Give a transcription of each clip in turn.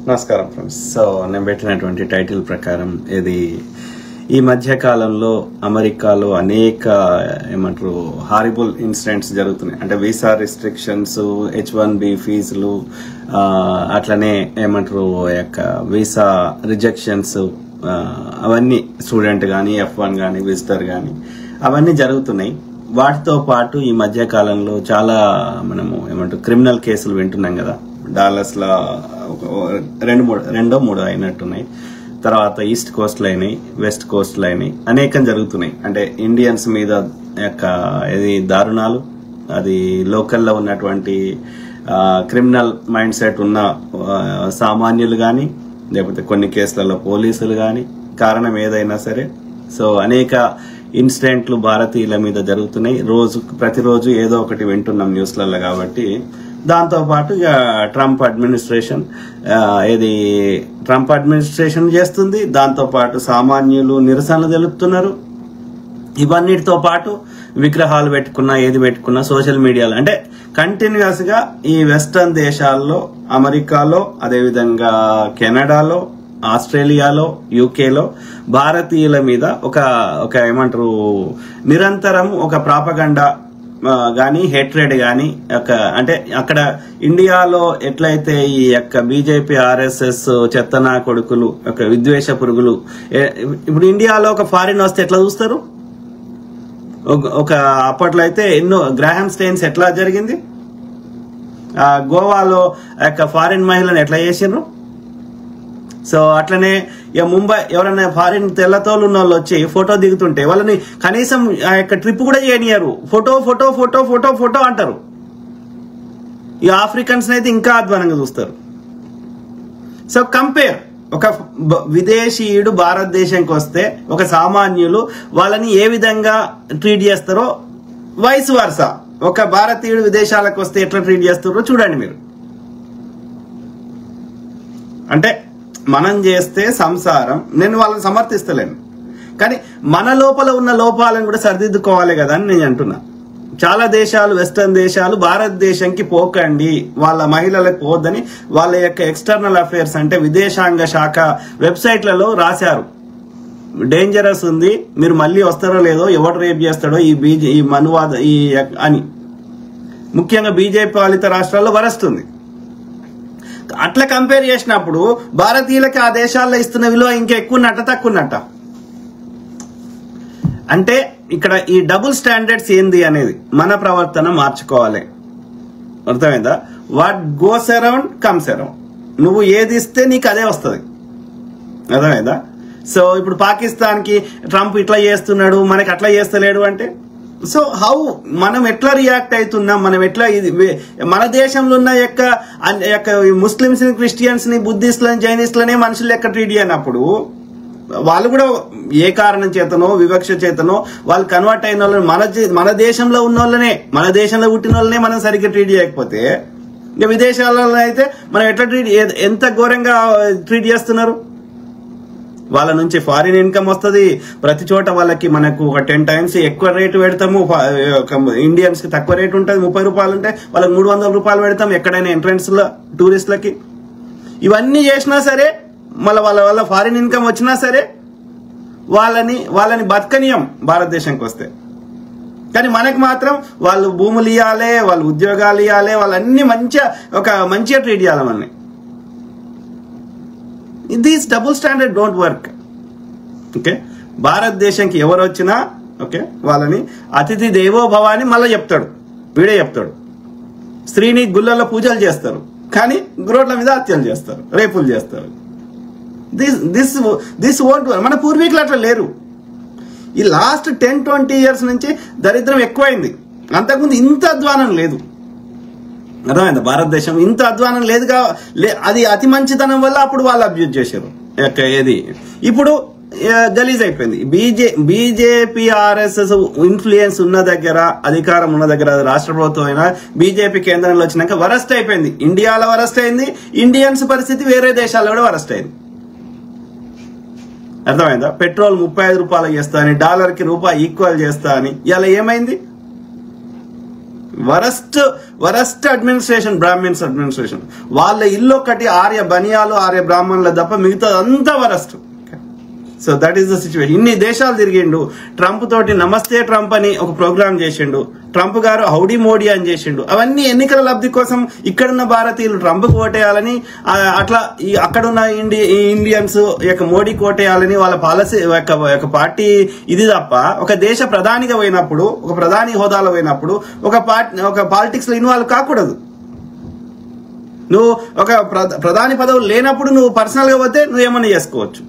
నమస్కారం friends. So నేను పెట్టినటువంటి టైటిల్ ప్రకారం ఇది ఈ మధ్య కాలంలో అమెరికాలో అనేక ఏమంటారు హారిబుల్ ఇన్సిడెంట్స్ జరుగుతున్నాయి. అంటే వీసా రిస్ట్రిక్షన్స్, H1B ఫీజులు, అట్లనే ఏమంటారు యొక్క వీసా రిజెక్షన్స్, అవన్నీ స్టూడెంట్ కానీ F1 కానీ విజిటర్ కానీ అవన్నీ జరుగుతున్నాయి. వాటితో పాటు ఈ మధ్య కాలంలో చాలా మనము ఏమంటారు క్రిమినల్ కేసులు వింటున్నాం కదా. డాలస్ లో రెండో మూడో అయినట్టున్నాయి. తర్వాత ఈస్ట్ కోస్ట్ లో అయినాయి, వెస్ట్ కోస్ట్ లో అయినాయి, అనేకం జరుగుతున్నాయి. అంటే ఇండియన్స్ మీద యొక్క ఇది దారుణాలు, అది లోకల్లో ఉన్నటువంటి క్రిమినల్ మైండ్ సెట్ ఉన్న సామాన్యులు కానీ, లేకపోతే కొన్ని కేసులలో పోలీసులు కానీ, కారణం ఏదైనా సరే. సో అనేక ఇన్సిడెంట్లు భారతీయుల మీద జరుగుతున్నాయి. ప్రతిరోజు ఏదో ఒకటి వింటున్నాం న్యూస్లలో. కాబట్టి దాంతో పాటు ట్రంప్ అడ్మినిస్ట్రేషన్ చేస్తుంది. దాంతో పాటు సామాన్యులు నిరసనలు తెలుపుతున్నారు. ఇవన్నిటితో పాటు విగ్రహాలు పెట్టుకున్నా ఏది పెట్టుకున్నా సోషల్ మీడియాలో అంటే కంటిన్యూస్ గా ఈ వెస్టర్న్ దేశాల్లో, అమెరికాలో, అదేవిధంగా కెనడాలో, ఆస్ట్రేలియాలో, యూకేలో భారతీయుల మీద ఒక ఏమంటారు నిరంతరం ఒక ప్రాపగండా గాని, హేట్రెడ్ గాని, అంటే అక్కడ ఇండియాలో ఎట్లయితే ఈ యొక్క బీజేపీ RSS చెత్తనా కొడుకులు, విద్వేష పురుగులు, ఇప్పుడు ఇండియాలో ఒక ఫారిన్ వస్తే ఎట్లా చూస్తారు? ఒక అప్పట్లో అయితే ఎన్నో గ్రాహం స్టెయిన్స్ ఎట్లా జరిగింది, గోవాలో ఫారిన్ మహిళను ఎట్లా చేసిండ్రు. సో అట్లనే ఇక ముంబై ఎవరైనా ఫారిన్ తెల్లతోలు ఉన్న వాళ్ళు వచ్చి ఫోటో దిగుతుంటే వాళ్ళని కనీసం ఆ యొక్క ట్రిప్ కూడా చేయనియరు. Photo photo photo photo photo అంటారు. ఈ ఆఫ్రికన్స్ అయితే ఇంకా అధ్వానంగా చూస్తారు. సో కంపేర్, ఒక విదేశీయుడు భారతదేశానికి వస్తే ఒక సామాన్యులు వాళ్ళని ఏ విధంగా ట్రీట్ చేస్తారో, వైస్ వర్సా ఒక భారతీయుడు విదేశాలకు వస్తే ఎట్లా ట్రీట్ చేస్తారో చూడండి మీరు. అంటే మనం చేస్తే సంసారం, నేను వాళ్ళని సమర్థిస్తలేను, కానీ మన లోపల ఉన్న లోపాలను కూడా సరిదిద్దుకోవాలి కదా అని నేను అంటున్నా. చాలా దేశాలు, వెస్టర్న్ దేశాలు భారతదేశంకి పోకండి, వాళ్ళ మహిళలకు పోద్దని వాళ్ళ యొక్క ఎక్స్టర్నల్ అఫైర్స్ అంటే విదేశాంగ శాఖ వెబ్సైట్లలో రాశారు. డేంజరస్ ఉంది, మీరు మళ్ళీ వస్తారో లేదో, ఎవరు రేప్ చేస్తాడో ఈ మనువాద అని. ముఖ్యంగా బీజేపీ పాలిత రాష్ట్రాల్లో వరస్తుంది. అట్లా కంపేర్ చేసినప్పుడు భారతీయులకి ఆ దేశాల్లో ఇస్తున్న విలువ ఇంకా ఎక్కువన్నట్ట తక్కువన్నట్ట? అంటే ఇక్కడ ఈ డబుల్ స్టాండర్డ్స్ ఏంది అనేది మన ప్రవర్తన మార్చుకోవాలి. అర్థమైందా? What goes around comes around. నువ్వు ఏది ఇస్తే నీకు అదే వస్తుంది. అర్థమైందా? సో ఇప్పుడు పాకిస్తాన్ కి ట్రంప్ ఇట్లా చేస్తున్నాడు, మనకి అట్లా చేస్తలేడు అంటే, సో హౌ మనం ఎట్లా రియాక్ట్ అవుతున్నాం, మనం ఎట్లా మన దేశంలో ఉన్న యొక్క ముస్లింస్ ని, క్రిస్టియన్స్ ని, బుద్ధిస్టులని, జైనిస్టులనే మనుషులు లెక్క ట్రీట్ చేయనప్పుడు వాళ్ళు కూడా ఏ కారణం చేతనో, వివక్ష చేతనో వాళ్ళు కన్వర్ట్ అయిన వాళ్ళని, మన దేశంలో ఉన్న వాళ్ళనే, మన దేశంలో పుట్టిన వాళ్ళనే మనం సరిగ్గా ట్రీట్ చేయకపోతే, ఇంకా విదేశాలలో అయితే మనం ఎట్లా ఎంత ఘోరంగా ట్రీట్ చేస్తున్నారు. వాళ్ళ నుంచి ఫారిన్ ఇన్కమ్ వస్తుంది. ప్రతి చోట వాళ్ళకి మనకు ఒక 10 times ఎక్కువ రేటు పెడతాము. ఇండియన్స్ కి తక్కువ రేటు ఉంటుంది. 30 రూపాయలు ఉంటే వాళ్ళకి 300 రూపాయలు పెడతాం ఎక్కడైనా ఎంట్రన్స్ లో టూరిస్టులకి. ఇవన్నీ చేసినా సరే, మళ్ళీ వాళ్ళ ఫారిన్ ఇన్కమ్ వచ్చినా సరే వాళ్ళని బతకనీయం భారతదేశానికి వస్తే. కానీ మనకి మాత్రం వాళ్ళు భూములు ఇవ్వాలి, వాళ్ళు ఉద్యోగాలు ఇవ్వాలి, వాళ్ళన్ని మంచిగా ట్రీట్ చేయాలి మనల్ని. This double standard don't work. Okay, భారతదేశానికి ఎవరు వచ్చినా ఓకే వాళ్ళని అతిథి దేవో భవ అని మళ్ళీ వీడే చెప్తాడు. స్త్రీని గుళ్ళల్లో పూజలు చేస్తారు, కానీ రోడ్ల మీద హత్యలు చేస్తారు, రేపులు చేస్తారు. This won't work. మన పూర్వీకులు అట్లా లేరు. ఈ లాస్ట్ 10-20 years నుంచి దరిద్రం ఎక్కువైంది. అంతకుముందు ఇంత అధ్వానం లేదు. అర్థమైందా? భారతదేశం ఇంత అధ్వానం లేదుగా. అది అతి మంచితనం వల్ల అప్పుడు వాళ్ళు అబ్యూజ్ చేశారు. ఏది ఇప్పుడు గలీజ్ అయిపోయింది. బీజేపీ RSS ఇన్ఫ్లుయెన్స్ ఉన్న దగ్గర, అధికారం ఉన్న దగ్గర, రాష్ట్ర ప్రభుత్వం అయినా బీజేపీ కేంద్రంలో వచ్చినాక వరస్ట్ అయిపోయింది. ఇండియాలో వరస్ట్ అయింది. ఇండియన్స్ పరిస్థితి వేరే దేశాల్లో కూడా వరస్ట్ అయింది. అర్థమైందా? పెట్రోల్ 35 రూపాయలు చేస్తా అని, డాలర్ కి రూపాయి ఈక్వల్ చేస్తా అని ఇలా ఏమైంది? Worst administration, Brahmins administration. వాళ్ళ ఇల్లు ఒకటి ఆర్య బనియాలు, ఆర్య బ్రాహ్మణుల తప్ప మిగతా అంతా worst. So that is the situation. ఇన్ని దేశాలు తిరిగిండు. ట్రంప్ తోటి నమస్తే ట్రంప్ అని ఒక ప్రోగ్రామ్ చేసిండు. ట్రంప్ గారు హౌడీ మోడీ అని చేసిండు. అవన్నీ ఎన్నికల లబ్ధి కోసం ఇక్కడున్న భారతీయులు ట్రంప్ ఓటేయాలని, అట్లా అక్కడున్న ఇండియన్స్ మోడీ ఓటేయాలని వాళ్ళ పాలసీ ఒక పార్టీ ఇది తప్ప, ఒక దేశ ప్రధానిగా పోయినప్పుడు, ఒక ప్రధాని హోదాలో పోయినప్పుడు ఒక పాలిటిక్స్ లో ఇన్వాల్వ్ కాకూడదు. నువ్వు ఒక ప్రధాని పదవులు లేనప్పుడు నువ్వు పర్సనల్ గా పోతే నువ్వేమన్నా చేసుకోవచ్చు.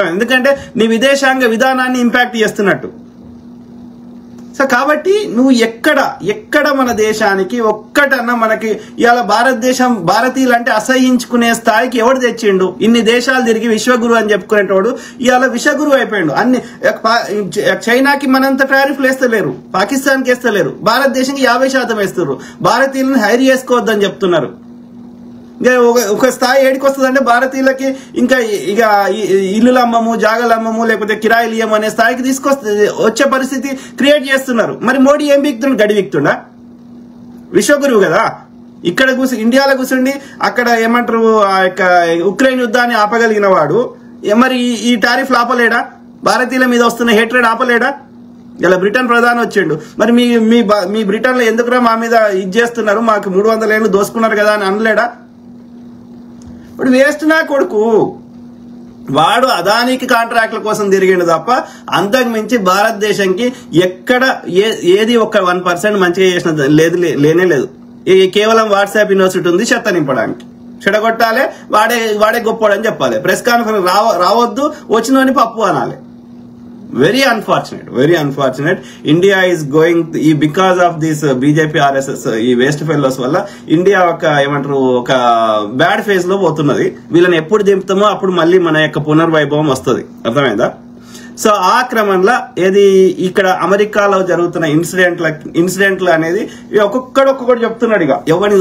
ఎందుకంటే నీ విదేశాంగ విధానాన్ని ఇంపాక్ట్ చేస్తున్నట్టు. సో కాబట్టి నువ్వు ఎక్కడ మన దేశానికి ఒక్కటన్నా మనకి ఇవాళ భారతీయులు అంటే అసహించుకునే స్థాయికి ఎవడు తెచ్చిండు? ఇన్ని దేశాలు తిరిగి విశ్వగురు అని చెప్పుకునేటోడు ఇవాళ విశ్వగురు అయిపోయాడు. అన్ని చైనాకి మనంత టారిఫ్లు వేస్తలేరు, పాకిస్తాన్కి వేస్తలేరు, భారతదేశానికి 50% వేస్తున్నారు. భారతీయులను హైర్ చేసుకోవద్దని చెప్తున్నారు. ఒక స్థాయి ఏడికి వస్తుంది అంటే భారతీయులకి ఇంకా ఇల్లులు అమ్మము, జాగాలు అమ్మము, లేకపోతే కిరాయిలు ఇయ్యము అనే స్థాయికి వచ్చే పరిస్థితి క్రియేట్ చేస్తున్నారు. మరి మోడీ ఏం బిక్తుండు? గడి బిక్తుండా? విశ్వగురువు కదా. ఇక్కడ ఇండియాలో కూర్చుండి అక్కడ ఏమంటారు ఉక్రెయిన్ యుద్ధాన్ని ఆపగలిగిన వాడు మరి ఈ టారిఫ్లు ఆపలేడా? భారతీయుల మీద వస్తున్న హేట్రేడ్ ఆపలేడా? ఇలా బ్రిటన్ ప్రధాని వచ్చిండు. మరి మీ బ్రిటన్ లో ఎందుకురా మా మీద ఇది చేస్తున్నారు, మాకు 300 ఏళ్ళు దోసుకున్నారు కదా అని అనలేడా? ఇప్పుడు వేస్ట్ నా కొడుకు. వాడు అదానికి కాంట్రాక్ట్ల కోసం తిరిగిండు తప్ప అంతకు మించి భారతదేశానికి ఎక్కడ ఏది ఒక 1% మంచిగా చేసిన లేనే లేదు. కేవలం వాట్సాప్ యూనివర్సిటీ ఉంది చెత్త నింపడానికి. చెడగొట్టాలి, వాడే గొప్పవాడని చెప్పాలి. ప్రెస్ కాన్ఫరెన్స్ రావద్దు, వచ్చినని పప్పు అనాలి. Very unfortunate. India is going because of this BJP RSS ఈ వేస్ట్ ఫెలోస్ వల్ల ఇండియా ఒక బ్యాడ్ ఫేజ్ లో పోతున్నది. వీళ్ళని ఎప్పుడు దింపుతామో అప్పుడు మళ్ళీ మన యొక్క పునర్వైభవం వస్తుంది. అర్థమైందా? సో ఆ క్రమంలో ఏది ఇక్కడ అమెరికాలో జరుగుతున్న ఇన్సిడెంట్లు అనేది ఒక్కొక్కడు చెప్తున్నాడు. ఇక ఎవరిని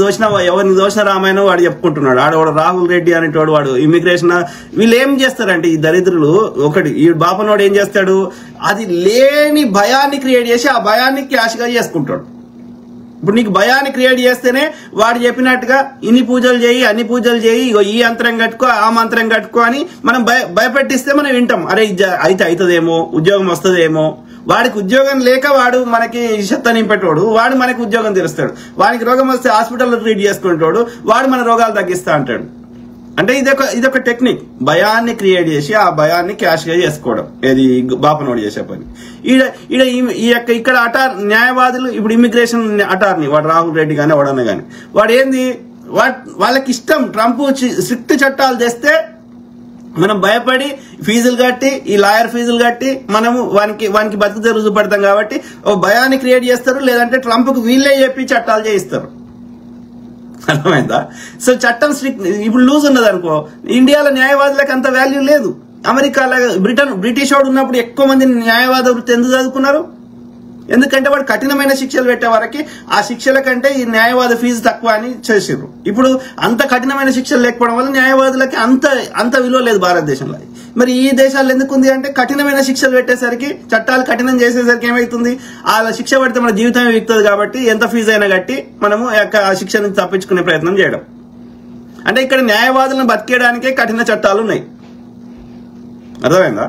దోషిన రామాయణం వాడు చెప్పుకుంటున్నాడు. ఆడవాడు రాహుల్ రెడ్డి అనేటోడు వాడు ఇమిగ్రేషన్. వీళ్ళు ఏం చేస్తారంటే ఈ దరిద్రులు ఈ బాపనోడు ఏం చేస్తాడు? అది లేని భయాన్ని క్రియేట్ చేసి ఆ భయాన్ని క్యాష్గా చేసుకుంటాడు. ఇప్పుడు నీకు భయాన్ని క్రియేట్ చేస్తేనే వాడు చెప్పినట్టుగా ఇన్ని పూజలు చేయి, అన్ని పూజలు చేయి, ఈ యంత్రం కట్టుకో, ఆ మంత్రం కట్టుకో అని మనం భయపెట్టిస్తే మనం వింటాం. అరే అయితే అవుతుందేమో, ఉద్యోగం వస్తుందేమో. వాడికి ఉద్యోగం లేక వాడు మనకి చెత్త నింపేటోడు, వాడు మనకి ఉద్యోగం తెరుస్తాడు. వాడికి రోగం వస్తే హాస్పిటల్లో ట్రీట్ చేసుకునేటోడు, వాడు మన రోగాలు తగ్గిస్తా అంటాడు. అంటే ఇదొక టెక్నిక్. భయాన్ని క్రియేట్ చేసి ఆ భయాన్ని క్యాష్ గా చేసుకోవడం. ఏది బాపనోడు చేసే పని. ఇక్కడ న్యాయవాదులు ఇప్పుడు ఇమిగ్రేషన్ అటార్నీ వాడు రాహుల్ రెడ్డి కానీ ఎవడన్నా కానీ వాడు ఏంది వాళ్ళకి ఇష్టం. ట్రంప్ స్ట్రిక్ట్ చట్టాలు తెస్తే మనం భయపడి ఫీజులు కట్టి, ఈ లాయర్ ఫీజులు కట్టి మనము వానికి బతికితే రుజువు పడతాం కాబట్టి ఓ భయాన్ని క్రియేట్ చేస్తారు. లేదంటే ట్రంప్ కు వీళ్ళే చెప్పి చట్టాలు చేయిస్తారు. అర్థమైందా? సో చట్టం స్ట్రిక్ట్. ఇప్పుడు లూజ్ ఉన్నది అనుకో, ఇండియాలో న్యాయవాదులకు అంత వాల్యూ లేదు. అమెరికాలో బ్రిటిష్ వాడు ఉన్నప్పుడు ఎక్కువ మంది న్యాయవాద వృత్తి ఎందుకు చదువుకున్నారు? ఎందుకంటే వాడు కఠినమైన శిక్షలు పెట్టే వరకు ఆ శిక్షల కంటే ఈ న్యాయవాద ఫీజు తక్కువ అని చేసిర్రు. ఇప్పుడు అంత కఠినమైన శిక్షలు లేకపోవడం వల్ల న్యాయవాదులకి అంత విలువ లేదు భారతదేశంలో. మరి ఈ దేశాల్లో ఎందుకు ఉంది అంటే కఠినమైన శిక్షలు పెట్టేసరికి, చట్టాలు కఠినం చేసేసరికి ఏమైతుంది? ఆ శిక్ష పడితే మన జీవితమే విక్తుంది కాబట్టి ఎంత ఫీజు అయినా కట్టి మనము ఆ శిక్ష నుంచి తప్పించుకునే ప్రయత్నం చేయడం. అంటే ఇక్కడ న్యాయవాదులను బతికేయడానికే కఠిన చట్టాలు ఉన్నాయి. అర్థమైందా?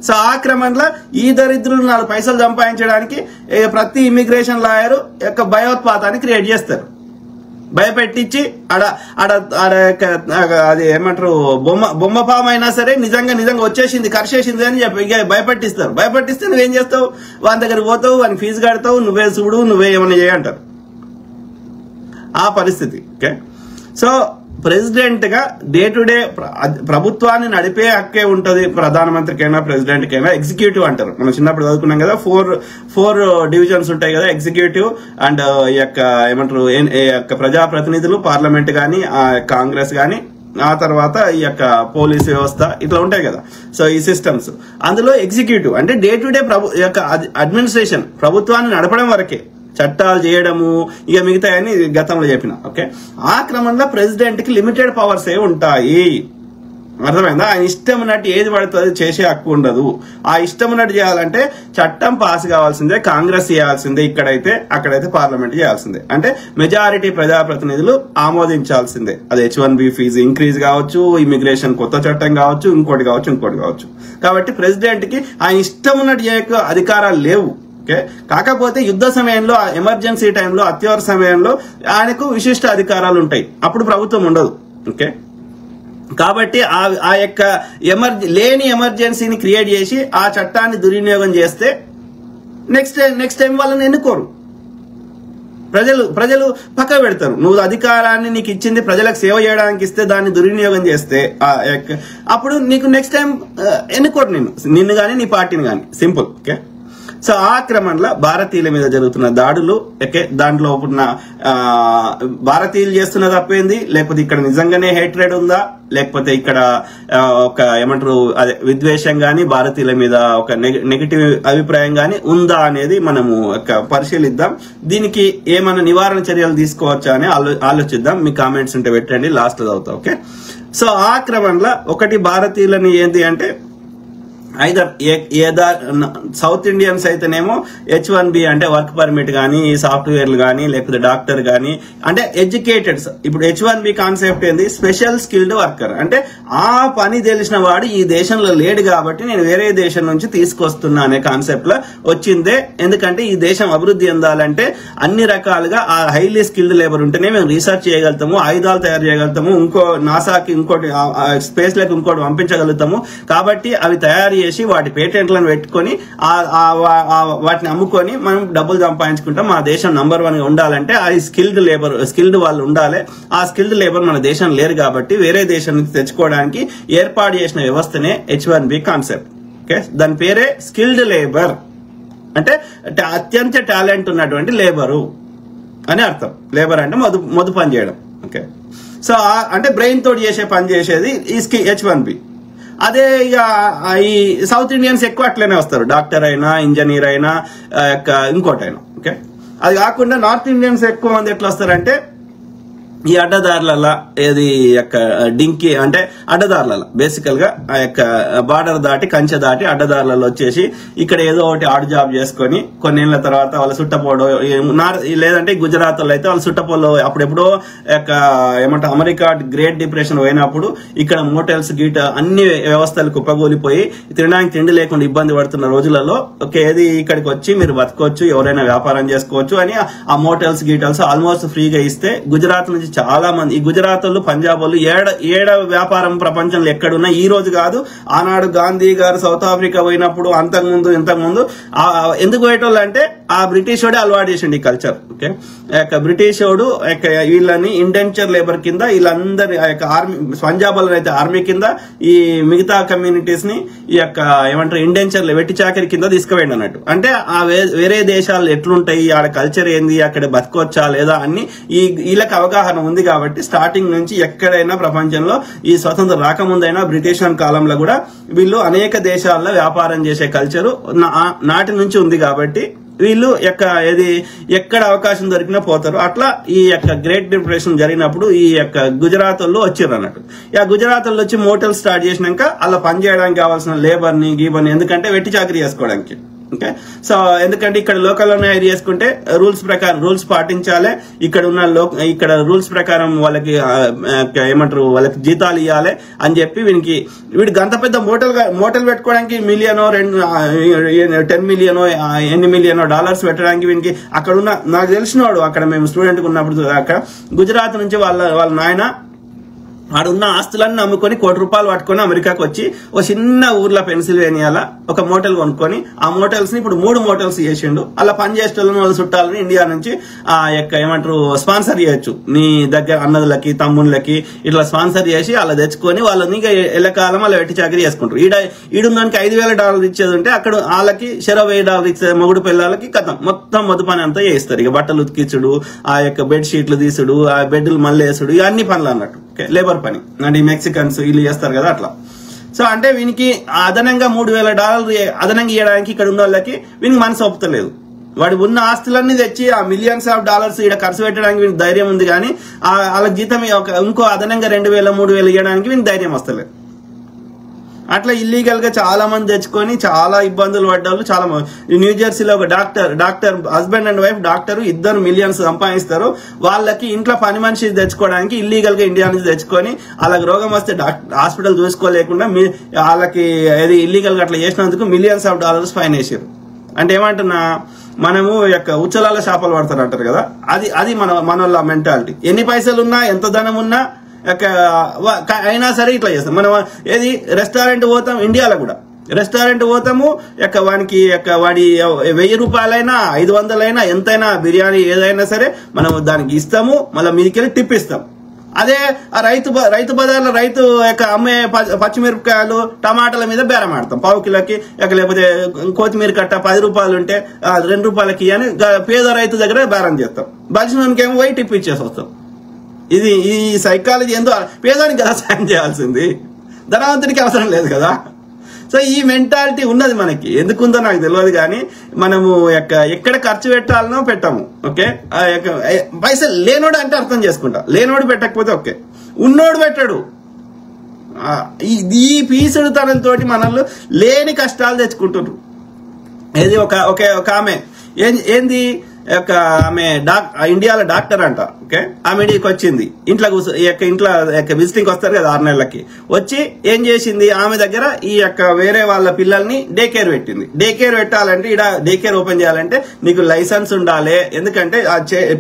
సో ఆ క్రమంలో ఈ దరిద్రులు 4 పైసలు సంపాదించడానికి ప్రతి ఇమిగ్రేషన్ లాయర్ యొక్క భయోత్పాతాన్ని క్రియేట్ చేస్తారు. భయపెట్టించి అది ఏమంటారు బొమ్మ పాము అయినా సరే నిజంగా వచ్చేసింది, కరిచేసింది అని చెప్పి భయపెట్టిస్తారు. భయపెట్టిస్తే నువ్వేం చేస్తావు? వాని దగ్గర పోతావు, వాని ఫీజు కడతావు, నువ్వే చూడు, నువ్వే ఏమైనా చేయంటారు. ఆ పరిస్థితి. ఓకే. సో ప్రెసిడెంట్ గా డే టు డే ప్రభుత్వాన్ని నడిపే హక్కే ఉంటది ప్రధానమంత్రికైనా ప్రెసిడెంట్కైనా. ఎగ్జిక్యూటివ్ అంటారు, మనం చిన్నప్పుడు చదువుకున్నాం కదా, ఫోర్ డివిజన్స్ ఉంటాయి కదా, ఎగ్జిక్యూటివ్ అండ్ ఈ యొక్క ఏమంటారు ప్రజాప్రతినిధులు, పార్లమెంట్ గాని, కాంగ్రెస్ గాని, ఆ తర్వాత ఈ యొక్క పోలీస్ వ్యవస్థ ఇట్లా ఉంటాయి కదా. సో ఈ సిస్టమ్స్, అందులో ఎగ్జిక్యూటివ్ అంటే డే టు డే అడ్మినిస్ట్రేషన్, ప్రభుత్వాన్ని నడపడం వరకే, చట్టాలు చేయడము ఇక మిగతాయని గతంలో చెప్పిన. ఓకే. ఆ క్రమంలో ప్రెసిడెంట్ కి లిమిటెడ్ పవర్స్ ఉంటాయి. అర్థమైందా? ఆయన ఇష్టం ఉన్నట్టు ఏది పడుతుంది చేసే హక్కు ఉండదు. ఆ ఇష్టం ఉన్నట్టు చేయాలంటే చట్టం పాస్ కావాల్సిందే, కాంగ్రెస్ చేయాల్సిందే, ఇక్కడైతే అక్కడైతే పార్లమెంట్ చేయాల్సిందే. అంటే మెజారిటీ ప్రజాప్రతినిధులు ఆమోదించాల్సిందే. అది H1B ఫీజు ఇంక్రీజ్ కావచ్చు, ఇమిగ్రేషన్ కొత్త చట్టం కావచ్చు, ఇంకోటి కావచ్చు. కాబట్టి ప్రెసిడెంట్ కి ఆయన ఇష్టం ఉన్నట్టు చేయక అధికారాలు లేవు. ఓకే, కాకపోతే యుద్ధ సమయంలో, ఎమర్జెన్సీ టైంలో, అత్యవసర సమయంలో ఆయనకు విశిష్ట అధికారాలు ఉంటాయి. అప్పుడు ప్రభుత్వం ఉండదు. ఓకే, కాబట్టి ఆ యొక్క లేని ఎమర్జెన్సీని క్రియేట్ చేసి ఆ చట్టాన్ని దుర్వినియోగం చేస్తే నెక్స్ట్ టైం వాళ్ళని ఎన్నుకోరు. ప్రజలు పక్క పెడతారు. నువ్వు అధికారాన్ని నీకు ఇచ్చింది ప్రజలకు సేవ చేయడానికి ఇస్తే దాన్ని దుర్వినియోగం చేస్తే అప్పుడు నీకు నెక్స్ట్ టైం ఎన్నుకోరు నిన్ను కానీ నీ పార్టీని కానీ. సింపుల్. ఓకే, సో ఆ క్రమంలో భారతీయుల మీద జరుగుతున్న దాడులు, దాంట్లో ఉన్న భారతీయులు చేస్తున్న తప్పేంది, లేకపోతే ఇక్కడ నిజంగానే హేట్రేడ్ ఉందా, లేకపోతే ఇక్కడ ఒక ఏమంటారు అదే విద్వేషం గాని, భారతీయుల మీద ఒక నెగటివ్ అభిప్రాయం గాని ఉందా అనేది మనము పరిశీలిద్దాం. దీనికి ఏమైనా నివారణ చర్యలు తీసుకోవచ్చా అని ఆలోచిద్దాం. మీ కామెంట్స్ ఉంటే పెట్టండి, లాస్ట్ చదువుతా. ఓకే, సో ఆ క్రమంలో ఒకటి భారతీయులని ఏంటి అంటే సౌత్ ఇండియన్స్ అయితేనేమో H1B అంటే వర్క్ పర్మిట్ గానీ, సాఫ్ట్వేర్లు గానీ, లేకపోతే డాక్టర్ గానీ, అంటే ఎడ్యుకేటెడ్స్. ఇప్పుడు H1B కాన్సెప్ట్ ఏంది? Special skilled worker. అంటే ఆ పని తెలిసిన వాడు ఈ దేశంలో లేడు కాబట్టి నేను వేరే దేశం నుంచి తీసుకొస్తున్నా అనే కాన్సెప్ట్ లో వచ్చిందే. ఎందుకంటే ఈ దేశం అభివృద్ధి చెందాలంటే అన్ని రకాలుగా ఆ హైలీ స్కిల్డ్ లేబర్ ఉంటేనే మేము రీసెర్చ్ చేయగలుగుతాము, ఆయుధాలు తయారు చేయగలుగుతాము, ఇంకో నాసాకి ఇంకోటి స్పేస్ లెక్క ఇంకోటి పంపించగలుగుతాము. కాబట్టి అవి తయారు చేసి వాటి పేటెంట్లను పెట్టుకొని వాటిని అమ్ముకొని మనం డబ్బులు సంపాదించుకుంటాం. మన దేశం నంబర్ 1 గా ఉండాలంటే ఆ స్కిల్డ్ వాళ్ళు ఉండాలి. ఆ స్కిల్డ్ లేబర్ మన దేశం లేరు కాబట్టి వేరే దేశం నుంచి తెచ్చుకోవడానికి ఏర్పాటు చేసిన వ్యవస్థనే H1B కాన్సెప్ట్. ఓకే, దాని పేరే స్కిల్డ్ లేబర్. అంటే అత్యంత టాలెంట్ ఉన్నటువంటి లేబరు అని అర్థం. లేబర్ అంటే మొదలు పని చేయడం. ఓకే, సో అంటే బ్రెయిన్ తోటి చేసే పని చేసేది ఈ H1B. అదే ఇక ఈ సౌత్ ఇండియన్స్ ఎక్కువ అట్లనే వస్తారు, డాక్టర్ అయినా, ఇంజనీర్ అయినా, ఇంకోటైనా. ఓకే, అది కాకుండా నార్త్ ఇండియన్స్ ఎక్కువ మంది ఎట్లా వస్తారంటే ఈ అడ్డదారులలో, ఏది యొక్క డింకి అంటే అడ్డదారులలో బేసికల్ గా ఆ యొక్క బార్డర్ దాటి, కంచె దాటి అడ్డదారులలో వచ్చేసి ఇక్కడ ఏదో ఒకటి ఆడ్ జాబ్ చేసుకొని కొన్నేళ్ల తర్వాత వాళ్ళ చుట్టపోవడం, లేదంటే గుజరాత్ లో అయితే వాళ్ళ చుట్టపోలో అప్పుడెప్పుడో ఏమంటారు అమెరికా గ్రేట్ డిప్రెషన్ పోయినప్పుడు ఇక్కడ మోటల్స్ గీట అన్ని వ్యవస్థలు కుప్పగూలిపోయి తినడానికి తిండి లేకుండా ఇబ్బంది పడుతున్న రోజులలో ఏది ఇక్కడికి వచ్చి మీరు బతకొచ్చు, ఎవరైనా వ్యాపారం చేసుకోవచ్చు అని ఆ మోటల్స్ గీటల్స్ ఆల్మోస్ట్ ఫ్రీగా ఇస్తే గుజరాత్ నుంచి చాలా మంది, ఈ గుజరాత్ వాళ్ళు, పంజాబ్ వాళ్ళు ఏడ వ్యాపారం ప్రపంచంలో ఎక్కడున్నా, ఈ రోజు కాదు ఆనాడు గాంధీ గారు సౌత్ ఆఫ్రికా పోయినప్పుడు ఇంతకుముందు ఎందుకు పోయేటోళ్ళు అంటే ఆ బ్రిటిష్ వాడే అలవాటు చేసిండు ఈ కల్చర్. ఓకే, బ్రిటిష్ వాడు వీళ్ళని ఇండెంచర్ లేబర్ కింద, వీళ్ళందరి ఆర్మీ, పంజాబ్ లో అయితే ఆర్మీ కింద, ఈ మిగతా కమ్యూనిటీస్ ని ఈ యొక్క ఏమంటారు ఇండెంచర్ వెట్టి చాకరీ కింద తీసుకుపోయింది అన్నట్టు. అంటే ఆ వేరే దేశాలు ఎట్లుంటాయి, ఆడ కల్చర్ ఏంది, అక్కడ బతకొచ్చా లేదా అని వీళ్ళకి అవగాహన ఉంది కాబట్టి స్టార్టింగ్ నుంచి ఎక్కడైనా ప్రపంచంలో ఈ స్వతంత్రం రాకముందైనా బ్రిటిష్ కాలంలో కూడా వీళ్ళు అనేక దేశాల్లో వ్యాపారం చేసే కల్చరు నాటి నుంచి ఉంది కాబట్టి వీళ్ళు ఎక్కడ అవకాశం దొరికినా పోతారు. అట్లా ఈ యొక్క గ్రేట్ డిప్రెషన్ జరిగినప్పుడు ఈ యొక్క గుజరాత్ వాళ్ళు వచ్చారు అన్నట్టు. ఆ గుజరాత్ వాళ్ళు వచ్చి మోటల్ స్టార్ట్ చేసినాక అలా పని చేయడానికి కావాల్సిన లేబర్ని గీబర్ని, ఎందుకంటే వెట్టి చాకరీ చేసుకోవడానికి. ఓకే, సో ఎందుకంటే ఇక్కడ లోకల్లోనే హైర్ చేసుకుంటే రూల్స్ పాటించాలి, ఇక్కడ రూల్స్ ప్రకారం వాళ్ళకి ఏమంటారు వాళ్ళకి జీతాలు ఇవ్వాలి అని చెప్పి వీడికి అంత పెద్ద మోటల్ పెట్టుకోవడానికి మిలియనో 10 మిలియనో ఎన్ని మిలియనో డాలర్స్ పెట్టడానికి వీనికి అక్కడ ఉన్న, నాకు తెలిసినవాడు అక్కడ మేము స్టూడెంట్ ఉన్నప్పుడు అక్కడ గుజరాత్ నుంచి వాళ్ళ నాయన ఆడున్న ఆస్తులన్నీ అమ్ముకొని ₹1 కోటి పట్టుకొని అమెరికాకు వచ్చి ఒక చిన్న ఊర్లో పెన్సిల్వేనియాలో ఒక మోటల్ కొనుక్కొని ఆ మోటల్స్ ని ఇప్పుడు 3 మోటల్స్ చేసిండు. అలా పని చేసేటోళ్ళని వాళ్ళ చుట్టాలని ఇండియా నుంచి ఆ యొక్క ఏమంటారు స్పాన్సర్ చేయొచ్చు, నీ దగ్గర అన్నదులకి తమ్ముళ్ళకి ఇట్లా స్పాన్సర్ చేసి అలా తెచ్చుకొని వాళ్ళని ఎల్లకాలం అలా వెట్టి చాకరీ చేసుకుంటారు. ఈడుందానికి $5,000 ఇచ్చేది ఉంటే అక్కడ వాళ్ళకి $1,000 ఇచ్చే మొగుడు పిల్లలకి కథం మొత్తం మొదటి పని అంతా చేస్తారు. ఇక బట్టలు ఉతికించుడు, ఆ యొక్క బెడ్ షీట్లు తీసుడు, ఆ బెడ్లు మళ్ళీ వేసుడు, ఇవన్నీ పనులు అన్నట్టు లేబర్ పని. అంటే ఈ మెక్సికన్స్ వీళ్ళు చేస్తారు కదా అట్లా. సో అంటే వీనికి అదనంగా $3,000 అదనంగా ఇవ్వడానికి ఇక్కడ ఉన్న వాళ్ళకి వీనికి మనసు ఒప్పుతలేదు. వాడు ఉన్న ఆస్తులన్నీ తెచ్చి ఆ మిలియన్స్ ఆఫ్ డాలర్స్ ఇక్కడ ఖర్చు పెట్టడానికి వీనికి ధైర్యం ఉంది, కానీ వాళ్ళ జీతం ఇంకో అదనంగా 2,000 3,000 ఇవ్వడానికి వీనికి ధైర్యం వస్తలేదు. అట్లా ఇల్లీగల్ గా చాలా మంది తెచ్చుకొని చాలా ఇబ్బందులు పడ్డారు. చాలా న్యూజెర్సీలో ఒక doctor husband and wife doctor ఇద్దరు మిలియన్స్ సంపాదిస్తారు. వాళ్ళకి ఇంట్లో పని మనిషి తెచ్చుకోవడానికి ఇల్లీగల్ గా ఇండియా నుంచి తెచ్చుకొని వాళ్ళకి రోగం వస్తే హాస్పిటల్ చూసుకోలేకుండా వాళ్ళకి ఏది ఇల్లీగల్ గా అట్లా చేసినందుకు millions of dollars ఫైన్ వేసారు. అంటే ఏమంటున్నా, మనము ఉచ్చలాల చేపలు పడతారు అంటారు కదా, అది మన మెంటాలిటీ. ఎన్ని పైసలు ఉన్నా ఎంత ధనం ఉన్నా అయినా సరే ఇట్లా చేస్తాం. మనం ఏది రెస్టారెంట్ పోతాం, ఇండియాలో కూడా రెస్టారెంట్ పోతాము, వాడి 1000 రూపాయలైనా 500 ఎంతైనా బిర్యానీ ఏదైనా సరే మనం దానికి ఇస్తాము, మళ్ళీ మీదికెళ్ళి టిప్ ఇస్తాం. అదే ఆ రైతు బజార్లో రైతు అమ్మే పచ్చిమిరపకాయలు టమాటాల మీద బేరం ఆడతాం. పావు కిలోకి లేకపోతే కొత్తిమీర కట్ట 10 రూపాయలు ఉంటే 2 రూపాయలకి అని పేద రైతు దగ్గర బేరం చేస్తాం. బలిసినకేమో పోయి టిప్ ఇచ్చేసి వస్తాం. ఈ సైకాలజీ ఎంతో పేదవానికి కదా సాయం చేయాల్సింది, ధనవంతుడికి అవసరం లేదు కదా. సో ఈ మెంటాలిటీ ఉన్నది మనకి, ఎందుకుందో నాకు తెలియదు కానీ మనము ఎక్కడ ఖర్చు పెట్టాలనో పెట్టాము. ఓకే, పైసలు లేనోడు అంటే అర్థం చేసుకుంటా, లేనోడు పెట్టకపోతే ఓకే, ఉన్నోడు పెట్టాడు. ఈ పీసుడుతనంతో మనల్ని లేని కష్టాలు తెచ్చుకుంటున్నారు. ఏది ఒక ఆమె ఏంది ఆమె ఇండియాలో డాక్టర్ అంట. ఓకే, ఆమె ఇంటికి వచ్చింది, ఇంట్లో విజిటింగ్ వస్తారు కదా 6 నెలలకి, వచ్చి ఏం చేసింది, ఆమె దగ్గర వేరే వాళ్ళ పిల్లల్ని డే కేర్ పెట్టింది. డే కేర్ పెట్టాలంటే డే కేర్ ఓపెన్ చేయాలంటే నీకు లైసెన్స్ ఉండాలి. ఎందుకంటే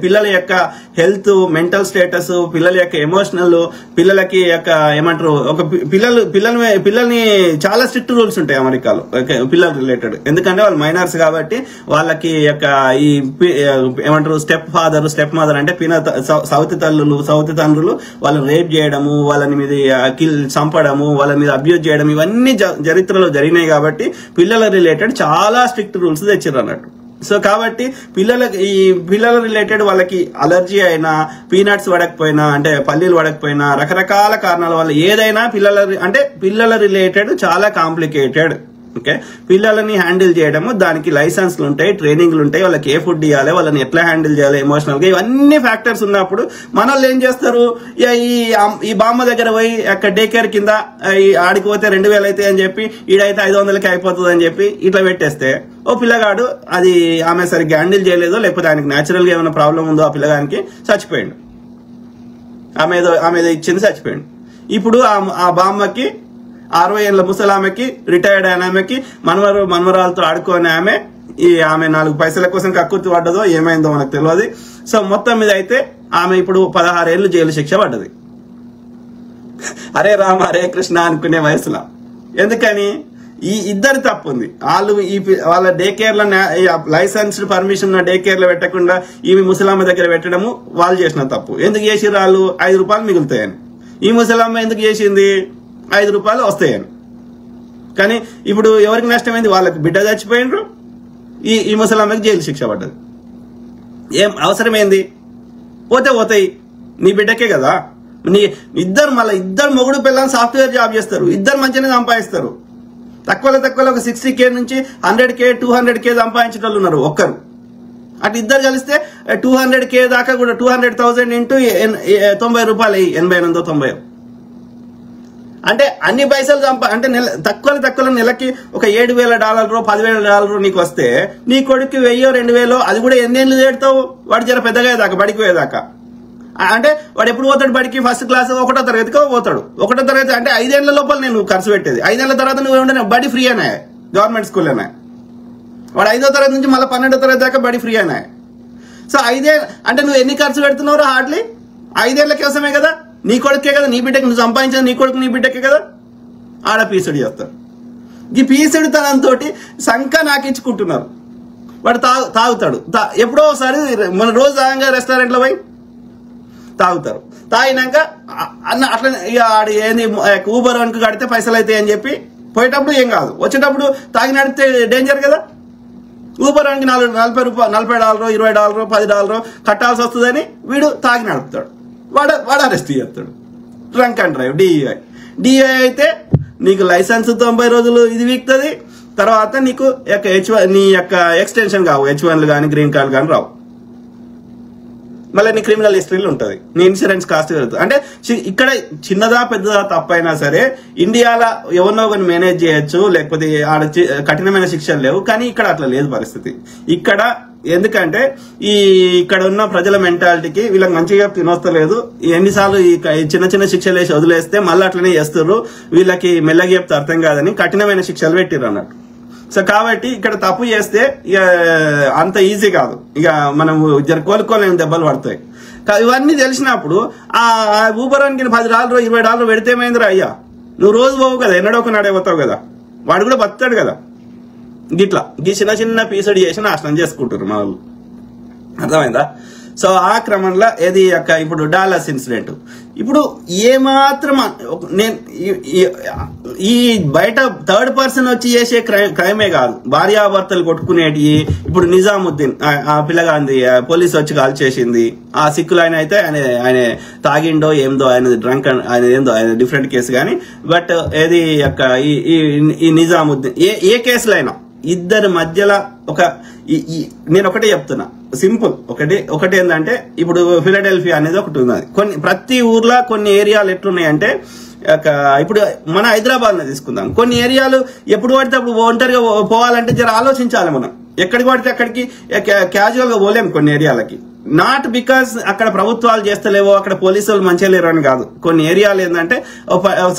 పిల్లల యొక్క హెల్త్, మెంటల్ స్టేటస్, పిల్లల యొక్క ఎమోషనల్, పిల్లలకి ఏమంటారు, పిల్లల్ని చాలా స్ట్రిక్ట్ రూల్స్ ఉంటాయి అమెరికాలో పిల్లల రిలేటెడ్. ఎందుకంటే వాళ్ళు మైనర్స్ కాబట్టి వాళ్ళకి ఈ ఏమంటారు స్టెప్ ఫాదర్, స్టెప్ మదర్ అంటే సౌతి తండ్రులు వాళ్ళని రేప్ చేయడము, వాళ్ళని మీద చంపడము, వాళ్ళ మీద అబ్యూజ్ చేయడం, ఇవన్నీ చరిత్రలో జరిగినాయి. కాబట్టి పిల్లల రిలేటెడ్ చాలా స్ట్రిక్ట్ రూల్స్ తెచ్చారు అన్నట్టు. సో కాబట్టి పిల్లల రిలేటెడ్ వాళ్ళకి అలర్జీ అయినా, పీనట్స్ పడకపోయినా, అంటే పల్లీలు పడకపోయినా, రకరకాల కారణాల వల్ల ఏదైనా పిల్లల రిలేటెడ్ చాలా కాంప్లికేటెడ్. ఓకే, పిల్లలని హ్యాండిల్ చేయడము, దానికి లైసెన్స్లు ఉంటాయి, ట్రైనింగ్లు ఉంటాయి, వాళ్ళకి ఏ ఫుడ్ ఇవ్వాలి, వాళ్ళని ఎట్లా హ్యాండిల్ చేయాలి ఎమోషనల్ గా, ఇవన్నీ ఫ్యాక్టర్స్ ఉన్నప్పుడు మనల్ని ఏం చేస్తారు, ఈ బామ్మ దగ్గర పోయి డే కేర్ కింద ఆడికి పోతే 2000 అయితే అని చెప్పి, ఈడైతే 500కి అయిపోతుంది అని చెప్పి ఇట్లా పెట్టేస్తే, ఓ పిల్లగాడు అది ఆమె సరిగ్గా హ్యాండిల్ చేయలేదో, లేకపోతే ఆయనకి న్యాచురల్ గా ఏమైనా ప్రాబ్లం ఉందో ఆ పిల్లగానికి, చచ్చిపోయాడు. ఆమె ఇచ్చింది, చచ్చిపోయాడు. ఇప్పుడు ఆ బామ్మకి 60 ఏళ్ల ముసలామెకి, రిటైర్డ్ అయిన ఆమెకి, మనవరాలతో ఆడుకునే ఆమె 4 పైసల కోసం కక్కుర్తి పడ్డదో ఏమైందో మనకు తెలియదు. సో మొత్తం మీద అయితే ఆమె ఇప్పుడు 16 ఏళ్లు జైలు శిక్ష పడ్డది. హరే రామ హరే కృష్ణ అనుకునే వయసులో. ఎందుకని? ఈ ఇద్దరు తప్పు ఉంది. వాళ్ళ డే కేర్ లో లైసెన్స్డ్ పర్మిషన్ ఉన్న డే కేర్ లో పెట్టకుండా ఈమె ముసలామ్మ దగ్గర పెట్టడము వాళ్ళు చేసిన తప్పు. ఎందుకు చేసి వాళ్ళు 5 రూపాయలు మిగులుతాయని. ఈ ముసలామ్మ ఎందుకు చేసింది 5 రూపాయలు వస్తాయని. కానీ ఇప్పుడు ఎవరికి నష్టమైంది? వాళ్ళకి బిడ్డ చచ్చిపోయినరు, ఈ ముసలామ్మకి జైలు శిక్ష పడ్డది. ఏం అవసరమైంది? పోతాయి, నీ బిడ్డకే కదా. ఇద్దరు మొగుడు పిల్లలు సాఫ్ట్వేర్ జాబ్ చేస్తారు, ఇద్దరు మంచిగానే సంపాదిస్తారు. తక్కువలో ఒక 60K నుంచి 100K 200K సంపాదించిన వాళ్ళు ఉన్నారు ఒక్కరు. అటు ఇద్దరు కలిస్తే 200K దాకా కూడా 200,000 ఇంటూ 90 రూపాయలు, 8890. అంటే అన్ని పైసలు అంటే తక్కువ నెలకి ఒక $7,000 $10,000 నీకు వస్తే, నీ కొడుకు 1000 2000, అది కూడా ఎన్నేళ్ళు చేడతావు? వాడు జర పెద్దగా దాకా బడికి పోయేదాకా. అంటే వాడు ఎప్పుడు పోతాడు బడికి? ఫస్ట్ క్లాస్ 1వ తరగతికి పోతాడు. 1వ తరగతి అంటే 5 ఏళ్ల లోపల నేను ఖర్చు పెట్టేది. 5 ఏళ్ల తర్వాత నువ్వు ఏమంటే బడి ఫ్రీ అయినా, గవర్నమెంట్ స్కూల్ అయినా. వాడు 5వ తరగతి నుంచి మళ్ళీ 12వ తరగతి దాకా బడి ఫ్రీ అయినా. సో 5 ఏళ్ళు అంటే నువ్వు ఎన్ని ఖర్చు పెడుతున్నావు? హార్డ్లీ 5 ఏళ్ల కోసమే కదా. నీ కొడుకే కదా, నీ బిడ్డకి నువ్వు సంపాదించిన నీ కొడుకు నీ బిడ్డకే కదా. ఆడ పీసుడు చేస్తారు. ఈ పీసుడు తనంతో సంఖ నాకించుకుంటున్నారు. వాడు తాగుతాడు. ఎప్పుడో ఒకసారి మన రోజు తాగంగా రెస్టారెంట్లో పోయి తాగుతారు. తాగినాక అట్లా ఏంది ఊబర్ వన్కి కడితే పైసలు అవుతాయి అని చెప్పి పోయేటప్పుడు ఏం కాదు, వచ్చేటప్పుడు తాగి నడితే డేంజర్ కదా. ఊబర్ వన్కి $40 $20 $10 కట్టాల్సి వస్తుందని వీడు తాగి నడుపుతాడు. వాడు అరెస్ట్ చేస్తాడు. డ్రంక్ అండ్ డ్రైవ్, డిఐ అయితే నీకు లైసెన్స్ 90 రోజులు ఇది వీక్తుంది. తర్వాత నీకు నీ యొక్క ఎక్స్టెన్షన్ కావు, H1లు కానీ గ్రీన్ కార్డు కానీ రావు. మళ్ళీ నీ క్రిమినల్ హిస్టరీలు ఉంటుంది, నీ ఇన్సూరెన్స్ కాస్ట్ పెరుగుతుంది. అంటే ఇక్కడ చిన్నదా పెద్దదా తప్పైనా సరే ఇండియాలో ఎవరినో ఒకరిని మేనేజ్ చేయొచ్చు, లేకపోతే ఆడ కఠినమైన శిక్షలు లేవు. కానీ ఇక్కడ అట్లా లేదు పరిస్థితి. ఇక్కడ ఎందుకంటే ఇక్కడ ఉన్న ప్రజల మెంటాలిటీకి వీళ్ళకి మంచిగా తినొస్తలేదు. ఎన్నిసార్లు ఈ చిన్న చిన్న శిక్షలు వేసి వదిలేస్తే మళ్ళీ అట్లనే చేస్తారు, వీళ్ళకి మెల్లగా చెప్తే అర్థం కాదని కఠినమైన శిక్షలు పెట్టిరు అన్నట్టు. సో కాబట్టి ఇక్కడ తప్పు చేస్తే ఇక అంత ఈజీ కాదు, ఇక మనం కోలుకోలేని దెబ్బలు పడతాయి. ఇవన్నీ తెలిసినప్పుడు ఆ ఊబర్ వానికి $10 $20 పెడితే ఏమైందిరా అయ్యా, నువ్వు రోజు పోవు కదా, ఎన్నడో ఒక నాడే పోతావు కదా, వాడు కూడా బతాడు కదా. గిట్లా చిన్న చిన్న పీసుడు చేసి నాశనం చేసుకుంటారు మా వాళ్ళు, అర్థమైందా? సో ఆ క్రమంలో ఏది ఇప్పుడు డాలస్ ఇన్సిడెంట్, ఇప్పుడు ఏమాత్రం నేను ఈ బయట థర్డ్ పర్సన్ వచ్చి చేసే క్రైమే కాదు, భార్యాభర్తలు కొట్టుకునేటి. ఇప్పుడు నిజాముద్దీన్ ఆ పిల్లగాంది పోలీసు వచ్చి కాల్ చేసింది, ఆ సిక్కులు ఆయన అయితే ఆయన తాగిండో ఏందో, ఆయన డ్రంక్, ఆయన ఏందో, ఆయన డిఫరెంట్ కేసు. కానీ బట్ ఏది ఈ నిజాముద్దీన్ ఏ కేసులో అయినా ఇద్దరి మధ్యలో నేను ఒకటే చెప్తున్నా, సింపుల్ ఒకటి ఏంటంటే ఇప్పుడు ఫిలడెల్ఫియా అనేది ఒకటి ఉన్నది. ప్రతి ఊర్లో కొన్ని ఏరియాలు ఎట్లున్నాయంటే, ఇప్పుడు మన హైదరాబాద్ లో తీసుకుందాం, కొన్ని ఏరియాలు ఎప్పుడు పడితే అప్పుడు ఒంటరిగా పోవాలంటే జర ఆలోచించాలి మనం. ఎక్కడికి పడితే అక్కడికి క్యాజువల్ గా పోలేం కొన్ని ఏరియాలకి. నాట్ బికాస్ అక్కడ ప్రభుత్వాలు చేస్తలేవో, అక్కడ పోలీసులు మంచిగా లేరు అని కాదు. కొన్ని ఏరియాలు ఏంటంటే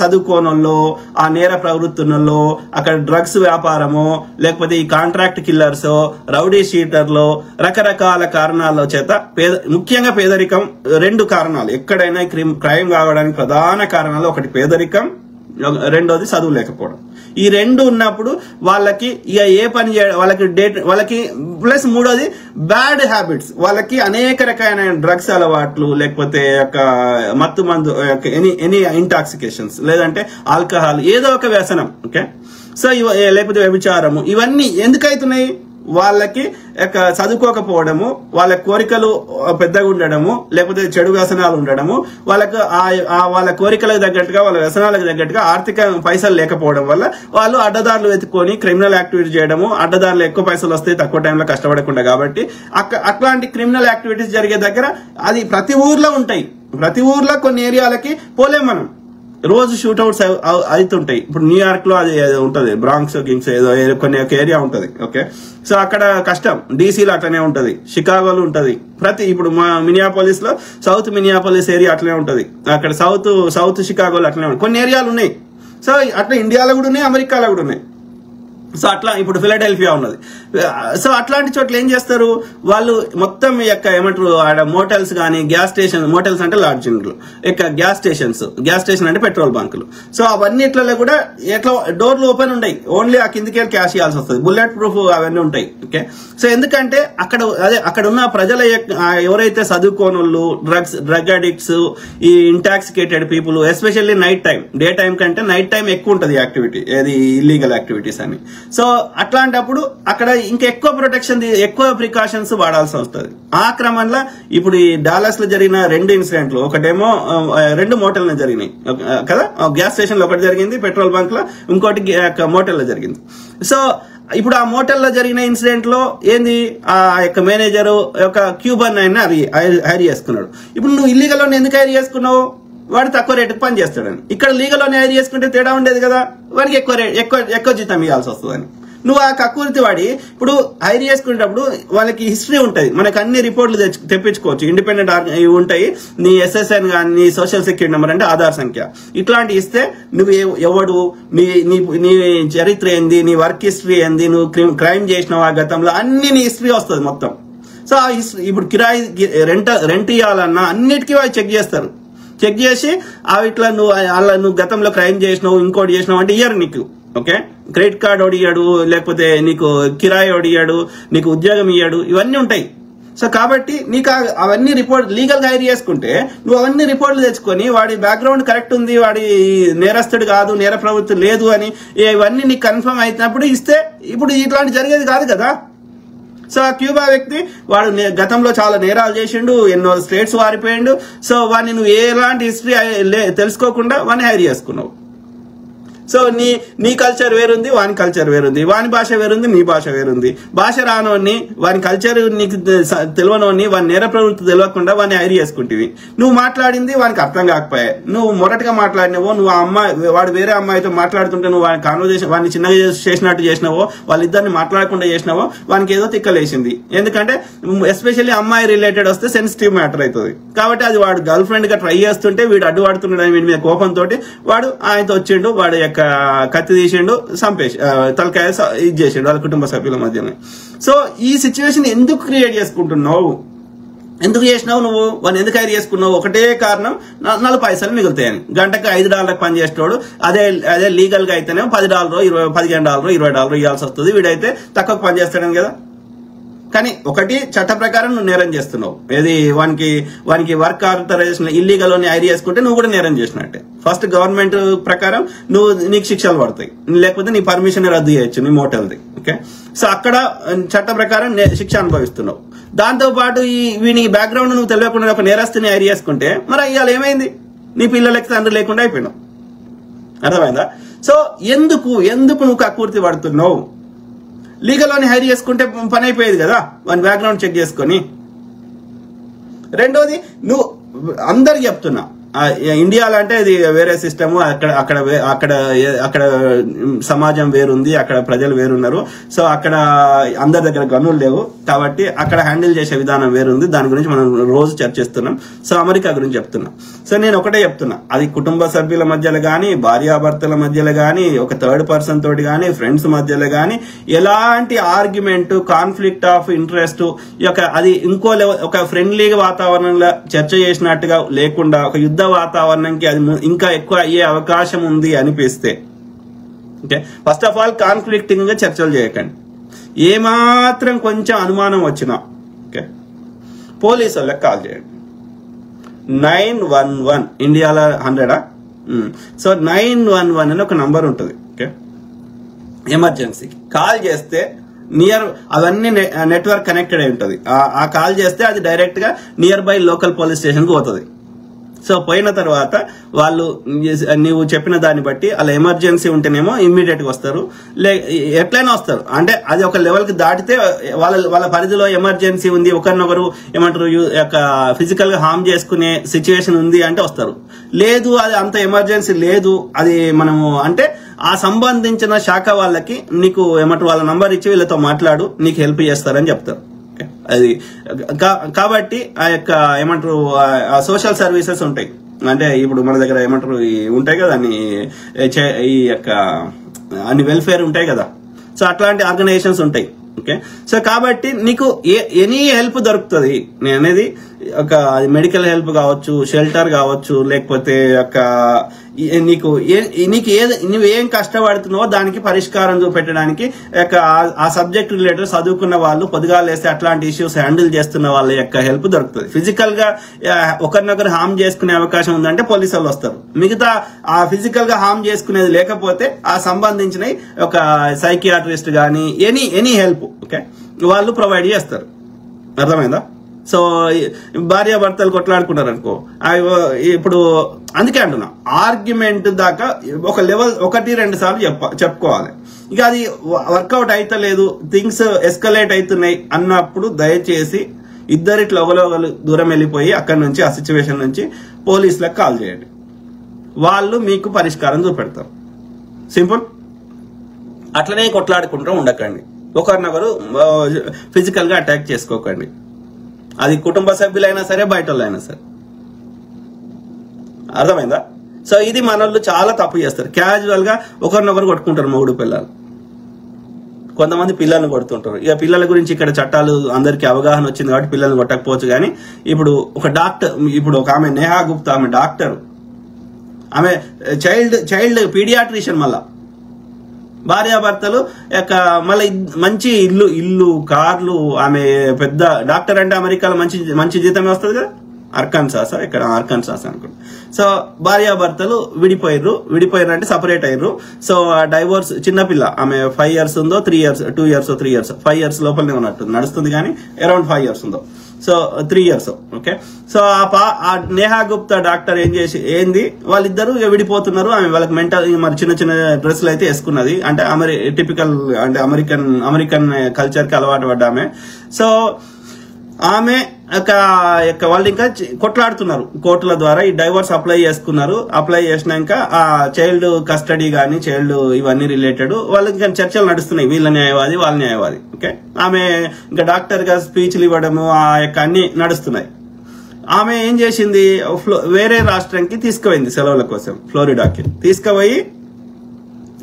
చదువుకోనోళ్ళు, ఆ నేర ప్రవృత్తుల్లో, అక్కడ డ్రగ్స్ వ్యాపారమో, లేకపోతే ఈ కాంట్రాక్ట్ కిల్లర్సో, రౌడీ షీటర్లో, రకరకాల కారణాల చేత ముఖ్యంగా పేదరికం. 2 కారణాలు ఎక్కడైనా క్రైమ్ కావడానికి ప్రధాన కారణాలు, ఒకటి పేదరికం, రెండోది చదువు లేకపోవడం. ఈ 2 ఉన్నప్పుడు వాళ్ళకి ఇక ఏ పని చేయడం, వాళ్ళకి ప్లస్ మూడోది బ్యాడ్ హ్యాబిట్స్, వాళ్ళకి అనేక రకాలైన డ్రగ్స్ అలవాట్లు, లేకపోతే మత్తు మందు, ఎనీ ఇంటాక్సికేషన్స్, లేదంటే ఆల్కహాల్, ఏదో ఒక వ్యసనం. ఓకే, సో లేకపోతే వ్యభిచారము, ఇవన్నీ ఎందుకైతున్నాయి? వాళ్ళకి చదువుకోకపోవడము, వాళ్ళ కోరికలు పెద్దగా ఉండడము, లేకపోతే చెడు వ్యసనాలు ఉండడము, వాళ్ళకు వాళ్ళ కోరికలకు తగ్గట్టుగా, వాళ్ళ వ్యసనాలకు తగ్గట్టుగా ఆర్థిక పైసలు లేకపోవడం వల్ల వాళ్ళు అడ్డదారులు వెతుక్కొని క్రిమినల్ యాక్టివిటీ చేయడము. అడ్డదారులు ఎక్కువ పైసలు వస్తాయి తక్కువ టైంలో కష్టపడకుండా. కాబట్టి అట్లాంటి క్రిమినల్ యాక్టివిటీస్ జరిగే దగ్గర అది ప్రతి ఊర్లో ఉంటాయి. ప్రతి ఊర్లో కొన్ని ఏరియాలకి పోలేం మనం, రోజు షూట్అవుట్స్ అవుతుంటాయి. ఇప్పుడు న్యూయార్క్ లో అది ఉంటది, బ్రాంక్స్ కింగ్స్ ఏదో కొన్ని ఒక ఏరియా ఉంటది. ఓకే, సో అక్కడ కష్టం. డీసీలో అట్లనే ఉంటది, షికాగోలో ఉంటది, ఇప్పుడు మా మినియాపోలిస్ లో సౌత్ మినియాపోలిస్ ఏరియా అట్లనే ఉంటది, అక్కడ సౌత్ షికాగోలో అట్లనే ఉంటాయి. కొన్ని ఏరియాలు ఉన్నాయి. సో అట్లా ఇండియాలో కూడా ఉన్నాయి, అమెరికాలో కూడా ఉన్నాయి. సో అట్లా ఇప్పుడు ఫిలడెల్ఫియా ఉన్నది. సో అట్లాంటి చోట్ల ఏం చేస్తారు వాళ్ళు, మొత్తం ఏమంటారు ఆడ మోటల్స్ కానీ, గ్యాస్ స్టేషన్, మోటల్స్ అంటే లాడ్జింగ్లు, గ్యాస్ స్టేషన్ అంటే పెట్రోల్ బంకులు. సో అవన్నిట్లలో కూడా ఎట్లా డోర్లు ఓపెన్ ఉంటాయి, ఓన్లీ ఆ కిందికి వెళ్ళి క్యాష్ ఇవ్వాల్సి వస్తుంది, బుల్లెట్ ప్రూఫ్ అవన్నీ ఉంటాయి. ఓకే, సో ఎందుకంటే అక్కడ ఉన్న ప్రజల ఎవరైతే చదువుకోనోళ్ళు, డ్రగ్ అడిక్ట్స్, ఈ intoxicated people, especially night time, day time కంటే నైట్ టైం ఎక్కువ ఉంటుంది యాక్టివిటీ, ఏది ఇల్లీగల్ యాక్టివిటీస్ అని. సో అట్లాంటప్పుడు అక్కడ ఇంకా ఎక్కువ ప్రొటెక్షన్, ఎక్కువ ప్రికాషన్స్ వాడాల్సి వస్తుంది. ఆ క్రమంలో ఇప్పుడు ఈ డాలస్ లో జరిగిన 2 ఇన్సిడెంట్లు, ఒకటేమో 2 మోటల్లో జరిగినాయి కదా, గ్యాస్ స్టేషన్ లో ఒకటి జరిగింది, పెట్రోల్ బంక్ లో ఇంకోటి మోటల్లో జరిగింది. సో ఇప్పుడు ఆ మోటల్లో జరిగిన ఇన్సిడెంట్ లో ఏంది, ఆ యొక్క మేనేజర్ క్యూబన్ ఆయన హైర్ చేసుకున్నాడు. ఇప్పుడు నువ్వు ఇల్లీగల్ ఎందుకు హైర్ చేసుకున్నావు? వాడు తక్కువ రేటుకు పని చేస్తాడని. ఇక్కడ లీగల్ హైర్ చేసుకుంటే తేడా ఉండేది కదా, వాడికి ఎక్కువ జీతం ఇవ్వాల్సి వస్తుందని. నువ్వు ఆ కక్కుర్తి వాడి ఇప్పుడు హైర్ చేసుకునేటప్పుడు వాళ్ళకి హిస్టరీ ఉంటుంది, మనకు అన్ని రిపోర్ట్లు తెప్పించుకోవచ్చు, ఇండిపెండెంట్ ఉంటాయి, నీ SSN కానీ, నీ సోషల్ సెక్యూరిటీ నెంబర్ అంటే ఆధార్ సంఖ్య, ఇట్లాంటి ఇస్తే నువ్వు ఎవడు, నీ చరిత్ర ఏంది, నీ వర్క్ హిస్టరీ ఏంది, నువ్వు క్రైమ్ చేసినావు ఆ గతంలో, అన్ని నీ హిస్టరీ వస్తుంది మొత్తం. సో ఆ హిస్టరీ ఇప్పుడు కిరాయి రెంట్ ఇవ్వాలన్నా అన్నిటికీ వాళ్ళు చెక్ చేస్తారు. చెక్ చేసి ఇట్లా నువ్వు గతంలో క్రైమ్ చేసినావు, ఇంకోటి చేసినావు అంటే ఇయ్యరు నీకు. ఓకే, క్రెడిట్ కార్డ్ ఒడియాడు, లేకపోతే నీకు కిరాయి ఒడియాడు, నీకు ఉద్యోగం ఇయ్యాడు, ఇవన్నీ ఉంటాయి. సో కాబట్టి నీకు అవన్నీ రిపోర్ట్ లీగల్ గా హైర్ చేసుకుంటే నువ్వు అవన్నీ రిపోర్ట్లు తెచ్చుకొని వాడి బ్యాక్గ్రౌండ్ కరెక్ట్ ఉంది, వాడి నేరస్తుడు కాదు, నేర ప్రవృత్తి లేదు అని ఇవన్నీ నీకు కన్ఫర్మ్ అయినప్పుడు ఇస్తే ఇప్పుడు ఇట్లాంటి జరిగేది కాదు కదా. సో ఆ క్యూబా వ్యక్తి వాడు గతంలో చాలా నేరాలు చేసిండు, ఎన్నో స్టేట్స్ వారిపోయిండు. సో వాడిని నువ్వు ఎలాంటి హిస్టరీ తెలుసుకోకుండా వాడిని హైర్ చేసుకున్నావు. సో నీ కల్చర్ వేరుంది, వాని కల్చర్ వేరుంది, వాని భాష వేరుంది, నీ భాష వేరుంది. భాష రానోని, వాని కల్చర్ నీకు తెలియనోని, వాని నేర ప్రవృత్తి తెలియకుండా వాడిని ఐరి చేసుకుంటేవి. నువ్వు మాట్లాడింది వానికి అర్థం కాకపోయాయి, నువ్వు మొదటగా మాట్లాడినవో, నువ్వు ఆ అమ్మాయి వాడు వేరే అమ్మాయితో మాట్లాడుతుంటే నువ్వు వాని కాన్వర్జేషన్ వాడిని చిన్నగా చేసినట్టు చేసినావో, వాళ్ళిద్దరిని మాట్లాడకుండా చేసినావో వానికి ఏదో తిక్కలేసింది. ఎందుకంటే ఎస్పెషల్లీ అమ్మాయి రిలేటెడ్ వస్తే సెన్సిటివ్ మ్యాటర్ అవుతుంది. కాబట్టి అది వాడు గర్ల్ ఫ్రెండ్ గా ట్రై చేస్తుంటే వీడు అడ్డుపడుతున్నాడు, వీడి మీద కోపంతో వాడు ఆయనతో వచ్చిండు, వాడు యొక్క కత్తి తీసిండు, చంపేసి తలకాయ ఇది చేసిండు వాళ్ళ కుటుంబ సభ్యుల మధ్యనే. సో ఈ సిచ్యువేషన్ ఎందుకు క్రియేట్ చేసుకుంటున్నావు, ఎందుకు చేసినావు నువ్వు, వాడిని ఎందుకు హైర్ చేసుకున్నావు? ఒకటే కారణం, 4 పైసలు మిగులుతాయని. గంటకు $5 పని చేసేటోడు అదే లీగల్ గా అయితేనే $10, $15, $20 ఇవ్వాల్సి వస్తుంది. వీడైతే తక్కువ పని చేస్తాడని కదా. కానీ ఒకటి చట్ట ప్రకారం నువ్వు నేరం చేస్తున్నావు. ఏది వానికి వర్క్ ఆథరైజేషన్ ఇల్లీగల్ అని ఐడి చేసుకుంటే నువ్వు కూడా నేరం చేసినట్టే. ఫస్ట్ గవర్నమెంట్ ప్రకారం నీకు శిక్షలు పడతాయి, లేకపోతే నీ పర్మిషన్ రద్దు చేయొచ్చు నీ మోటల్ది. ఓకే, సో అక్కడ చట్ట ప్రకారం శిక్ష అనుభవిస్తున్నావు. దాంతో పాటు వీని బ్యాక్గ్రౌండ్ నువ్వు తెలియకుండా ఒక నేరస్తుని ఐడి చేసుకుంటే మరి ఇవాళ ఏమైంది, నీ పిల్లలకి తండ్రి లేకుండా అయిపోయినావు. అర్థమైందా? సో ఎందుకు నువ్వు కక్కుర్తి పడుతున్నావు? లీగల్ అని హైర్ చేసుకుంటే పని అయిపోయేది కదా, వాని బ్యాక్గ్రౌండ్ చెక్ చేసుకొని. రెండోది, నువ్వు అందరికి చెప్తున్నా, ఇండియాలో అంటే ఇది వేరే సిస్టమ్, అక్కడ సమాజం వేరుంది, అక్కడ ప్రజలు వేరున్నారు. సో అక్కడ అందరి దగ్గర గన్నులు లేవు కాబట్టి అక్కడ హ్యాండిల్ చేసే విధానం వేరుంది. దాని గురించి మనం రోజు చర్చిస్తున్నాం. సో అమెరికా గురించి చెప్తున్నా. సో నేను ఒకటే చెప్తున్నా, అది కుటుంబ సభ్యుల మధ్యలో గానీ, భార్యాభర్తల మధ్యలో గానీ, ఒక థర్డ్ పర్సన్ తోటి గానీ, ఫ్రెండ్స్ మధ్యలో గానీ ఎలాంటి ఆర్గ్యుమెంట్, కాన్ఫ్లిక్ట్ ఆఫ్ ఇంట్రెస్ట్ అది ఇంకో ఒక ఫ్రెండ్లీ వాతావరణంలో చర్చ చేసినట్టుగా లేకుండా ఒక యుద్ధ వాతావరణంకి అది ఇంకా ఎక్కువ అయ్యే అవకాశం ఉంది అనిపిస్తే, okay, first of all conflicting గా చర్చలు చేయకండి. ఏమాత్రం కొంచెం అనుమానం వచ్చినా ఓకే, పోలీసు వాళ్ళకి కాల్ చేయండి. 911 ఇండియాలో 100 సో 911 అని ఒక నంబర్ ఉంటుంది. ఓకే, ఎమర్జెన్సీకి కాల్ చేస్తే అవన్నీ నెట్వర్క్ కనెక్టెడ్ అయి ఉంటుంది. ఆ కాల్ చేస్తే అది డైరెక్ట్ గా near by local police station కి పోతుంది. సో పోయిన తర్వాత వాళ్ళు నీవు చెప్పిన దాన్ని బట్టి అలా ఎమర్జెన్సీ ఉంటేనేమో ఇమ్మీడియట్ గా వస్తారు, ఎట్లయినా వస్తారు. అంటే అది ఒక లెవెల్ కి దాటితే వాళ్ళ పరిధిలో ఎమర్జెన్సీ ఉంది, ఒకరినొకరు ఏమంటారు ఫిజికల్ గా హార్మ్ చేసుకునే సిచ్యువేషన్ ఉంది అంటే వస్తారు. లేదు అది అంత ఎమర్జెన్సీ లేదు, అది మనము అంటే ఆ సంబంధించిన శాఖ వాళ్ళకి నీకు ఏమంటారు వాళ్ళ నంబర్ ఇచ్చి వీళ్ళతో మాట్లాడు, నీకు హెల్ప్ చేస్తారని చెప్తారు. అది కాబట్టి ఆ యొక్క ఏమంటారు సోషల్ సర్వీసెస్ ఉంటాయి. అంటే ఇప్పుడు మన దగ్గర ఏమంటారు ఉంటాయి కదా ఈ యొక్క అన్ని వెల్ఫేర్ ఉంటాయి కదా. సో అట్లాంటి ఆర్గనైజేషన్స్ ఉంటాయి. ఓకే, సో కాబట్టి నీకు ఎనీ హెల్ప్ దొరుకుతుంది. నేను అనేది ఒక మెడికల్ హెల్ప్ కావచ్చు, షెల్టర్ కావచ్చు, లేకపోతే ఒక నువ్వేం కష్టపడుతున్నావో దానికి పరిష్కారం చూపెట్టడానికి ఆ సబ్జెక్ట్ రిలేటెడ్ చదువుకున్న వాళ్ళు పొద్దుగాలు వేస్తే అట్లాంటి ఇష్యూస్ హ్యాండిల్ చేస్తున్న వాళ్ళ యొక్క హెల్ప్ దొరుకుతుంది. ఫిజికల్ గా ఒకరినొకరు హార్మ్ చేసుకునే అవకాశం ఉందంటే పోలీసు వాళ్ళు వస్తారు. మిగతా ఆ ఫిజికల్ గా హార్మ్ చేసుకునేది లేకపోతే ఆ సంబంధించిన ఒక సైకియాట్రిస్ట్ గానీ ఎనీ హెల్ప్ ఓకే వాళ్ళు ప్రొవైడ్ చేస్తారు. అర్థమైందా? సో భార్యాభర్తలు కొట్లాడుకుంటారు అనుకో, ఇప్పుడు అందుకే అంటున్నా ఆర్గ్యుమెంట్ దాకా ఒక లెవెల్ 1-2 సార్లు చెప్పుకోవాలి. ఇక అది వర్కౌట్ అయితలేదు, థింగ్స్ ఎస్కలేట్ అవుతున్నాయి అన్నప్పుడు దయచేసి ఇద్దరిట్లో ఒకరు దూరం వెళ్ళిపోయి అక్కడి నుంచి ఆ సిచ్యువేషన్ నుంచి పోలీసులకు కాల్ చేయండి. వాళ్ళు మీకు పరిష్కారం చూపెడతారు. సింపుల్. అట్లనే కొట్లాడుకుంటూ ఉండకండి, ఒకరినొకరు ఫిజికల్ గా అటాక్ చేసుకోకండి. అది కుటుంబ సభ్యులైనా సరే, బయట వాళ్ళైనా సరే. అర్థమైందా? సో ఇది మనోళ్ళు చాలా తప్పు చేస్తారు. క్యాజువల్ గా ఒకరినొకరు కొట్టుకుంటారు మొగుడు పిల్లలు, కొంతమంది పిల్లల్ని కొడుతుంటారు. ఇక పిల్లల గురించి ఇక్కడ చట్టాలు అందరికీ అవగాహన వచ్చింది కాబట్టి పిల్లల్ని కొట్టకపోవచ్చు. కానీ ఇప్పుడు ఒక డాక్టర్, ఇప్పుడు ఒక ఆమె నేహా గుప్తా, ఆమె డాక్టర్, ఆమె చైల్డ్ పీడియాట్రిషియన్, మళ్ళా భార్యాభర్తలు యొక్క మళ్ళీ మంచి ఇల్లు కార్లు. ఆమె పెద్ద డాక్టర్ అంటే అమెరికాలో మంచి జీతమే వస్తుంది కదా, అర్కాన్సాస్ అనుకుంటా. సో భార్యాభర్తలు విడిపోయారు అంటే సపరేట్ అయ్యారు. సో డైవోర్స్, చిన్నపిల్ల ఆమె 5 years ఉందో 3 years 2 years 3 years 5 years లోపలనే ఉన్నట్టు నడుస్తుంది, కానీ అరౌండ్ 5 years ఉందో. So 3 years. ఓకే, సో ఆ నేహా గుప్తా డాక్టర్ ఏంది వాళ్ళిద్దరు విడిపోతున్నారు. ఆమె వాళ్ళకి మెంటల్ మరి చిన్న చిన్న డ్రెస్సులు అయితే వేసుకున్నది, అంటే టిపికల్ అంటే అమెరికన్ కల్చర్ కి అలవాటు పడ్డ ఆమె. సో ఆమె వాళ్ళు ఇంకా కొట్లాడుతున్నారు కోర్టుల ద్వారా. ఈ డైవర్స్ అప్లై చేసుకున్నారు. అప్లై చేసినాక ఆ చైల్డ్ కస్టడీ గానీ చైల్డ్ ఇవన్నీ రిలేటెడ్ వాళ్ళకి ఇంకా చర్చలు నడుస్తున్నాయి, వీళ్ళ న్యాయవాది వాళ్ళ న్యాయవాది. ఓకే, ఆమె ఇంకా డాక్టర్ గా స్పీచ్లు ఇవ్వడము అన్ని నడుస్తున్నాయి. ఆమె ఏం చేసింది, వేరే రాష్ట్రానికి తీసుకుపోయింది సెలవుల కోసం, ఫ్లోరిడాకి తీసుకుపోయి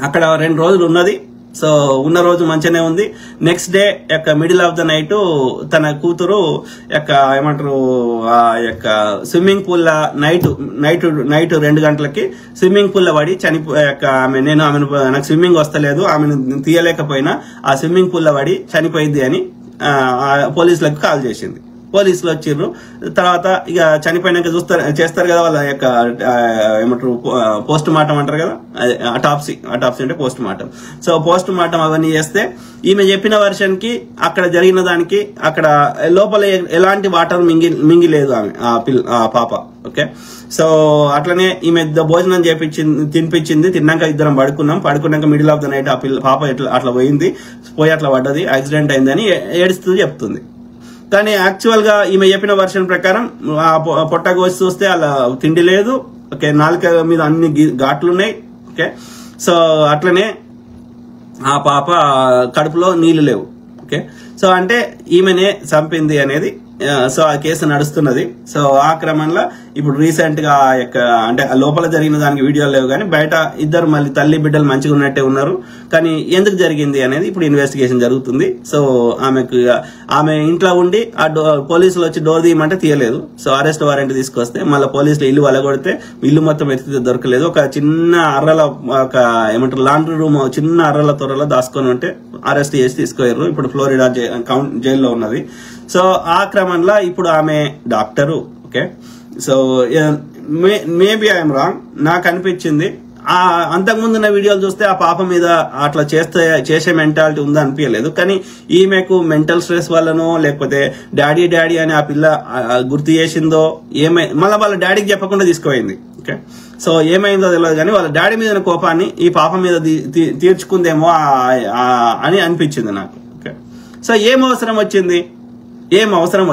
అక్కడ 2 రోజులు ఉన్నది. సో ఉన్న రోజు మంచిగానే ఉంది. Next day middle of the night తన కూతురు ఏమంటారు స్విమ్మింగ్ పూల్ నైట్ 2 గంటలకి స్విమ్మింగ్ పూల్ పడి నాకు స్విమ్మింగ్ వస్తలేదు, ఆమెను తీయలేకపోయినా ఆ స్విమ్మింగ్ పూల్ పడి చనిపోయింది అని పోలీసులకు కాల్ చేసింది. పోలీసులు వచ్చిర్రు. తర్వాత ఇక చనిపోయినాక చేస్తారు కదా వాళ్ళ ఏమంటారు పోస్ట్ మార్టం అంటారు కదా, అటాప్సీ అంటే post mortem. So post mortem అవన్నీ చేస్తే ఈమె చెప్పిన వర్షన్ కి అక్కడ జరిగిన దానికి అక్కడ లోపల ఎలాంటి వాటర్ మింగిలేదు ఆమె ఆ పాప. ఓకే, సో అట్లనే ఈమె భోజనం తినిపించింది. తిన్నాక ఇద్దరం పడుకున్నాక మిడిల్ ఆఫ్ ద నైట్ ఆ పాప అట్లా పోయింది, పోయి అట్లా పడ్డది, యాక్సిడెంట్ అయిందని ఏడుస్తూ చెప్తుంది. కానీ యాక్చువల్ గా ఈమె చెప్పిన వర్షన్ ప్రకారం పొట్ట కోసి చూస్తే అలా తిండి లేదు. ఓకే, నాలుక మీద అన్ని ఘాట్లున్నాయి. ఓకే, సో అట్లనే ఆ పాప కడుపులో నీళ్లు లేవు. ఓకే, సో అంటే ఈమెనే చంపింది అనేది సో ఆ కేసు నడుస్తున్నది. సో ఆ క్రమంలో ఇప్పుడు రీసెంట్ గా అంటే లోపల జరిగిన దానికి వీడియోలు లేవు, కానీ బయట ఇద్దరు మళ్ళీ తల్లి బిడ్డలు మంచిగా ఉన్నట్టే ఉన్నారు. కానీ ఎందుకు జరిగింది అనేది ఇప్పుడు ఇన్వెస్టిగేషన్ జరుగుతుంది. సో ఆమె ఇంట్లో ఉండి పోలీసులు వచ్చి డోర్ తీయమంటే తీయలేదు. సో అరెస్ట్ వారెంట్ తీసుకొస్తే మళ్ళీ పోలీసులు ఇల్లు వలగొడితే ఇల్లు మొత్తం ఎత్తితే దొరకలేదు. ఒక చిన్న అర్రల ఏమంటారు లాండ్రీ రూమ్ చిన్న అర్రల త్వరలో దాచుకొని ఉంటే అరెస్ట్ చేసి తీసుకుపోయారు. ఇప్పుడు ఫ్లోరిడా జైల్లో ఉన్నది. సో ఆ క్రమంలో ఇప్పుడు ఆమె doctor. Okay, so maybe I'm wrong, నాకు అనిపించింది అంతకుముందు ఉన్న వీడియోలు చూస్తే ఆ పాప మీద అట్లా చేసే మెంటాలిటీ ఉందా అనిపించలేదు. కానీ ఈమెకు మెంటల్ స్ట్రెస్ వల్లనో లేకపోతే డాడీ అని ఆ పిల్ల గుర్తు చేసిందో మళ్ళీ వాళ్ళ డాడీకి చెప్పకుండా తీసుకుపోయింది. ఓకే, సో ఏమైందో తెలియదు, కానీ వాళ్ళ డాడీ మీద కోపాన్ని ఈ పాప మీద తీర్చుకుందేమో అని అనిపించింది నాకు. ఓకే, సో ఏం అవసరం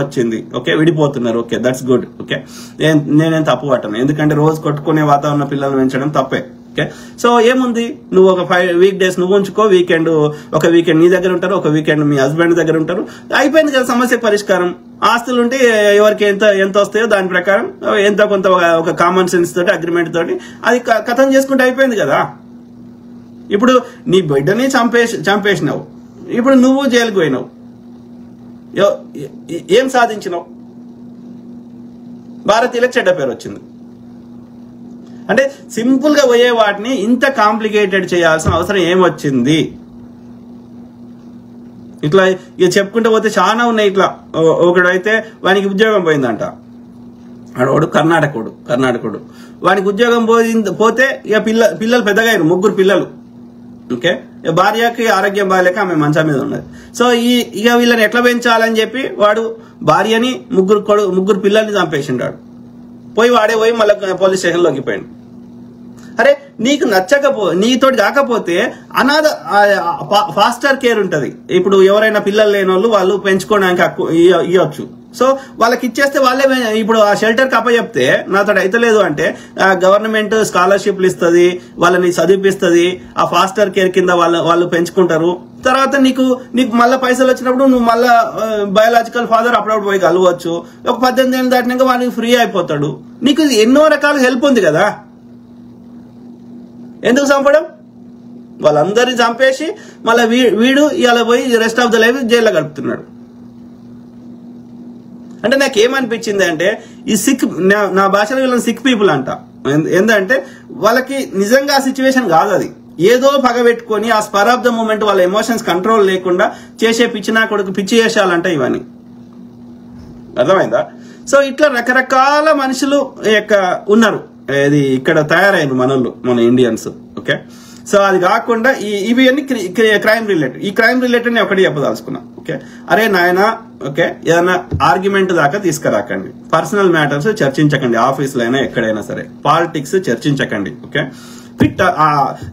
వచ్చింది. ఓకే, విడిపోతున్నారు. Okay, that's good. ఓకే, నేనేం తప్పు పట్టను, ఎందుకంటే రోజు కొట్టుకునే వాతావరణ పిల్లల్ని పెంచడం తప్పే. ఓకే, సో ఏముంది, నువ్వు ఒక 5 వీక్ డేస్ నువ్వు ఉంచుకో, ఒక వీకెండ్ నీ దగ్గర ఉంటారు, ఒక వీకెండ్ మీ హస్బెండ్ దగ్గర ఉంటారు, అయిపోయింది కదా సమస్య పరిష్కారం. ఆస్తులు ఉంటే ఎవరికి ఎంత వస్తాయో దాని ప్రకారం ఎంత కొంత ఒక కామన్ సెన్స్ తోటి అగ్రిమెంట్ తోటి అది కథం చేసుకుంటే అయిపోయింది కదా. ఇప్పుడు నీ బిడ్డని చంపేసినావు, ఇప్పుడు నువ్వు జైలుకు పోయినావు, ఏం సాధించినావు? భారతీయులకు చెడ్డ పేరు వచ్చింది. అంటే సింపుల్ గా పోయే వాటిని ఇంత కాంప్లికేటెడ్ చేయాల్సిన అవసరం ఏమొచ్చింది? ఇట్లా ఇక చెప్పుకుంటూ పోతే చాలా ఉన్నాయి. ఇట్లా ఒకడైతే వానికి ఉద్యోగం పోయిందంట, ఆడవాడు కర్ణాటకుడు వానికి ఉద్యోగం పోతే ఇక పిల్లలు పెద్దగా అయ్యారు, 3 పిల్లలు. ఓకే, భార్యకి ఆరోగ్యం బాగాలేక ఆమె మంచం మీద ఉన్నది. సో ఇక వీళ్ళని ఎట్లా పెంచాలని చెప్పి వాడు భార్యని 3 పిల్లల్ని చంపేసిండాడు. వాడే మళ్ళీ పోలీస్ స్టేషన్ లోకి పోయిండు. అరే నీకు నీతోటి కాకపోతే అనాథ ఫాస్టర్ కేర్ ఉంటది. ఇప్పుడు ఎవరైనా పిల్లలు లేని వాళ్ళు పెంచుకోవడానికి ఇవ్వచ్చు. సో వాళ్ళకి ఇచ్చేస్తే వాళ్ళే ఇప్పుడు ఆ షెల్టర్ కప్ప చెప్తే నాతో అయితే లేదు అంటే గవర్నమెంట్ స్కాలర్షిప్లు ఇస్తుంది, వాళ్ళని చదివిపిస్తుంది, ఆ ఫాస్టర్ కేర్ కింద వాళ్ళు పెంచుకుంటారు. తర్వాత నీకు మళ్ళీ పైసలు వచ్చినప్పుడు నువ్వు మళ్ళా బయాలజికల్ ఫాదర్ అప్పుడప్పుడు పోయి కలవచ్చు. ఒక 18 ఏళ్ళు దాటినాక వాడికి ఫ్రీ అయిపోతాడు. నీకు ఎన్నో రకాల హెల్ప్ ఉంది కదా, ఎందుకు చంపడం? వాళ్ళందరినీ చంపేసి మళ్ళీ వీడు ఇవాళ పోయి రెస్ట్ ఆఫ్ ద లైఫ్ జైల్లో గడుపుతున్నాడు. అంటే నాకేమనిపించింది అంటే ఈ నా భాషలో వీళ్ళని సిక్ పీపుల్ అంట. ఏంటంటే వాళ్ళకి నిజంగా ఆ సిచ్యువేషన్ కాదు, అది ఏదో పగబెట్టుకొని ఆ స్పర్ ఆఫ్ ద మూమెంట్ వాళ్ళ ఎమోషన్స్ కంట్రోల్ లేకుండా చేసే పిచ్చి చేసాలంట ఇవన్నీ. అర్థమైందా? సో ఇట్లా రకరకాల మనుషులు ఉన్నారు, ఇది ఇక్కడ తయారైన మన ఇండియన్స్. ఓకే, సో అది కాకుండా ఇవి అన్ని క్రైమ్ రిలేటెడ్. ఈ క్రైమ్ రిలేటెడ్ నేను ఒకటి చెప్పదలుచుకున్నా. ఓకే, అరే నాయన, ఓకే, ఏదైనా ఆర్గ్యుమెంట్ దాకా తీసుకురాకండి. Personal matters చర్చించకండి. ఆఫీసులో అయినా ఎక్కడైనా సరే పాలిటిక్స్ చర్చించకండి. ఓకే, ఫిట్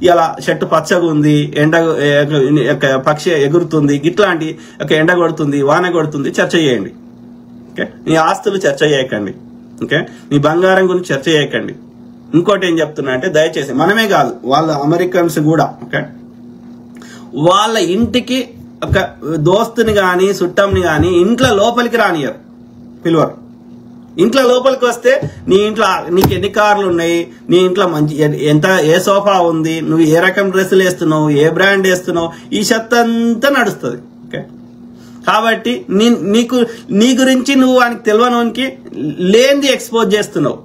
ఇలా షర్టు పచ్చగా ఉంది, పక్షి ఎగురుతుంది, ఇట్లాంటి ఎండ కొడుతుంది, వాన కొడుతుంది, చర్చ చేయండి. ఓకే, నీ ఆస్తులు చర్చ చేయకండి. ఓకే, నీ బంగారం గురించి చర్చ చేయకండి. ఇంకోటి ఏం చెప్తున్నా అంటే, దయచేసి మనమే కాదు, వాళ్ళ అమెరికన్స్ కూడా, ఓకే, వాళ్ళ ఇంటికి ఒక దోస్తుని గాని చుట్టంని గాని ఇంట్లో లోపలికి రానియరు, పిలువరు. ఇంట్లో లోపలికి వస్తే నీ ఇంట్లో నీకు ఎన్ని కార్లు ఉన్నాయి, నీ ఇంట్లో మంచి ఏ సోఫా ఉంది, నువ్వు ఏ రకం డ్రెస్సులు వేస్తున్నావు, ఏ బ్రాండ్ వేస్తున్నావు, ఈ చెత్త అంతా నడుస్తుంది. ఓకే, కాబట్టి నీ గురించి నువ్వు వానికి తెలియనోనికి లేనిది ఎక్స్పోజ్ చేస్తున్నావు.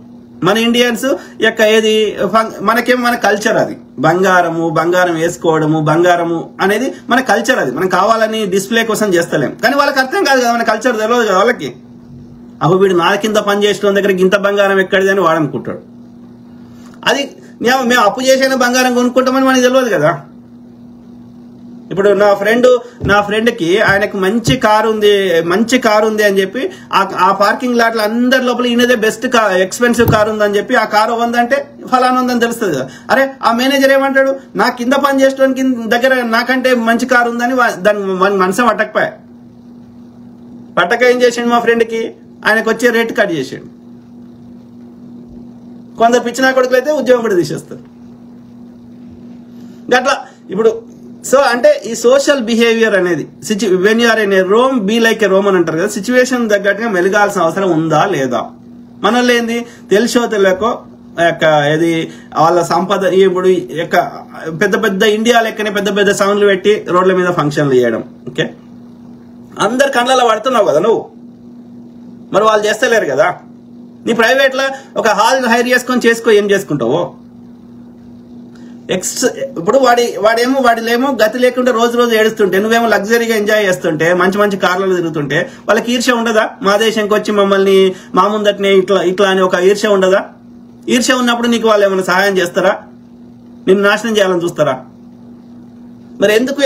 మన ఇండియన్స్ యొక్క ఏది మనకేం మన కల్చర్, అది బంగారం వేసుకోవడము, బంగారము అనేది మన కల్చర్. అది మనం కావాలని డిస్ప్లే కోసం చేస్తలేం, కానీ వాళ్ళకి అర్థం కాదు కదా, మన కల్చర్ తెలియదు కదా వాళ్ళకి. అప్పుడు వీడు నా కింద పని చేసిన దగ్గర ఇంత బంగారం ఎక్కడిది అని వాడనుకుంటాడు. అది మేము అప్పు చేసిన బంగారం కొనుక్కుంటామని మనకి తెలియదు కదా. ఇప్పుడు నా ఫ్రెండ్కి ఆయనకు మంచి కారు ఉంది అని చెప్పి ఆ పార్కింగ్ లాట్లో అందరి లోపల ఈయనదే బెస్ట్ ఎక్స్పెన్సివ్ కారు ఉందని చెప్పి ఆ కారు ఉందంటే ఫలానా ఉందని తెలుస్తుంది కదా. అరే ఆ మేనేజర్ ఏమంటాడు, నా కింద పని చేసడానికి దగ్గర నాకంటే మంచి కారు ఉందని దాని మనసు పట్టక ఏం చేసిండు, మా ఫ్రెండ్కి ఆయనకు వచ్చే రేట్ కట్ చేసాడు. కొందరు పిచ్చినా కొడుకులు అయితే ఉద్యోగం కూడా తీసేస్తారు అట్లా. ఇప్పుడు సో అంటే ఈ సోషల్ బిహేవియర్ అనేది when you're in a Rome be like a Rome అని అంటారు కదా. సిచ్యువేషన్ తగ్గట్టుగా మెలగాల్సిన అవసరం ఉందా లేదా? మనలో ఏంది తెలిసో తెలియకో ఇది వాళ్ళ సంపద ఇప్పుడు పెద్ద ఇండియా లెక్కనే పెద్ద సౌండ్లు పెట్టి రోడ్ల మీద ఫంక్షన్లు చేయడం. ఓకే, అందరు కళ్ళలో పడుతున్నావు కదా నువ్వు, మరి వాళ్ళు చేస్తలేరు కదా. నీ ప్రైవేట్ లో ఒక హాల్ హైర్ చేసుకో, ఏం చేసుకుంటావు? ఇప్పుడు వాడిలేమో గతి లేకుండా రోజు ఏడుస్తుంటే, నువ్వేమో లగ్జరీగా ఎంజాయ్ చేస్తుంటే, మంచి కార్లలో తిరుగుతుంటే వాళ్ళకి ఈర్ష్య ఉండదా? మా దేశంకి వచ్చి మమ్మల్ని మా ముందటనే ఇట్లా అని ఒక ఈర్ష్య ఉండదా? ఈర్ష్య ఉన్నప్పుడు నీకు వాళ్ళు ఏమైనా సహాయం చేస్తారా? నిన్ను నాశనం చేయాలని చూస్తారా? మరి ఎందుకు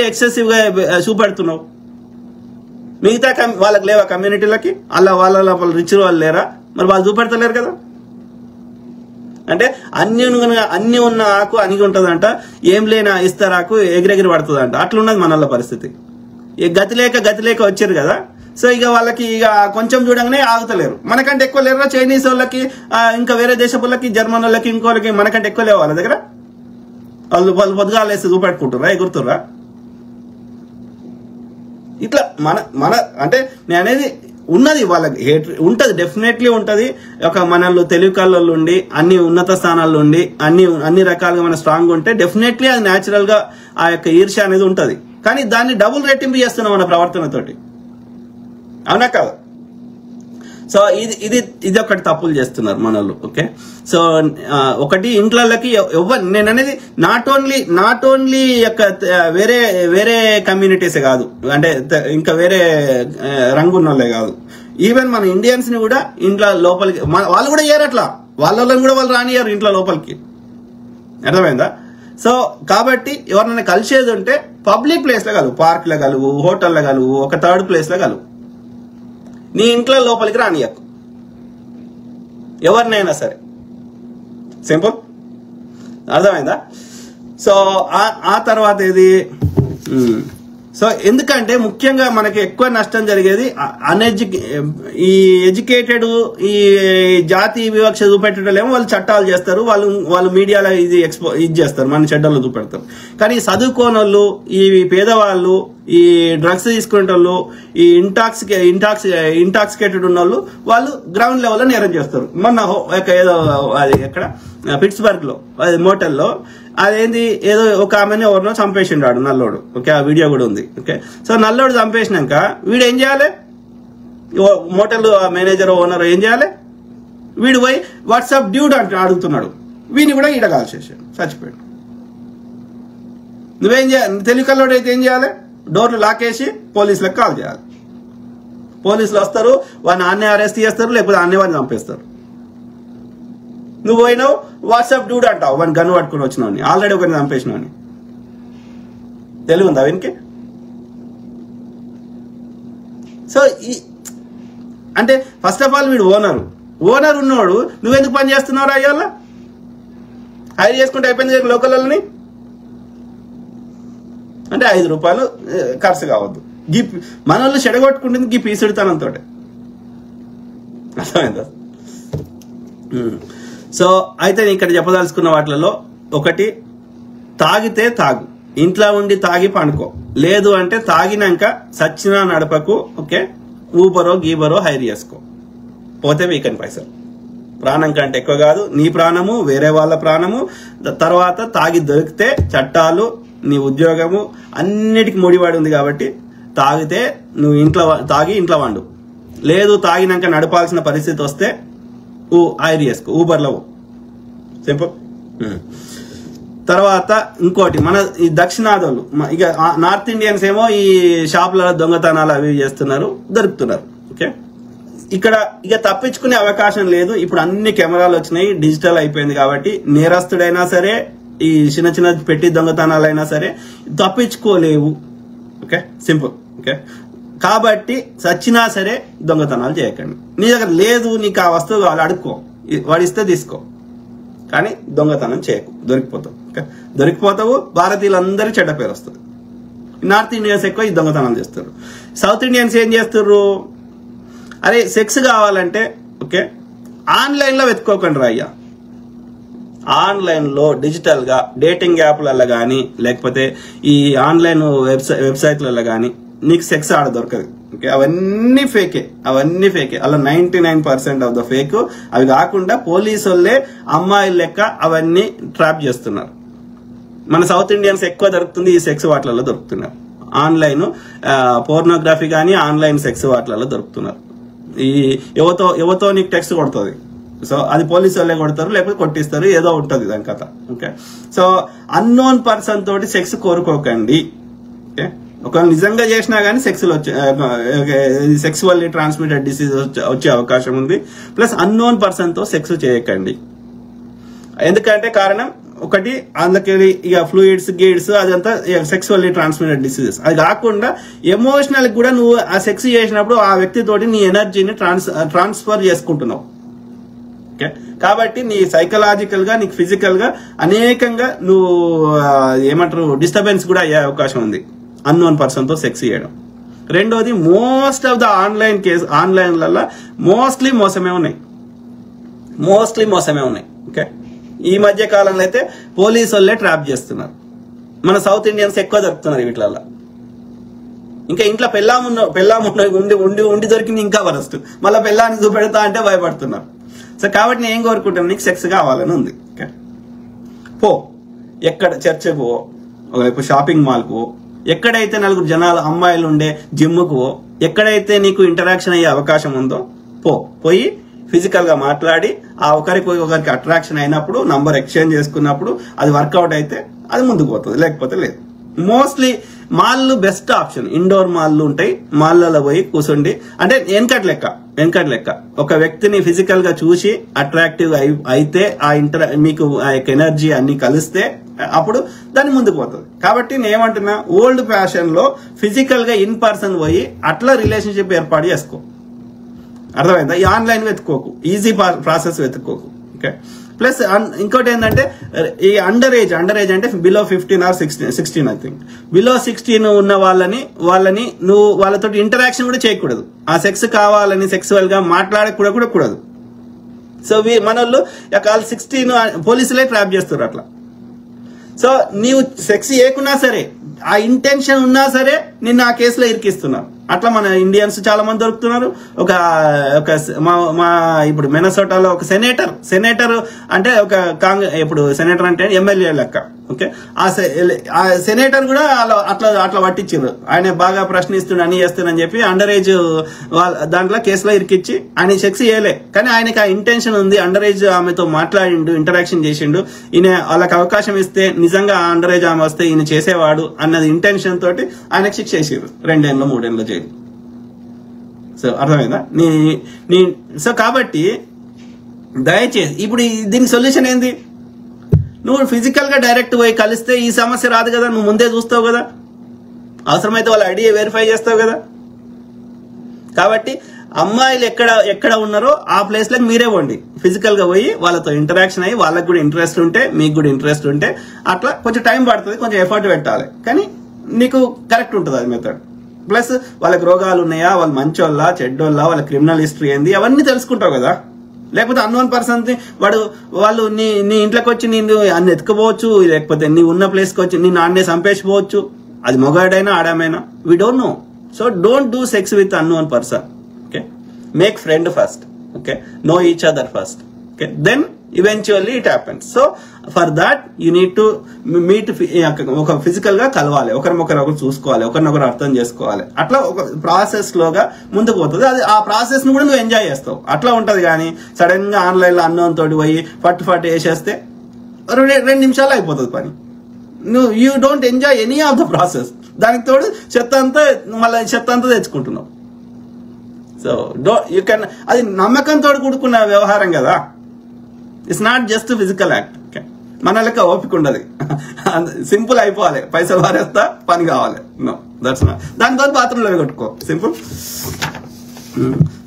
ఎక్సెసివ్ గా చూపెడుతున్నావు? మిగతా వాళ్ళకి లేవా కమ్యూనిటీలకి? వాళ్ళ రిచ్ వాళ్ళు లేరా? మరి వాళ్ళు చూపెడతలేరు కదా. అంటే అన్ని ఉన్న ఆకు అనిగి ఉంటదంట, ఏం లేని ఇస్తారాకు ఎగిరెగిరి పడుతుందంట. అట్లున్నది మనల్ల పరిస్థితి. గతి లేక వచ్చారు కదా. సో ఇక వాళ్ళకి ఇక కొంచెం చూడంగానే ఆగుతలేరు. మనకంటే ఎక్కువ లేరురా చైనీస్ వాళ్ళకి, ఇంకా వేరే దేశ వాళ్ళకి, జర్మన్ వాళ్ళకి, ఇంకోళ్ళకి మనకంటే ఎక్కువ లేవు వాళ్ళ దగ్గర. వాళ్ళు పొద్దుగా లేసి చూపెట్టుకుంటుర్రా, ఎగురుతుర్రా. ఇట్లా మన అంటే నేను అనేది ఉన్నది, వాళ్ళకి ఉంటది, డెఫినెట్లీ ఉంటది. మనల్లో తెలివి కళ్ళల్లో ఉండి అన్ని ఉన్నత స్థానాల్లో ఉండి అన్ని రకాలుగా మన స్ట్రాంగ్ ఉంటే డెఫినెట్లీ అది న్యాచురల్ గా ఆ యొక్క ఈర్ష్య అనేది ఉంటది. కానీ దాన్ని డబుల్ రెట్టింపు చేస్తున్నాం మన ప్రవర్తనతోటి, అవునా కాదు? సో ఇది ఒకటి తప్పులు చేస్తున్నారు మనోళ్ళు. ఓకే, సో ఒకటి ఇంట్లకి నేను అనేది నాట్ ఓన్లీ యొక్క వేరే కమ్యూనిటీస్ కాదు, అంటే ఇంకా వేరే రంగున్న వాళ్ళే కాదు, ఈవెన్ మన ఇండియన్స్ ని కూడా ఇంట్లో లోపలికి వాళ్ళు కూడా చేయరు. అట్లా వాళ్ళని కూడా వాళ్ళు రానియరు ఇంట్లో లోపలికి, అర్థమైందా? సో కాబట్టి ఎవరినైనా కలిసేది ఉంటే పబ్లిక్ ప్లేస్ లో కలువు, పార్క్ లో కలువు, హోటల్లో కలువు, ఒక థర్డ్ ప్లేస్ లో కలువు. నీ ఇంట్లో లోపలికి రానియకు ఎవరినైనా సరే. సింపుల్, అర్థమైందా? సో ఆ తర్వాత ఏది, సో ఎందుకంటే ముఖ్యంగా మనకి ఎక్కువ నష్టం జరిగేది ఈ ఎడ్యుకేటెడ్ ఈ జాతి వివక్ష చూపెట్టడలేమో వాళ్ళు చట్టాలు చేస్తారు, వాళ్ళు మీడియాలో ఇది చేస్తారు, మన చెడ్డలు చూపెడతారు. కానీ చదువుకోని వాళ్ళు, ఈ పేదవాళ్ళు, ఈ డ్రగ్స్ తీసుకునే వాళ్ళు, ఈ ఇంటాక్సికేటెడ్ ఉన్న వాళ్ళు గ్రౌండ్ లెవెల్లో నేరం చేస్తారు. మొన్న ఏదో అది ఎక్కడ పిట్స్బర్గ్ లో అది మోటల్లో అదేంది ఏదో ఒక ఆమెను ఎవరినో చంపేసిండాడు నల్లోడు. ఓకే, ఆ వీడియో కూడా ఉంది. ఓకే, సో నల్లోడు చంపేసినాక వీడు ఏం చేయాలి? మోటల్ మేనేజర్ ఓనర్ ఏం చేయాలి? వీడు పోయి వాట్సాప్ డ్యూడ్ అంటే అడుగుతున్నాడు, వీని కూడా ఈడ కాల్చేసాడు, చచ్చిపోయాడు. నువ్వేం చేయాలి? తెలుగు కల్లోడు అయితే ఏం చేయాలి? డోర్లు లాకేసి పోలీసులకు కాల్ చేయాలి. పోలీసులు వస్తారు, వాడిని అన్నే అరెస్ట్ చేస్తారు, లేకపోతే అన్నే వాడిని చంపేస్తారు. నువ్వు పోయినావు వాట్సాప్ డూడ్ అంటావు వాడిని గన్ను పట్టుకుని వచ్చినావు, ఆల్రెడీ ఒకరిని చంపేసినావు. తెలివి ఉందా వీనికి? సో అంటే ఫస్ట్ ఆఫ్ ఆల్ వీడు ఓనర్ ఉన్నవాడు నువ్వెందుకు పని చేస్తున్నావు అయ్యాల? హైర్ చేసుకుంటే అయిపోయింది లోకల్ వాళ్ళని అంటే 5 రూపాయలు ఖర్చు కావద్దు. మన వాళ్ళు చెడగొట్టుకుంటుంది గీ పీసుడితనంతో. అర్థమైందా? సో అయితే ఇక్కడ చెప్పదలుచుకున్న వాటిలలో ఒకటి, తాగితే తాగు, ఇంట్లో ఉండి తాగి పండుకో, లేదు అంటే తాగినాక సచ్చినా నడపకు. ఓకే, ఊబరో గీబరో హైర్ చేసుకో, పోతే వీకెండ్ పైసలు. ప్రాణం కంటే ఎక్కువ కాదు, నీ ప్రాణము వేరే వాళ్ళ ప్రాణము. తర్వాత తాగి దొరికితే చట్టాలు, నీ ఉద్యోగము అన్నిటికీ ముడిపడి ఉంది. కాబట్టి తాగితే నువ్వు ఇంట్లో వండు, లేదు తాగినాక నడపాల్సిన పరిస్థితి వస్తే హైర్ చేసుకో, ఊబర్లో. సింపుల్. తర్వాత ఇంకోటి, మన ఈ దక్షిణాదులు ఇక నార్త్ ఇండియన్స్ ఏమో ఈ షాపులలో దొంగతనాలు అవి చేస్తున్నారు, దొరుకుతున్నారు. ఓకే, ఇక్కడ ఇక తప్పించుకునే అవకాశం లేదు. ఇప్పుడు అన్ని కెమెరాలు వచ్చినాయి, డిజిటల్ అయిపోయింది. కాబట్టి నేరస్తుడైనా సరే, ఈ చిన్న పెట్టి దొంగతనాలైనా సరే తప్పించుకోలేవు. Okay, simple. ఓకే, కాబట్టి సచ్చినా సరే దొంగతనాలు చేయకండి. నీ దగ్గర లేదు, నీకు ఆ వస్తువు కావాలి, అడుక్కో, వాడిస్తే తీసుకో, కానీ దొంగతనం చేయకు, దొరికిపోతావు. ఓకే, దొరికిపోతావు, భారతీయులందరికీ చెడ్డ పేరు వస్తుంది. నార్త్ ఇండియన్స్ ఎక్కువ ఈ దొంగతనాలు చేస్తారు. సౌత్ ఇండియన్స్ ఏం చేస్తారు, అరే సెక్స్ కావాలంటే ఓకే ఆన్లైన్లో వెతుక్కోకండి రా అయ్యా. ఆన్లైన్లో డిజిటల్గా డేటింగ్ యాప్లలో కానీ లేకపోతే ఈ ఆన్లైన్ వెబ్సైట్లలో కానీ నీకు సెక్స్ ఆడ దొరకదు. ఓకే, అవన్నీ ఫేకే అలా 99% ఆఫ్ ద ఫేక్. అవి కాకుండా పోలీసు వాళ్ళే అమ్మాయిల లెక్క అవన్నీ ట్రాప్ చేస్తున్నారు. మన సౌత్ ఇండియన్స్ ఎక్కువ దొరుకుతుంది ఈ సెక్స్ వాటిలలో దొరుకుతున్నారు. ఆన్లైన్ పోర్నోగ్రఫీ కానీ ఆన్లైన్ సెక్స్ వాటిలలో దొరుకుతున్నారు. ఈ యువతో నీకు టెక్స్ట్ కొడుతుంది, సో అది పోలీసు వాళ్ళే కొడతారు, లేకపోతే కొట్టిస్తారు, ఏదో ఉంటుంది దాని కథ. ఓకే, సో అన్నోన్ పర్సన్ తోటి సెక్స్ కోరుకోకండి. ఓకే, ఒకవేళ నిజంగా చేసినా కానీ సెక్సువల్లీ ట్రాన్స్మిటెడ్ డిసీజ్ వచ్చే అవకాశం ఉంది. ప్లస్ అన్నోన్ పర్సన్ తో సెక్స్ చేయకండి. ఎందుకంటే కారణం ఒకటి, అందుకే ఇక ఫ్లూయిడ్స్ గీడ్స్ అదంతా సెక్సువల్లీ ట్రాన్స్మిటెడ్ డిసీజెస్. అది కాకుండా ఎమోషనల్ కూడా నువ్వు ఆ సెక్స్ చేసినప్పుడు ఆ వ్యక్తితోటి నీ ఎనర్జీని ట్రాన్స్ఫర్ చేసుకుంటున్నావు. ఓకే, కాబట్టి నీ సైకలాజికల్ గా నీకు ఫిజికల్ గా అనేకంగా నువ్వు ఏమంటారు డిస్టర్బెన్స్ కూడా అయ్యే అవకాశం ఉంది అన్నోన్ పర్సన్ తో సెక్స్ చేయడం. రెండోది, మోస్ట్ ఆఫ్ ద ఆన్లైన్లలో మోస్ట్లీ మోసమే ఉన్నాయి. ఓకే, ఈ మధ్య కాలంలో అయితే పోలీసు వాళ్ళే ట్రాప్ చేస్తున్నారు. మన సౌత్ ఇండియన్స్ ఎక్కువ దొరుకుతున్నారు వీటిలలో. ఇంకా ఇంట్లో పెళ్ళాం ఉండి దొరికింది ఇంకా వరస్ట్, మళ్ళీ పెళ్ళాన్ని చూపెడతా అంటే భయపడుతున్నారు. సో కాబట్టి నేను ఏం కోరుకుంటాను, నీకు సెక్స్ కావాలని ఉంది. ఓకే, పో, ఎక్కడ చర్చకు పో, ఒకవైపు షాపింగ్ మాల్ కు, ఎక్కడైతే 4 జనాలు అమ్మాయిలు ఉండే జిమ్కు పో, ఎక్కడైతే నీకు ఇంటరాక్షన్ అయ్యే అవకాశం ఉందో పోయి ఫిజికల్ గా మాట్లాడి ఆ ఒకరికి అట్రాక్షన్ అయినప్పుడు నంబర్ ఎక్స్చేంజ్ చేసుకున్నప్పుడు అది వర్కౌట్ అయితే అది ముందుకు పోతుంది, లేకపోతే లేదు. మోస్ట్లీ మాల్లు బెస్ట్ ఆప్షన్. ఇండోర్ మాల్లు ఉంటాయి, మాల్లలో పోయి కూర్చుండి అంటే వెనకట్ లెక్క ఒక వ్యక్తిని ఫిజికల్ గా చూసి అట్రాక్టివ్ అయితే మీకు ఆ యొక్క ఎనర్జీ అన్ని కలిస్తే అప్పుడు దాన్ని ముందుకు పోతుంది. కాబట్టి నేను ఏమంటున్నా, ఓల్డ్ ఫ్యాషన్ లో ఫిజికల్ గా ఇన్ పర్సన్ పోయి అట్లా రిలేషన్షిప్ ఏర్పాటు చేసుకో. అర్థమైందా? ఈ ఆన్లైన్ వెతుక్కోకు, ఈజీ ప్రాసెస్ వెతుక్కోకు. ఓకే, ప్లస్ ఇంకోటి ఏంటంటే ఈ అండర్ ఏజ్ అంటే below 15 or 16 I think. Below 16 ఉన్న వాళ్ళని నువ్వు వాళ్ళతో ఇంటరాక్షన్ కూడా చేయకూడదు. ఆ సెక్స్ కావాలని సెక్సువల్ గా మాట్లాడకూడదు. సో మన వాళ్ళు 16 పోలీసులే ట్రాప్ చేస్తారు అట్లా. సో నీవు సెక్స్ చేయకున్నా సరే, ఆ ఇంటెన్షన్ ఉన్నా సరే నిన్ను ఆ కేసులో ఇరికిస్తున్నారు. అట్లా మన ఇండియన్స్ చాలా మంది దొరుకుతున్నారు. ఇప్పుడు మినసోటాలో ఒక సెనేటర్ అంటే ఇప్పుడు సెనేటర్ అంటే ఎమ్మెల్యే లెక్క. ఓకే, ఆ సెనేటర్ కూడా అట్లా పట్టించారు. ఆయన బాగా ప్రశ్నిస్తుండ అని చేస్తుండని చెప్పి అండర్ ఏజ్ దాంట్లో కేసులో ఇరికిచ్చి ఆయన సెక్స్ చేయలే, కానీ ఆయనకి ఆ ఇంటెన్షన్ ఉంది. అండర్ ఏజ్ ఆమెతో మాట్లాడిండు, ఇంటరాక్షన్ చేసిండు. ఈయన వాళ్ళకి అవకాశం ఇస్తే నిజంగా అండర్ ఏజ్ ఆమె వస్తే ఈయన చేసేవాడు అన్నది ఇంటెన్షన్ తోటి ఆయనకు శిక్ష చేసారు 2 ఏళ్ళు 3 ఏళ్ళు జైలు. సో అర్థమైందా? సో కాబట్టి దయచేసి ఇప్పుడు దీనికి సొల్యూషన్ ఏంది? నువ్వు ఫిజికల్ గా డైరెక్ట్ పోయి కలిస్తే ఈ సమస్య రాదు కదా, నువ్వు ముందే చూస్తావు కదా, అవసరమైతే వాళ్ళ ఐడి వెరిఫై చేస్తావు కదా. కాబట్టి అమ్మాయిలు ఎక్కడ ఉన్నారో ఆ ప్లేస్ లకు మీరే పోండి, ఫిజికల్ గా పోయి వాళ్ళతో ఇంటరాక్షన్ అయ్యి, వాళ్ళకి కూడా ఇంట్రెస్ట్ ఉంటే మీకు కూడా ఇంట్రెస్ట్ ఉంటే అట్లా కొంచెం టైం పడుతుంది, కొంచెం ఎఫర్ట్ పెట్టాలి, కానీ నీకు కరెక్ట్ ఉంటుంది అది మెథడ్. ప్లస్ వాళ్ళకి రోగాలు ఉన్నాయా, వాళ్ళు మంచోళ్ళ చెడ్డోళ్ళ, వాళ్ళ క్రిమినల్ హిస్టరీ ఏంది అవన్నీ తెలుసుకుంటావు కదా. లేకపోతే అన్నోన్ పర్సన్ వాళ్ళు నీ ఇంట్లోకి వచ్చి నిన్ను అన్ని ఎత్తుకుపోవచ్చు, లేకపోతే నీ ఉన్న ప్లేస్కి వచ్చి నిన్ను ఆడనే చంపేసిపోవచ్చు, అది మొగాడైనా ఆడామైనా, we don't know. So don't do sex with unknown person. Okay, make friend first. Okay, know each other first. Okay, then eventually it happens. So for that you need to meet, ఒక physical గా కలవాలి, ఒకరినొకరు చూసుకోవాలి, ఒకరినొకరు అర్థం చేసుకోవాలి. అట్లా ఒక ప్రాసెస్ లోగా ముందుకు పోతుంది. అది ఆ ప్రాసెస్ ను కూడా నువ్వు ఎంజాయ్ చేస్తావు. అట్లా ఉంటది. కానీ సడన్ గా ఆన్లైన్ లో అన్నోన్ తోటి పోయి ఫట్ వేసేస్తే 2 నిమిషాలు అయిపోతుంది పని. You don't enjoy any of the process. దానికి తోడు చెత్త అంతా తెచ్చుకుంటున్నావు. సో యూ కెన్, అది నమ్మకంతో కూడుకున్న వ్యవహారం కదా. It's not just physical act. మన లెక్క ఓపిక ఉండదు, సింపుల్ అయిపోవాలి, పైసలు వారేస్తా పని కావాలి. No, that's not. దానితో బాత్రూంలో కొట్టుకో, సింపుల్.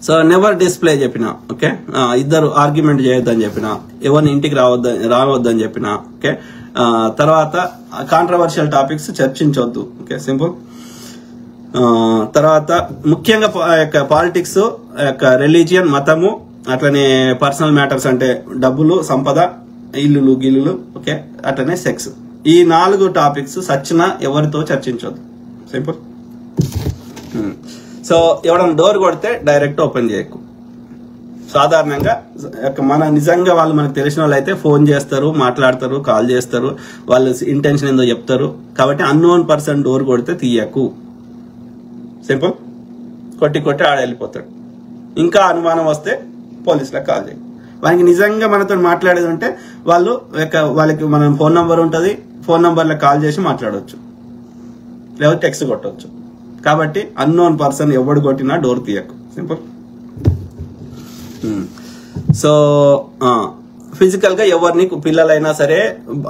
సో నెవర్ డిస్ప్లే చెప్పిన. ఓకే, ఇద్దరు ఆర్గ్యుమెంట్ చేయొద్దని చెప్పిన, ఎవరిని ఇంటికి రావద్దని చెప్పిన. ఓకే, తర్వాత కాంట్రవర్షియల్ టాపిక్స్ చర్చించవద్దు. Okay, simple. తర్వాత ముఖ్యంగా పాలిటిక్స్, రిలీజియన్, మతము, అట్లనే పర్సనల్ మ్యాటర్స్ అంటే డబ్బులు, సంపద, ఇల్లులు గిల్లులు. ఓకే, అట్లనే సెక్స్. ఈ 4 టాపిక్స్ సచ్చిన ఎవరితో చర్చించొద్దు. సింపుల్. సో ఎవరైనా డోర్ కొడితే డైరెక్ట్ ఓపెన్ చేయకు. సాధారణంగా మన నిజంగా వాళ్ళు మనకు తెలిసిన వాళ్ళు అయితే ఫోన్ చేస్తారు, మాట్లాడతారు, కాల్ చేస్తారు, వాళ్ళ ఇంటెన్షన్ ఏందో చెప్తారు. కాబట్టి అన్నోన్ పర్సన్ డోర్ కొడితే తీయకు. సింపుల్. కొట్టి ఆడ వెళ్ళిపోతాడు. ఇంకా అనుమానం వస్తే పోలీసులకు కాల్ చేయి. వానికి నిజంగా మనతో మాట్లాడేది ఉంటే వాళ్ళకి మన ఫోన్ నంబర్ ఉంటుంది, ఫోన్ నంబర్లో కాల్ చేసి మాట్లాడవచ్చు, లేదా టెక్స్ట్ కొట్టవచ్చు. కాబట్టి అన్నోన్ పర్సన్ ఎవడు కొట్టినా డోర్ తీయకు. సింపుల్. సో ఫిజికల్ గా ఎవరిని, పిల్లలైనా సరే,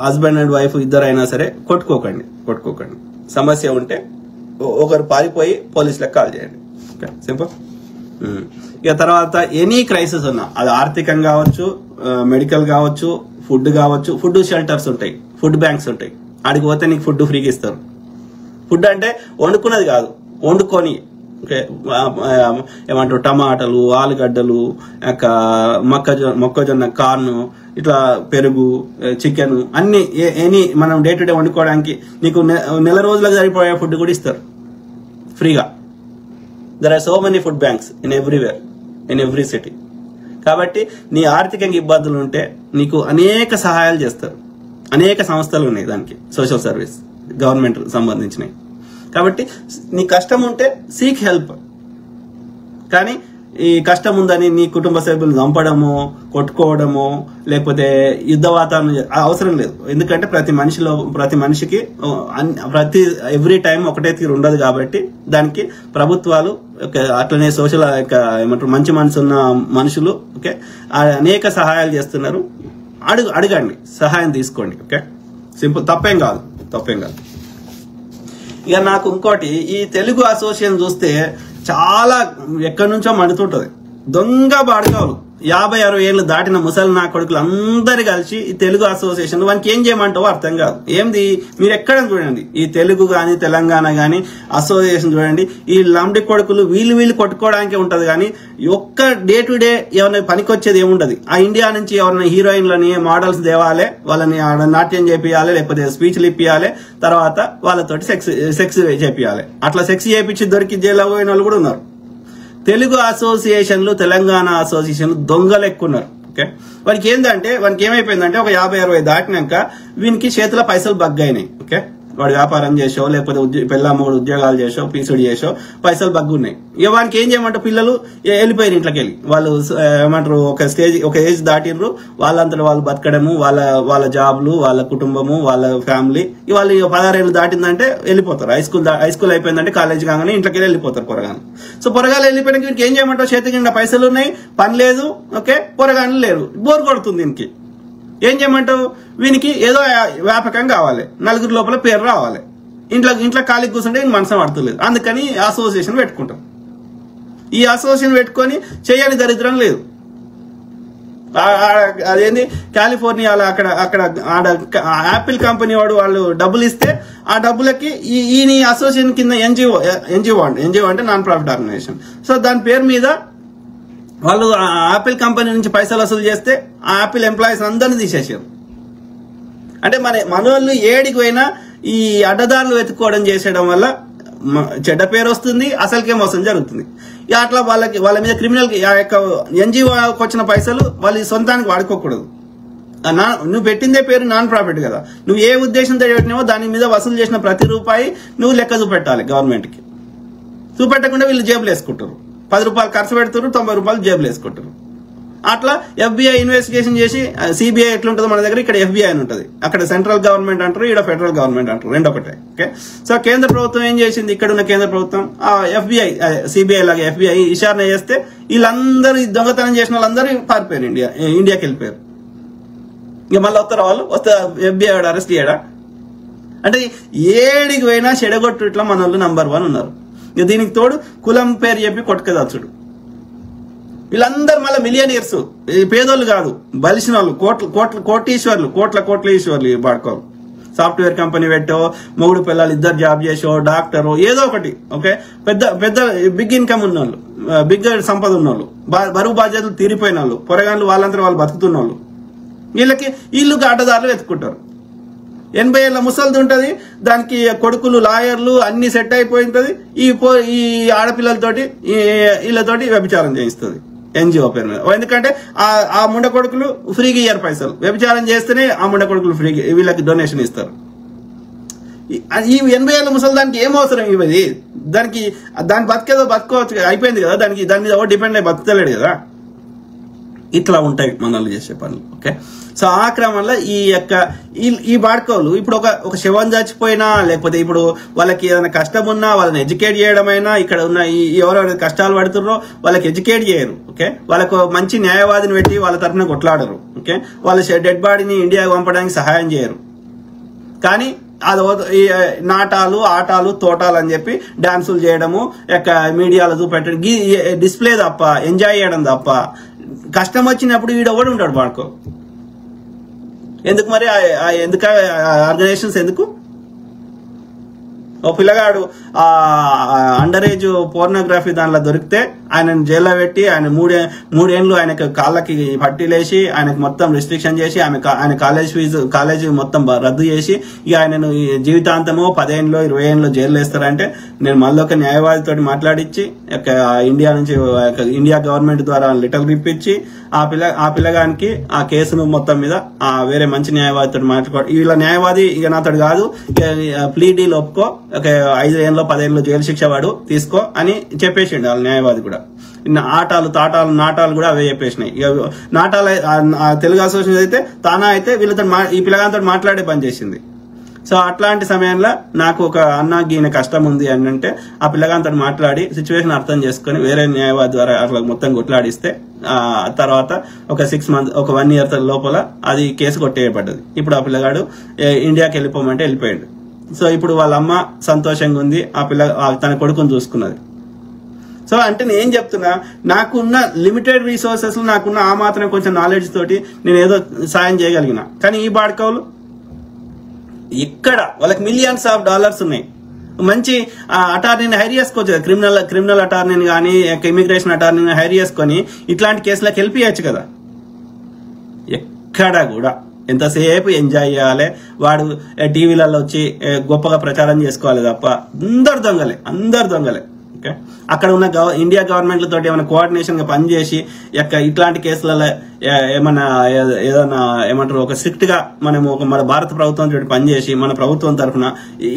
హస్బెండ్ అండ్ వైఫ్ ఇద్దరైనా సరే కొట్టుకోకండి. సమస్య ఉంటే ఒకరు పారిపోయి పోలీసులకు కాల్ చేయండి. Okay, simple. ఇక తర్వాత ఎనీ క్రైసిస్ ఉన్నా, అది ఆర్థికం కావచ్చు, మెడికల్ కావచ్చు, ఫుడ్ కావచ్చు. ఫుడ్ షెల్టర్స్ ఉంటాయి, ఫుడ్ బ్యాంక్స్ ఉంటాయి. ఆడికి పోతే నీకు ఫుడ్ ఫ్రీగా ఇస్తారు. ఫుడ్ అంటే వండుకున్నది కాదు, వండుకొని. ఓకే, ఏమంటారు, టమాటాలు, ఆలుగడ్డలు, మొక్కజొన్న, కార్న్, ఇట్లా పెరుగు, చికెన్, అన్ని ఎనీ మనం డే టు డే వండుకోవడానికి నీకు నెల రోజులకు సరిపోయే ఫుడ్ కూడా ఇస్తారు ఫ్రీగా. There are so many food banks in everywhere, in every city. కాబట్టి నీ ఆర్థికంగా ఇబ్బందులు ఉంటే నీకు అనేక సహాయాలు చేస్తారు. అనేక సంస్థలు ఉన్నాయి దానికి, సోషల్ సర్వీస్, గవర్నమెంట్ సంబంధించినవి. కాబట్టి నీ కష్టం ఉంటే సీక్ హెల్ప్. కానీ ఈ కష్టం ఉందని నీ కుటుంబ సభ్యులు చంపడము, కొట్టుకోవడము, లేకపోతే యుద్ధ వాతావరణం అవసరం లేదు. ఎందుకంటే ప్రతి మనిషికి ఎవ్రీ టైం ఒకటే తీరు ఉండదు. కాబట్టి దానికి ప్రభుత్వాలు, అట్లనే సోషల్ ఏమంటారు, మంచి మనసు ఉన్న మనుషులు ఓకే అనేక సహాయాలు చేస్తున్నారు. అడగండి, సహాయం తీసుకోండి. Okay, simple. తప్పేం కాదు. ఇక నాకు ఇంకోటి, ఈ తెలుగు అసోసియేషన్ చూస్తే చాలా ఎక్కడి నుంచో మండుతుంటది. దొంగ బాడకాలు 50-60 ఏళ్ళు దాటిన ముసలి నా కొడుకులు అందరు కలిసి ఈ తెలుగు అసోసియేషన్ వానికి ఏం చేయమంటావో అర్థం కాదు. ఏంది, మీరు ఎక్కడ చూడండి, ఈ తెలుగు గాని తెలంగాణ గాని అసోసియేషన్ చూడండి, ఈ లంబడి కొడుకులు వీళ్ళు కొట్టుకోవడానికి ఉంటది. కానీ ఒక్క డే టు డే ఎవరైనా పనికొచ్చేది ఏముండదు. ఆ ఇండియా నుంచి ఎవరైనా హీరోయిన్లని, మోడల్స్ తేవాలి, వాళ్ళని నాట్యం చేపియాలి, లేకపోతే స్పీచ్లు ఇప్పియాలి, తర్వాత వాళ్ళతోటి సెక్స్ చేపియాలి. అట్లా సెక్స్ చేపించి దొరికి జైల్లో పోయిన వాళ్ళు కూడా ఉన్నారు. తెలుగు అసోసియేషన్లు, తెలంగాణ అసోసియేషన్లు దొంగలు ఎక్కున్నారు. ఓకే, వానికి ఏమైపోయిందంటే ఒక 50-60 దాటినాక వీనికి చేతిలో పైసలు బగ్గైనాయి. ఓకే, వాడు వ్యాపారం చేసో లేకపోతే పెళ్ళామూడు ఉద్యోగాలు చేసో పీసుడు చేసో పైసలు బగ్గున్నాయి. ఇక వానికి ఏం చేయమంటే పిల్లలు వెళ్ళిపోయారు ఇంట్లోకి వెళ్ళి. వాళ్ళు ఏమంటారు ఒక ఏజ్ దాటిర్రు, వాళ్ళంతలో వాళ్ళు బతకడము, వాళ్ళ జాబ్లు, వాళ్ళ కుటుంబము, వాళ్ళ ఫ్యామిలీ. వాళ్ళు 16 ఏళ్ళు దాటిందంటే వెళ్ళిపోతారు. హై స్కూల్ అయిపోయిందంటే కాలేజ్ కాగానే ఇంట్లోకి వెళ్ళిపోతారు పొరగాను. సో పొరగాలు వెళ్ళిపోయినాక వీనికి ఏం చేయమంటావు, చేతి కింద పైసలు ఉన్నాయి, పని లేదు, ఓకే, పొరగాను లేరు, బోర్ కొడుతుంది దీనికి. ఏం చేయమంటావు, వీనికి ఏదో వ్యాపకం కావాలి, నలుగురు లోపల పేరు రావాలి, ఇంట్లో ఖాళీ కూర్చుంటే మనసు పడుతుంది. అందుకని అసోసియేషన్ పెట్టుకుంటాం. ఈ అసోసియేషన్ పెట్టుకొని చేయని దరిద్రం లేదు. అదేంది కాలిఫోర్నియాలో అక్కడ యాపిల్ కంపెనీ వాడు వాళ్ళు డబ్బులు ఇస్తే ఆ డబ్బులకి ఈ అసోసియేషన్ కింద ఎన్జిఓ అంటే నాన్ ప్రాఫిట్ ఆర్గనైజేషన్. సో దాని పేరు మీద వాళ్ళు యాపిల్ కంపెనీ నుంచి పైసలు వసూలు చేస్తే ఆ యాపిల్ ఎంప్లాయీస్ అందరినీ తీసేసారు. అంటే మన వాళ్ళు ఏడికి పోయినా ఈ అడ్డదారులు వెతుక్కోవడం చేసేయడం వల్ల చెడ్డ పేరు వస్తుంది, అసలుకే మోసం జరుగుతుంది. అట్లా వాళ్ళ మీద క్రిమినల్ ఎన్జిఓకి వచ్చిన పైసలు వాళ్ళు సొంతానికి వాడుకోకూడదు. నువ్వు పెట్టిందే పేరు నాన్ ప్రాఫిట్ కదా, నువ్వు ఏ ఉద్దేశంతో పెట్టినావో దాని మీద వసూలు చేసిన ప్రతి రూపాయి నువ్వు లెక్క చూపెట్టాలి గవర్నమెంట్కి. చూపెట్టకుండా వీళ్ళు జేబులు వేసుకుంటారు. 10 రూపాయలు ఖర్చు పెడతారు, 90 రూపాయలు జేబులు వేసుకుంటారు. అట్లా FBI ఇన్వెస్టిగేషన్ చేసి CBI ఎట్లుంటుందో మన దగ్గర ఇక్కడ FBI అని ఉంటుంది. అక్కడ సెంట్రల్ గవర్నమెంట్ అంటారు, ఇక్కడ ఫెడరల్ గవర్నమెంట్ అంటారు, రెండొకటే. ఓకే, సో కేంద్ర ప్రభుత్వం ఏం చేసింది, ఇక్కడ ఉన్న కేంద్ర ప్రభుత్వం FBI CBI లాగా FBI విచారణ చేస్తే వీళ్ళందరూ దొంగతనం చేసిన వాళ్ళందరూ పారిపోయారు, ఇండియాకి వెళ్ళిపోయారు. ఇక మళ్ళీ వస్తారా వాళ్ళు, FBI వాడు అరెస్ట్ చేయడా? అంటే ఏడికి పోయినా చెడగొట్టు ఇట్లా మన వాళ్ళు నంబర్ 1 ఉన్నారు. ఇక దీనికి తోడు కులం పేరు చెప్పి కొట్టుకదచ్చుడు. వీళ్ళందరూ మళ్ళీ మిలియనీర్స్, పేదోళ్ళు కాదు, బలిసిన వాళ్ళు, కోటీశ్వర్లు, కోట్ల ఈశ్వర్లు. బాడుకోవాలి సాఫ్ట్వేర్ కంపెనీ పెట్టో, మొగుడు పిల్లలు ఇద్దరు జాబ్ చేసో, డాక్టరు, ఏదో ఒకటి. ఓకే, పెద్ద బిగ్ ఇన్కమ్ ఉన్న వాళ్ళు, బిగ్ సంపద ఉన్న వాళ్ళు, బరువు బాధ్యతలు తీరిపోయిన వాళ్ళు, పొరగాళ్ళు వాళ్ళంతా వాళ్ళు బతుకుతున్న వాళ్ళు, వీళ్ళకి ఇల్లుకి అడ్డదారులు వెతుక్కుంటారు. 80 ఏళ్ళ ముసలిది ఉంటుంది, దానికి కొడుకులు లాయర్లు అన్ని సెట్ అయిపోయి ఉంటుంది. ఈ ఆడపిల్లలతోటి వీళ్ళతోటి వ్యభిచారం చేయిస్తుంది ఎన్జిఓ పేరు మీద. ఎందుకంటే ఆ ముండ కొడుకులు ఫ్రీగా ఇయ్యారు పైసలు, వ్యభిచారం చేస్తేనే ఆ ముండ కొడుకులు ఫ్రీగా వీళ్ళకి డొనేషన్ ఇస్తారు. ఈ 80 ఏళ్ళ ముసలి దానికి ఏం అవసరం ఇవ్వది, దాని బతికేదో బతుకోవచ్చు, అయిపోయింది కదా, దాని మీద ఎవరు డిపెండ్ అయ్యి బతుకుతలేడు కదా. ఇట్లా ఉంటాయి మనల్ని చేసే పనులు. ఓకే, సో ఆ క్రమంలో ఈ బాడుకోలు ఇప్పుడు ఒక శవం చచ్చిపోయినా, లేకపోతే ఇప్పుడు వాళ్ళకి ఏదైనా కష్టం ఉన్నా వాళ్ళని ఎడ్యుకేట్ చేయడమైనా, ఇక్కడ ఉన్న ఎవరెవరు కష్టాలు పడుతున్నారో వాళ్ళకి ఎడ్యుకేట్ చేయరు. ఓకే, వాళ్ళకు మంచి న్యాయవాదిని పెట్టి వాళ్ళ తరఫున కొట్లాడరు. ఓకే, వాళ్ళ డెడ్ బాడీని ఇండియాకి పంపడానికి సహాయం చేయరు. కానీ అది నాటాలు, ఆటాలు, తోటాలు అని చెప్పి డాన్సులు చేయడము, మీడియాలో చూపెట్టడం, డిస్ప్లే తప్ప, ఎంజాయ్ చేయడం తప్ప, కష్టం వచ్చినప్పుడు వీడొకడు ఉంటాడు బాడుకో. ఎందుకు మరి ఎందుకు ఆర్గనైజేషన్స్ ఎందుకు? ఓ పిల్లగాడు అండర్ ఏజ్ పోర్నోగ్రఫీ దానిలో దొరికితే ఆయన జైల్లో పెట్టి ఆయన మూడేళ్లు ఆయనకు కాళ్ళకి పట్టీలేసి ఆయనకు మొత్తం రిస్ట్రిక్షన్ చేసి ఆయన కాలేజ్ మొత్తం రద్దు చేసి ఇక ఆయనను జీవితాంతమో 10 ఏళ్ళు 20 ఏళ్ళు జైల్లో వేస్తారంటే నేను మళ్ళీ ఒక న్యాయవాదితో మాట్లాడించి ఇండియా గవర్నమెంట్ ద్వారా లెటర్ ఇప్పించి ఆ పిల్లగానికి ఆ కేసును మొత్తం మీద వేరే మంచి న్యాయవాదితో మాట్లాడు. వీళ్ళ న్యాయవాది ఇక నాతోడు కాదు, ప్లీ డీల్ ఒప్పుకో, 5 ఏళ్ళు 10 ఏళ్ళు జైలు శిక్ష వాడు తీసుకో అని చెప్పేసిండు వాళ్ళ న్యాయవాది కూడా. ఆటాలు, తాటాలు, నాటాలు కూడా అవే చెప్పేసినాయి. ఇక నాటాలు తెలుగు అసోసియేషన్ అయితే తానా అయితే వీళ్ళతో ఈ పిల్లగాంతో మాట్లాడే పని చేసింది. సో అట్లాంటి సమయంలో నాకు ఒక ఈయన కష్టం ఉంది అని అంటే ఆ పిల్లగాంతో మాట్లాడి సిచ్యువేషన్ అర్థం చేసుకుని వేరే న్యాయవాది ద్వారా అట్లా మొత్తం కొట్లాడిస్తే తర్వాత ఒక 6 months, ఒక 1 year లోపల అది కేసు కొట్టేయబడ్డది. ఇప్పుడు ఆ పిల్లగాడు ఇండియాకి వెళ్ళిపోమంటే వెళ్ళిపోయాడు. సో ఇప్పుడు వాళ్ళ అమ్మ సంతోషంగా ఉంది, తన కొడుకుని చూసుకున్నది. సో అంటే నేను ఏం చెప్తున్నా, నాకున్న లిమిటెడ్ రిసోర్సెస్, నాకున్న ఆ మాత్రం కొంచెం నాలెడ్జ్ తోటి నేను ఏదో సాయం చేయగలిగిన. కానీ ఈ బాడుకోలు ఇక్కడ వాళ్ళకి $millions ఉన్నాయి. మంచి అటార్నీని హైర్ చేసుకోవచ్చు, క్రిమినల్ అటార్నీని కానీ ఇమిగ్రేషన్ అటార్నీని హైర్ చేసుకొని ఇట్లాంటి కేసులకు వెళ్ళిపోయచ్చు కదా. ఎక్కడ కూడా ఎంతసేపు ఎంజాయ్ చేయాలి, వాడు టీవీలలో వచ్చి గొప్పగా ప్రచారం చేసుకోవాలి తప్ప అందరు దొంగలే. ఓకే, అక్కడ ఉన్న ఇండియా గవర్నమెంట్ల తోటి ఏమైనా కోఆర్డినేషన్ గా పనిచేసి ఇట్లాంటి కేసులలో ఏమన్నా ఏదైనా ఏమంటారు ఒక స్ట్రిక్ట్ గా మనము మన భారత ప్రభుత్వం తోటి పనిచేసి మన ప్రభుత్వం తరఫున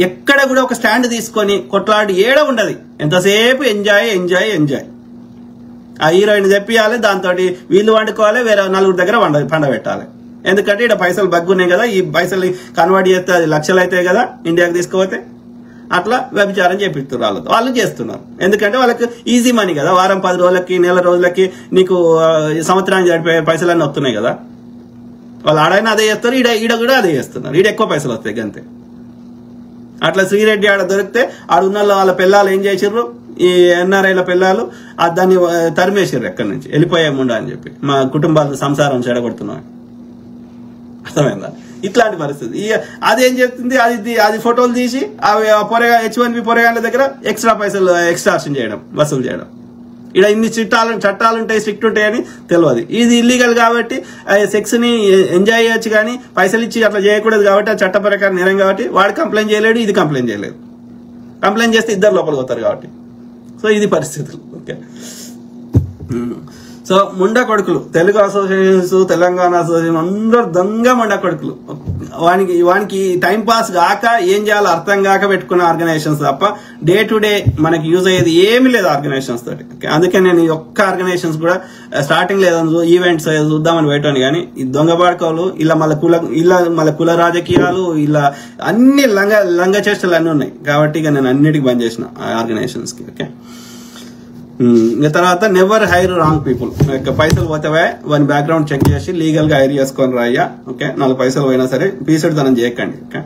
ఎక్కడ కూడా ఒక స్టాండ్ తీసుకొని కొట్లాడి ఏడ ఉండదు, ఎంతసేపు ఎంజాయ్ ఎంజాయ్ ఎంజాయ్. ఆ హీరోయిన్ తెప్పియాలి, దాంతో వీళ్ళు వండుకోవాలి, వేరే నలుగురు దగ్గర పండబెట్టాలి. ఎందుకంటే ఇక్కడ పైసలు బగ్గున్నాయి కదా, ఈ పైసలు కన్వర్ట్ చేస్తే అది లక్షలు అవుతాయి కదా ఇండియాకి తీసుకుపోతే. అట్లా వ్యభిచారం చేపిస్తున్నారు వాళ్ళు చేస్తున్నారు. ఎందుకంటే వాళ్ళకి ఈజీ మనీ కదా, వారం 10 రోజులకి నెల రోజులకి నీకు సంవత్సరానికి జరిపే పైసలన్నీ వస్తున్నాయి కదా. వాళ్ళు ఆడైనా అదే చేస్తారు, ఈడ కూడా అదే చేస్తున్నారు. ఈడ ఎక్కువ పైసలు వస్తాయి అంతే. అట్లా శ్రీరెడ్డి ఆడ దొరికితే ఆడున్న వాళ్ళ పిల్లలు ఏం చేసిర్రు, ఈ ఎన్ఆర్ఐల పిల్లలు దాన్ని తరిమేసారు, ఎక్కడి నుంచి వెళ్ళిపోయాముండా అని చెప్పి మా కుటుంబాల సంసారం చెడగొడుతున్నాం. అర్థమైందా? ఇట్లాంటి పరిస్థితి. అదేం చెప్తుంది, అది ఫోటోలు తీసి పొరగా H1B పొరగాళ్ళ దగ్గర ఎక్స్ట్రా పైసలు ఎక్స్ట్రాక్షన్ చేయడం, వసూలు చేయడం. ఇక్కడ ఇన్ని చట్టాలు ఉంటాయి, స్ట్రిక్ట్ ఉంటాయని తెలియదు. ఇది ఇల్లీగల్ కాబట్టి సెక్స్ ని ఎంజాయ్ చేయొచ్చు, కానీ పైసలు ఇచ్చి అట్లా చేయకూడదు కాబట్టి ఆ చట్ట ప్రకారం నేరం కాబట్టి వాడు కంప్లైంట్ చేయలేడు, ఇది కంప్లైంట్ చేయలేదు. కంప్లైంట్ చేస్తే ఇద్దరు లోపలికి పోతారు కాబట్టి. సో ఇది పరిస్థితులు. ఓకే, సో ముండా కొడుకులు తెలుగు అసోసియేషన్స్, తెలంగాణ అసోసియేషన్ అందరూ దొంగ ముండా కొడుకులు. వానికి టైం పాస్ కాక ఏం చేయాలో అర్థం కాక పెట్టుకున్న ఆర్గనైజేషన్స్ తప్ప డే టు డే మనకి యూజ్ అయ్యేది ఏమీ లేదు ఆర్గనైజేషన్స్ తోటి. అందుకే నేను ఈ ఒక్క ఆర్గనైజేషన్స్ కూడా స్టార్టింగ్ లేదో ఈవెంట్స్ చూద్దామని పెట్టాను, కానీ ఈ దొంగ బాడకవులు ఇలా మళ్ళీ కుల రాజకీయాలు ఇలా అన్ని లంగ చేష్టలు అన్నీ ఉన్నాయి కాబట్టి ఇక నేను అన్నిటికీ బంద్ చేసిన ఆర్గనైజేషన్స్ కి. ఓకే, తర్వాత నెవర్ హైర్ రాంగ్ పీపుల్. పైసలు పోతావా వాని బ్యాక్గ్రౌండ్ చెక్ చేసి లీగల్ గా హైర్ చేసుకొని రాయ్యా. ఓకే, 4 పైసలు పోయినా సరే పీసుడుతనం చేయకండి. ఓకే,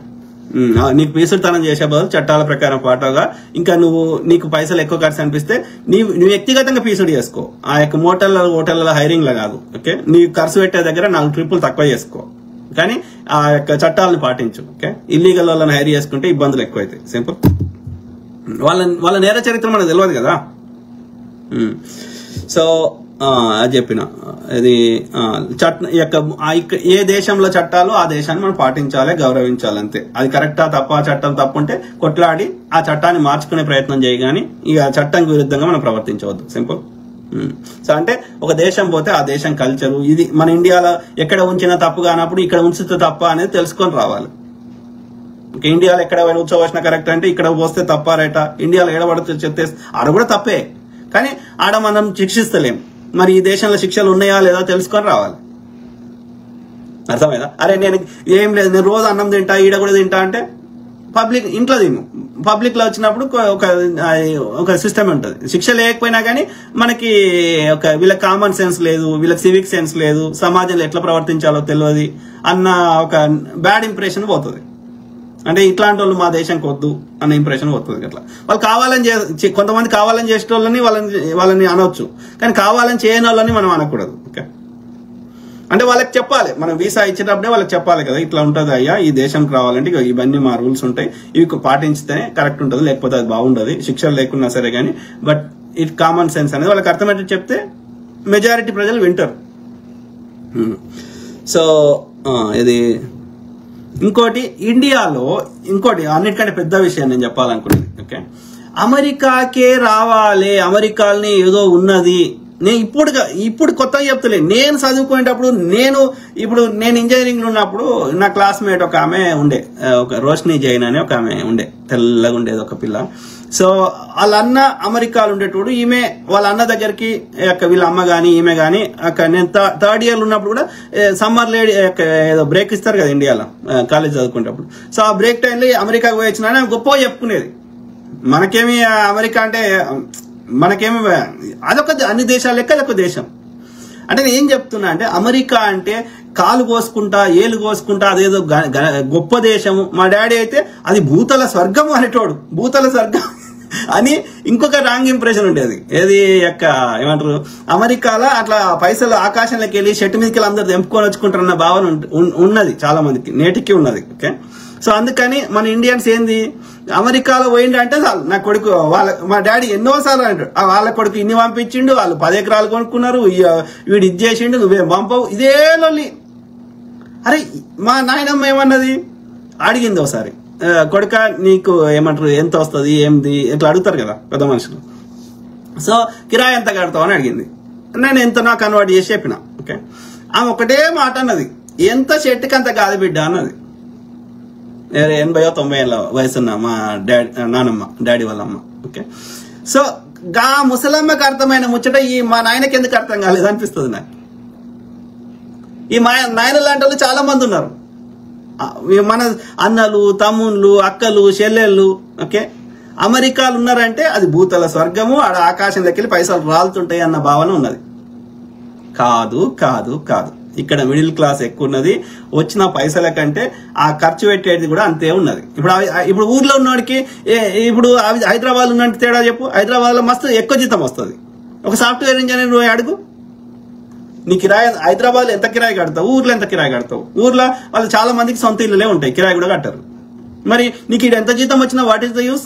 నీకు పీసుడుతనం చేసే బదులు చట్టాల ప్రకారం పాటుగా ఇంకా నీకు పైసలు ఎక్కువ ఖర్చు అనిపిస్తే నువ్వు వ్యక్తిగతంగా పీసుడు చేసుకో, ఆ యొక్క హోటళ్లలో హైరింగ్ లా కాదు. ఓకే, నీ ఖర్చు పెట్టే దగ్గర 4 ట్రిప్పులు తక్కువ చేసుకో, కానీ ఆ యొక్క చట్టాలను పాటించు. ఓకే, ఇల్లీగల్ వాళ్ళని హైర్ చేసుకుంటే ఇబ్బందులు ఎక్కువైతాయి. సింపుల్. వాళ్ళ నేర చరిత్ర మనకు తెలియదు కదా. సో అది చెప్పిన ఇది ఏ దేశంలో చట్టాలు ఆ దేశాన్ని మనం పాటించాలి, గౌరవించాలి అంతే. అది కరెక్టా తప్ప, చట్టం తప్పు ఉంటే కొట్లాడి ఆ చట్టాన్ని మార్చుకునే ప్రయత్నం చేయగాని ఇక చట్టానికి విరుద్ధంగా మనం ప్రవర్తించవద్దు. సింపుల్. సో అంటే ఒక దేశం పోతే ఆ దేశం కల్చరు ఇది మన ఇండియాలో ఎక్కడ ఉంచినా తప్పు కానప్పుడు ఇక్కడ ఉంచితే తప్ప అనేది తెలుసుకొని రావాలి. ఇండియాలో ఎక్కడ ఉత్సవం కరెక్ట్ అంటే ఇక్కడ పోస్తే తప్ప రైట, ఇండియాలో ఎడబడితే చెప్తే ఆడ కూడా తప్పే, కానీ ఆడ మనం శిక్షిస్తలేం. మరి ఈ దేశంలో శిక్షలు ఉన్నాయా లేదా తెలుసుకొని రావాలి. అర్థమైందా? అరే నేను ఏం లేదు, నేను రోజు అన్నం తింటా, ఈడ కూడా తింటా అంటే పబ్లిక్ ఇంట్లో తిను. పబ్లిక్ లో వచ్చినప్పుడు ఒక సిస్టమ్ ఉంటుంది. శిక్ష లేకపోయినా కానీ మనకి వీళ్ళకి కామన్ సెన్స్ లేదు, వీళ్ళకి సివిక్ సెన్స్ లేదు, సమాజంలో ఎట్లా ప్రవర్తించాలో తెలియదు అన్న ఒక బ్యాడ్ ఇంప్రెషన్ పోతుంది. అంటే ఇట్లాంటి వాళ్ళు మా దేశానికి వద్దు అన్న ఇంప్రెషన్ వస్తుంది. అట్లా వాళ్ళు కావాలని కొంతమంది కావాలని చేసే వాళ్ళని వాళ్ళని అనవచ్చు, కానీ కావాలని చేయని వాళ్ళని మనం అనకూడదు. ఓకే, అంటే వాళ్ళకి చెప్పాలి, మనం వీసా ఇచ్చేటప్పుడే వాళ్ళకి చెప్పాలి కదా, ఇట్లా ఉంటుంది అయ్యా, ఈ దేశంకి రావాలంటే ఇవన్నీ మా రూల్స్ ఉంటాయి, ఇవి పాటించితేనే కరెక్ట్ ఉంటుంది, లేకపోతే అది బాగుండదు, శిక్షలు లేకున్నా సరే కానీ. బట్ ఇట్ కామన్ సెన్స్ అనేది వాళ్ళకి అర్థమయ్యేట్టు చెప్తే మెజారిటీ ప్రజలు వింటారు. సో ఇది ఇంకోటి ఇండియాలో అన్నిటికంటే పెద్ద విషయం నేను చెప్పాలనుకునేది. ఓకే, అమెరికాకే రావాలి, అమెరికాని ఏదో ఉన్నది. నేను ఇప్పుడు కొత్తగా చెప్తలే, నేను చదువుకునేటప్పుడు నేను ఇంజనీరింగ్ లో ఉన్నప్పుడు నా క్లాస్మేట్ ఒక ఆమె ఉండే, ఒక రోషిని జైన్ అని ఒక ఆమె ఉండే, తెల్లగా ఉండేది ఒక పిల్ల. సో వాళ్ళ అన్న అమెరికాలో ఉండేటోడు, ఈమె వాళ్ళ అన్న దగ్గరికి వీళ్ళ అమ్మ గాని ఈమె గాని నేను 3rd ఇయర్ ఉన్నప్పుడు కూడా సమ్మర్ లేడీ ఏదో బ్రేక్ ఇస్తారు కదా ఇండియాలో కాలేజ్ చదువుకునేటప్పుడు. సో ఆ బ్రేక్ టైంలో అమెరికాకు పోయి వచ్చిన గొప్పగా చెప్పుకునేది. మనకేమి అమెరికా అంటే మనకేమి అదొక అన్ని దేశాల లెక్క అదొక దేశం. అంటే నేను ఏం చెప్తున్నా అంటే అమెరికా అంటే కాలు కోసుకుంటా ఏలు కోసుకుంటా అదేదో గొప్ప దేశము. మా డాడీ అయితే అది భూతల స్వర్గం అనేటోడు, భూతల స్వర్గం అని ఇంకొక రాంగ్ ఇంప్రెషన్ ఉండేది. ఏది ఏమంటారు అమెరికాలో అట్లా పైసలు ఆకాశంలోకి వెళ్ళి షెట్ మీదకి వెళ్ళి అందరు తెంపుకొని వచ్చుకుంటారన్న భావన ఉన్నది చాలా మందికి, నేటికి ఉన్నది. ఓకే, సో అందుకని మన ఇండియన్స్ ఏంది అమెరికాలో పోయిండు అంటే చాలు, నా కొడుకు మా డాడీ ఎన్నోసార్లు అంటాడు వాళ్ళ కొడుకు ఇన్ని పంపించిండు, వాళ్ళు 10 ఎకరాలు కొనుక్కున్నారు, వీడు ఇది చేసిండు, నువ్వేం పంపవు, ఇదే లొల్లి. అరే మా నాయనమ్మ ఏమన్నది అడిగింది ఒకసారి, కొడుక నీకు ఏమంటారు ఎంత వస్తుంది ఏంది ఇట్లా అడుగుతారు కదా పెద్ద మనుషులు. సో కిరాయి ఎంత కడతావు అని అడిగింది. నేను ఎంత నా కన్వర్ట్ చేసి చెప్పిన. ఓకే, ఆమె ఒకటే మాట అన్నది, ఎంత చెట్టుకి అంత కాదు బిడ్డ అన్నది. 80-90 ఏళ్ళ వయసున్న మా నానమ్మ, డాడీ వాళ్ళ అమ్మ. ఓకే, సో గా ముసలమ్మకి అర్థమైన ముచ్చట ఈ మా నాయనకి ఎందుకు అర్థం కాలేదు అనిపిస్తుంది నాకు. ఈ మా నాయన లాంటి వాళ్ళు చాలా మంది ఉన్నారు, మన అన్నలు, తమ్ముళ్ళు, అక్కలు, చెల్లెళ్ళు. ఓకే, అమెరికాలు ఉన్నారంటే అది భూతల స్వర్గము, ఆడ ఆకాశం దగ్గర పైసలు రాలుతుంటాయి అన్న భావన ఉన్నది. కాదు కాదు కాదు, ఇక్కడ మిడిల్ క్లాస్ ఎక్కువ ఉన్నది. వచ్చిన పైసల కంటే ఆ ఖర్చు పెట్టేది కూడా అంతే ఉన్నది. ఇప్పుడు ఊర్లో ఉన్నవాడికి, ఇప్పుడు హైదరాబాద్ ఉన్నట్టు తేడా చెప్పు. హైదరాబాద్ లో మస్తు ఎక్కువ జీతం వస్తుంది. ఒక సాఫ్ట్వేర్ ఇంజనీర్ అడుగు, నీ కిరాయి హైదరాబాద్ లో ఎంత కిరాయి కడతావు, ఊర్లో ఎంత కిరాయి కడతావు. ఊర్లో వాళ్ళు చాలా మందికి సొంత ఇళ్ళలే ఉంటాయి, కిరాయి కూడా కట్టరు. మరి నీకు ఇక్కడ ఎంత జీతం వచ్చినా వాట్ ఈస్ ద యూస్?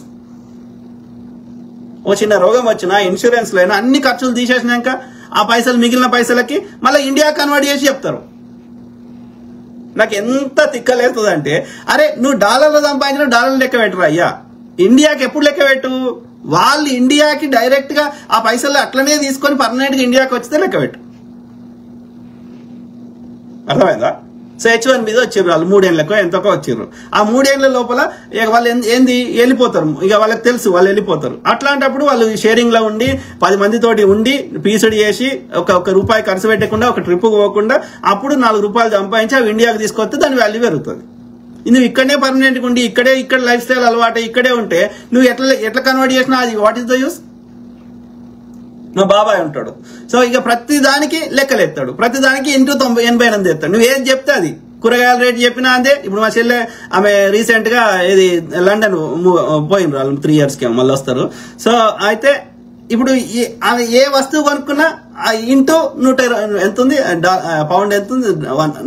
ఓ చిన్న రోగం వచ్చినా, ఇన్సూరెన్స్ లో అయినా అన్ని ఖర్చులు తీసేసినాక ఆ పైసలు, మిగిలిన పైసలకి మళ్ళీ ఇండియా కన్వర్ట్ చేసి చెప్తారు. నాకు ఎంత తిక్కలేస్తుంది అంటే, అరే నువ్వు డాలర్లు సంపాదించిన డాలర్లు లెక్క పెట్టరా అయ్యా, ఇండియాకి ఎప్పుడు లెక్క పెట్టు. వాళ్ళు ఇండియాకి డైరెక్ట్ గా ఆ పైసలు అట్లనే తీసుకొని పర్మనెంట్ గా ఇండియాకి వచ్చితే లెక్క పెట్టు. అర్థమైందా? సో H1 మీద వచ్చిర్రు వాళ్ళు, 3 ఏళ్ళకో ఎంతకో వచ్చిర్రు. ఆ 3 ఏళ్ల లోపల వాళ్ళు ఏంది వెళ్ళిపోతారు, ఇక వాళ్ళకి తెలుసు వాళ్ళు వెళ్ళిపోతారు. అట్లాంటప్పుడు వాళ్ళు షేరింగ్ లో ఉండి 10 మందితోటి ఉండి పీసుడి చేసి ఒక రూపాయి ఖర్చు పెట్టకుండా, ఒక ట్రిప్ పోకుండా, అప్పుడు 4 రూపాయలు సంపాదించి అవి ఇండియాకి తీసుకొస్తే దాని వాల్యూ పెరుగుతుంది. నువ్వు ఇక్కడనే పర్మనెంట్ ఉండి ఇక్కడ లైఫ్ స్టైల్ అలవాటు ఇక్కడే ఉంటే నువ్వు ఎట్లా కన్వర్ట్ చేసినా అది వాట్ ఈస్ ద యూస్? మా బాబాయ్ ఉంటాడు, సో ఇక ప్రతి దానికి లెక్కలు ఎత్తాడు, ప్రతి దానికి ఇంటూ 88 ఎత్తాడు. నువ్వు ఏది చెప్తే అది. కూరగాయల రేటు చెప్పినా అంతే. ఇప్పుడు మా చెల్లె ఆమె రీసెంట్ గా ఇది లండన్ పోయినరు వాళ్ళు, 3 years కి మళ్ళీ వస్తారు. సో అయితే ఇప్పుడు ఆమె ఏ వస్తువు కొనుక్కున్నా ఇంటూ 100 ఎంత ఉంది, పౌండ్ ఎంత ఉంది,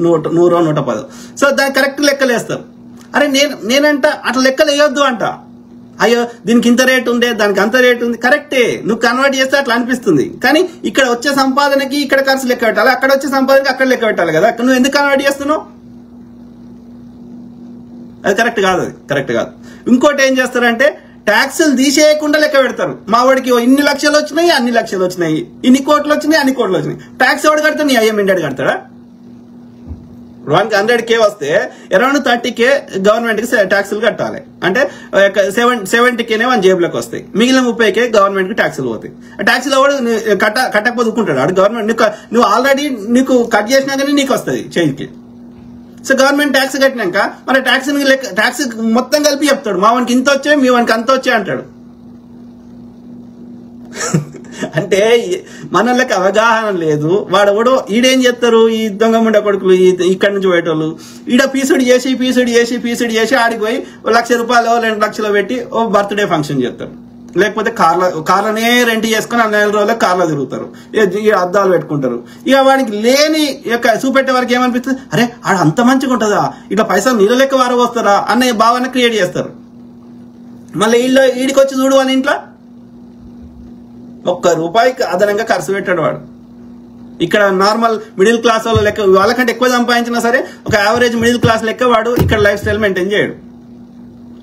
100-110. సో దానికి కరెక్ట్ లెక్కలు వేస్తారు. అరే నేనంట అట్లా లెక్కలు వేయొద్దు అంట. అయ్యో దీనికి ఇంత రేట్ ఉండే, దానికి అంత రేట్ ఉంది, కరెక్టే. నువ్వు కన్వర్ట్ చేస్తే అట్లా అనిపిస్తుంది. కానీ ఇక్కడ వచ్చే సంపాదనకి ఇక్కడ ఖర్చు లెక్క పెట్టాలి, అక్కడ వచ్చే సంపాదనకి అక్కడ లెక్క పెట్టాలి కదా. నువ్వు ఎందుకు కన్వర్ట్ చేస్తున్నావు? అది కరెక్ట్ కాదు, అది కరెక్ట్ కాదు. ఇంకోటి ఏం చేస్తారంటే ట్యాక్సులు తీసేయకుండా లెక్క పెడతారు. మా వాడికి ఇన్ని లక్షలు వచ్చినాయి, అన్ని లక్షలు వచ్చినాయి, ఇన్ని కోట్లు వచ్చినాయి, అన్ని కోట్లు వచ్చినాయి. ట్యాక్స్ ఎవడు కడతాడు? నీ అయ్యం ఇండియాడు కడతాడా? 100K వస్తే అరౌండ్ 30K గవర్నమెంట్ కి ట్యాక్సులు కట్టాలి. అంటే 70K మన జేబులోకి వస్తాయి, మిగిలిన 30K గవర్నమెంట్ కి ట్యాక్సులు పోతాయి. ట్యాక్సులు ఎవడు కట్టకపోతే ఊరుకుంటాడు ఆడు. గవర్నమెంట్ నువ్వు ఆల్రెడీ నీకు కట్ చేసినా కానీ నీకు వస్తుంది చేతికి. సో గవర్నమెంట్ ట్యాక్స్ కట్టినాక మరి ట్యాక్స్ మొత్తం కలిపి చెప్తాడు, మా వానికి ఇంత వచ్చాయి, మీ వానికి అంత వచ్చాయి అంటాడు. అంటే మనకి అవగాహన లేదు. వాడెవడో ఈడేం చేస్తారు, ఈ దొంగముండ కొడుకులు ఇక్కడి నుంచి పోయేటోళ్ళు ఈడ పీసుడి చేసి ఆడికి పోయి 1,00,000 రూపాయలు 2 లక్షలు పెట్టి ఓ బర్త్డే ఫంక్షన్ చేస్తారు. లేకపోతే కార్లనే రెంట్ చేసుకుని 4 రోజులకు కార్లో తిరుగుతారు, అద్దాలు పెట్టుకుంటారు. ఇక వాడికి లేని చూపెట్టే వారికి ఏమనిపిస్తుంది, అరే ఆడ అంత మంచిగా ఉంటుందా, ఇట్లా పైసలు నీళ్ళ లెక్క వారవస్తారా అనే భావన క్రియేట్ చేస్తారు. మళ్ళీ ఈడికి వచ్చి చూడు అని ఇంట్లో ₹1 అదనంగా ఖర్చు పెట్టాడు వాడు. ఇక్కడ నార్మల్ మిడిల్ క్లాస్ వాళ్ళ లెక్క, వాళ్ళకంటే ఎక్కువ సంపాదించినా సరే ఒక యావరేజ్ మిడిల్ క్లాస్ లెక్క వాడు ఇక్కడ లైఫ్ స్టైల్ మెయింటైన్ చేయడు.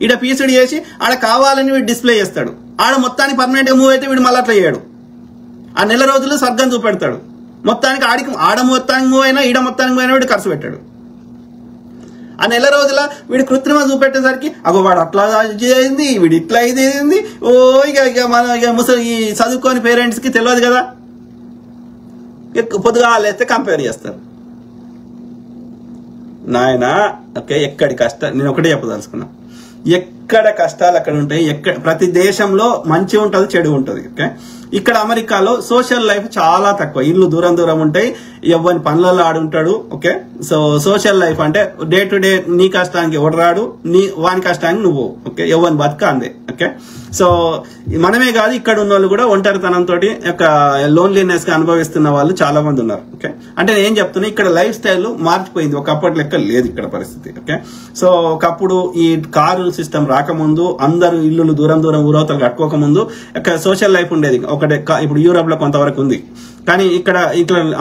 ఈడ పీసుడి చేసి ఆడ కావాలని వీడు డిస్ప్లే చేస్తాడు. ఆడ మొత్తానికి పర్మనెంట్ గా మూవ్ అయితే వీడు మళ్ళీ అట్లా చేయడు. ఆ నెల రోజులు స్వర్గం చూపెడతాడు. మొత్తానికి ఆడ మొత్తానికి మూవ్ అయినా ఈడ మొత్తానికి మూవ్ అయినా వీడు ఖర్చు పెట్టాడు. ఆ నెల రోజుల వీడు కృత్రిమ చూపెట్టేసరికి అగో వాడు అట్లా అయింది, వీడు ఇట్లా అయింది. ఓ ఇక మన ముసలి ఈ చదువుకోని పేరెంట్స్ కి తెలియదు కదా, పొద్దుగా లేస్తే కంపేర్ చేస్తారు. నాయన ఓకే, ఎక్కడి కష్టం నేను ఒకటే చెప్పదలుచుకున్నా, ఎక్కడ కష్టాలు అక్కడ ఉంటాయి. ప్రతి దేశంలో మంచి ఉంటుంది, చెడు ఉంటుంది. ఓకే, ఇక్కడ అమెరికాలో సోషల్ లైఫ్ చాలా తక్కువ, ఇల్లు దూరం ఉంటాయి, ఎవరి పనులలో ఆడుంటాడు. ఓకే, సో సోషల్ లైఫ్ అంటే డే టు డే నీ కష్టానికి ఎవడు రాడు, వాని కష్టానికి నువ్వు. ఓకే, ఎవరిని బతుక అందే. ఓకే, సో మనమే కాదు ఇక్కడ ఉన్న వాళ్ళు కూడా ఒంటరితనంతో లోన్లీనెస్ గా అనుభవిస్తున్న వాళ్ళు చాలా మంది ఉన్నారు. ఓకే, అంటే నేను ఏం చెప్తున్నా, ఇక్కడ లైఫ్ స్టైల్ మార్చిపోయింది, ఒకప్పటి లెక్క లేదు ఇక్కడ పరిస్థితి. ఓకే, సో ఒకప్పుడు ఈ కారు సిస్టమ్ రాకముందు అందరూ ఇల్లులు దూరం ఊరవతలు కట్టుకోకముందు సోషల్ లైఫ్ ఉండేది ఒకటే. ఇప్పుడు యూరోప్ లో కొంతవరకు ఉంది, కానీ ఇక్కడ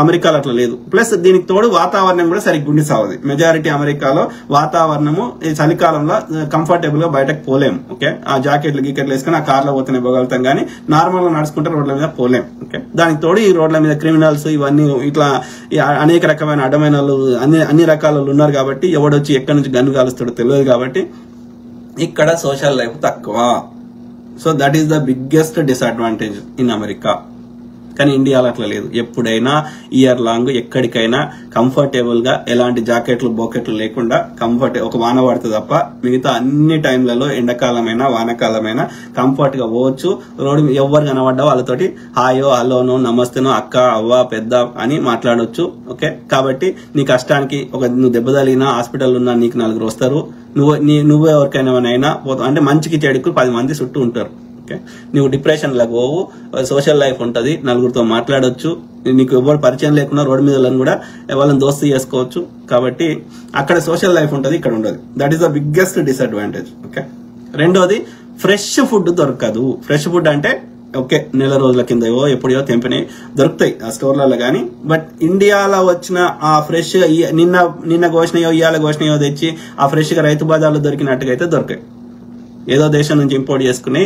అమెరికాలో అట్లా లేదు. ప్లస్ దీనికి తోడు వాతావరణం కూడా సరిగ్గా ఉండి సాగుది. మెజారిటీ అమెరికాలో వాతావరణము ఈ చలికాలంలో కంఫర్టబుల్ గా బయటకు పోలేము. ఓకే, ఆ జాకెట్లు గీకెట్లు వేసుకుని ఆ కార్లో పోతేనే పోగలుగుతాం, కానీ నార్మల్ గా నడుచుకుంటే రోడ్ల మీద పోలేం. ఓకే, దానికి తోడు ఈ రోడ్ల మీద క్రిమినల్స్ ఇవన్నీ ఇట్లా అనేక రకమైన అడ్డమైన అన్ని రకాల ఉన్నారు కాబట్టి ఎవడొచ్చి ఎక్కడి నుంచి గన్ను కాలుస్తాడో తెలియదు కాబట్టి ఇక్కడ సోషల్ లైఫ్ తక్కువ. So that is the biggest disadvantage in America. కానీ ఇండియాలో అట్లా లేదు. ఎప్పుడైనా ఇయర్ లాంగ్ ఎక్కడికైనా కంఫర్టబుల్ గా ఎలాంటి జాకెట్లు బోకెట్లు లేకుండా ఒక వాన పడితే తప్ప మిగతా అన్ని టైంలలో ఎండాకాలమైనా వానకాలమైనా కంఫర్ట్ గా పోవచ్చు. రోడ్డు ఎవరు కనబడ్డా వాళ్ళతోటి హాయో హలోనో నమస్తేనో అక్క అవ్వ పెద్ద అని మాట్లాడొచ్చు. ఓకే, కాబట్టి నీ కష్టానికి నువ్వు దెబ్బ తగిలినా హాస్పిటల్ ఉన్నా నీకు నలుగురు వస్తారు. నువ్వు ఎవరికైనా అంటే మంచికి చెడుకు 10 మంది చుట్టూ ఉంటారు. ఓకే, నువ్వు డిప్రెషన్ లాగా పోవు, సోషల్ లైఫ్ ఉంటది, నలుగురితో మాట్లాడొచ్చు, నీకు ఎవరు పరిచయం లేకుండా రోడ్డు మీద కూడా ఎవరైనా దోస్తు చేసుకోవచ్చు. కాబట్టి అక్కడ సోషల్ లైఫ్ ఉంటది, ఇక్కడ ఉండదు. That is the biggest disadvantage. Okay, రెండోది ఫ్రెష్ ఫుడ్ దొరకదు. ఫ్రెష్ ఫుడ్ అంటే ఓకే నెల రోజుల కింద ఎప్పుడో తెంపినాయి దొరుకుతాయి ఆ స్టోర్లలో కానీ, బట్ ఇండియాలో వచ్చిన ఆ ఫ్రెష్ నిన్న కోసినయో ఇవాళ కోసినయో తెచ్చి ఆ ఫ్రెష్ గా రైతు బజార్లో దొరికినట్టుగా అయితే దొరికాయి. ఏదో దేశం నుంచి ఇంపోర్ట్ చేసుకుని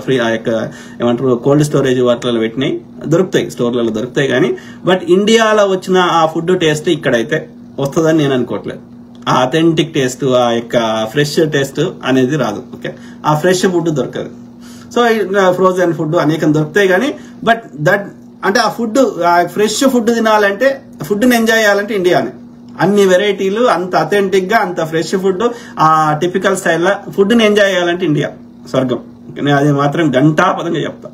ఫ్రీ ఆ యొక్క ఏమంటారు కోల్డ్ స్టోరేజ్ వాటిలో పెట్టినాయి దొరుకుతాయి, స్టోర్లలో దొరుకుతాయి. కానీ బట్ ఇండియాలో వచ్చిన ఆ ఫుడ్ టేస్ట్ ఇక్కడైతే వస్తుందని నేను అనుకోవట్లేదు. ఆ అథెంటిక్ టేస్ట్, ఆ యొక్క ఫ్రెష్ టేస్ట్ అనేది రాదు. ఓకే, ఆ ఫ్రెష్ ఫుడ్ దొరకదు. సో ఫ్రోజన్ ఫుడ్ అనేకం దొరుకుతాయి కానీ బట్ దట్ అంటే ఆ ఫుడ్ ఫ్రెష్ ఫుడ్ తినాలంటే ఫుడ్ని ఎంజాయ్ చేయాలంటే ఇండియానే. అన్ని వెరైటీలు అంత అథెంటిక్ గా అంత ఫ్రెష్ ఫుడ్ ఆ టిపికల్ స్టైల్లో ఫుడ్ ని ఎంజాయ్ చేయాలంటే ఇండియా స్వర్గం. అది మాత్రం ఘంటాపదంగా చెప్తా.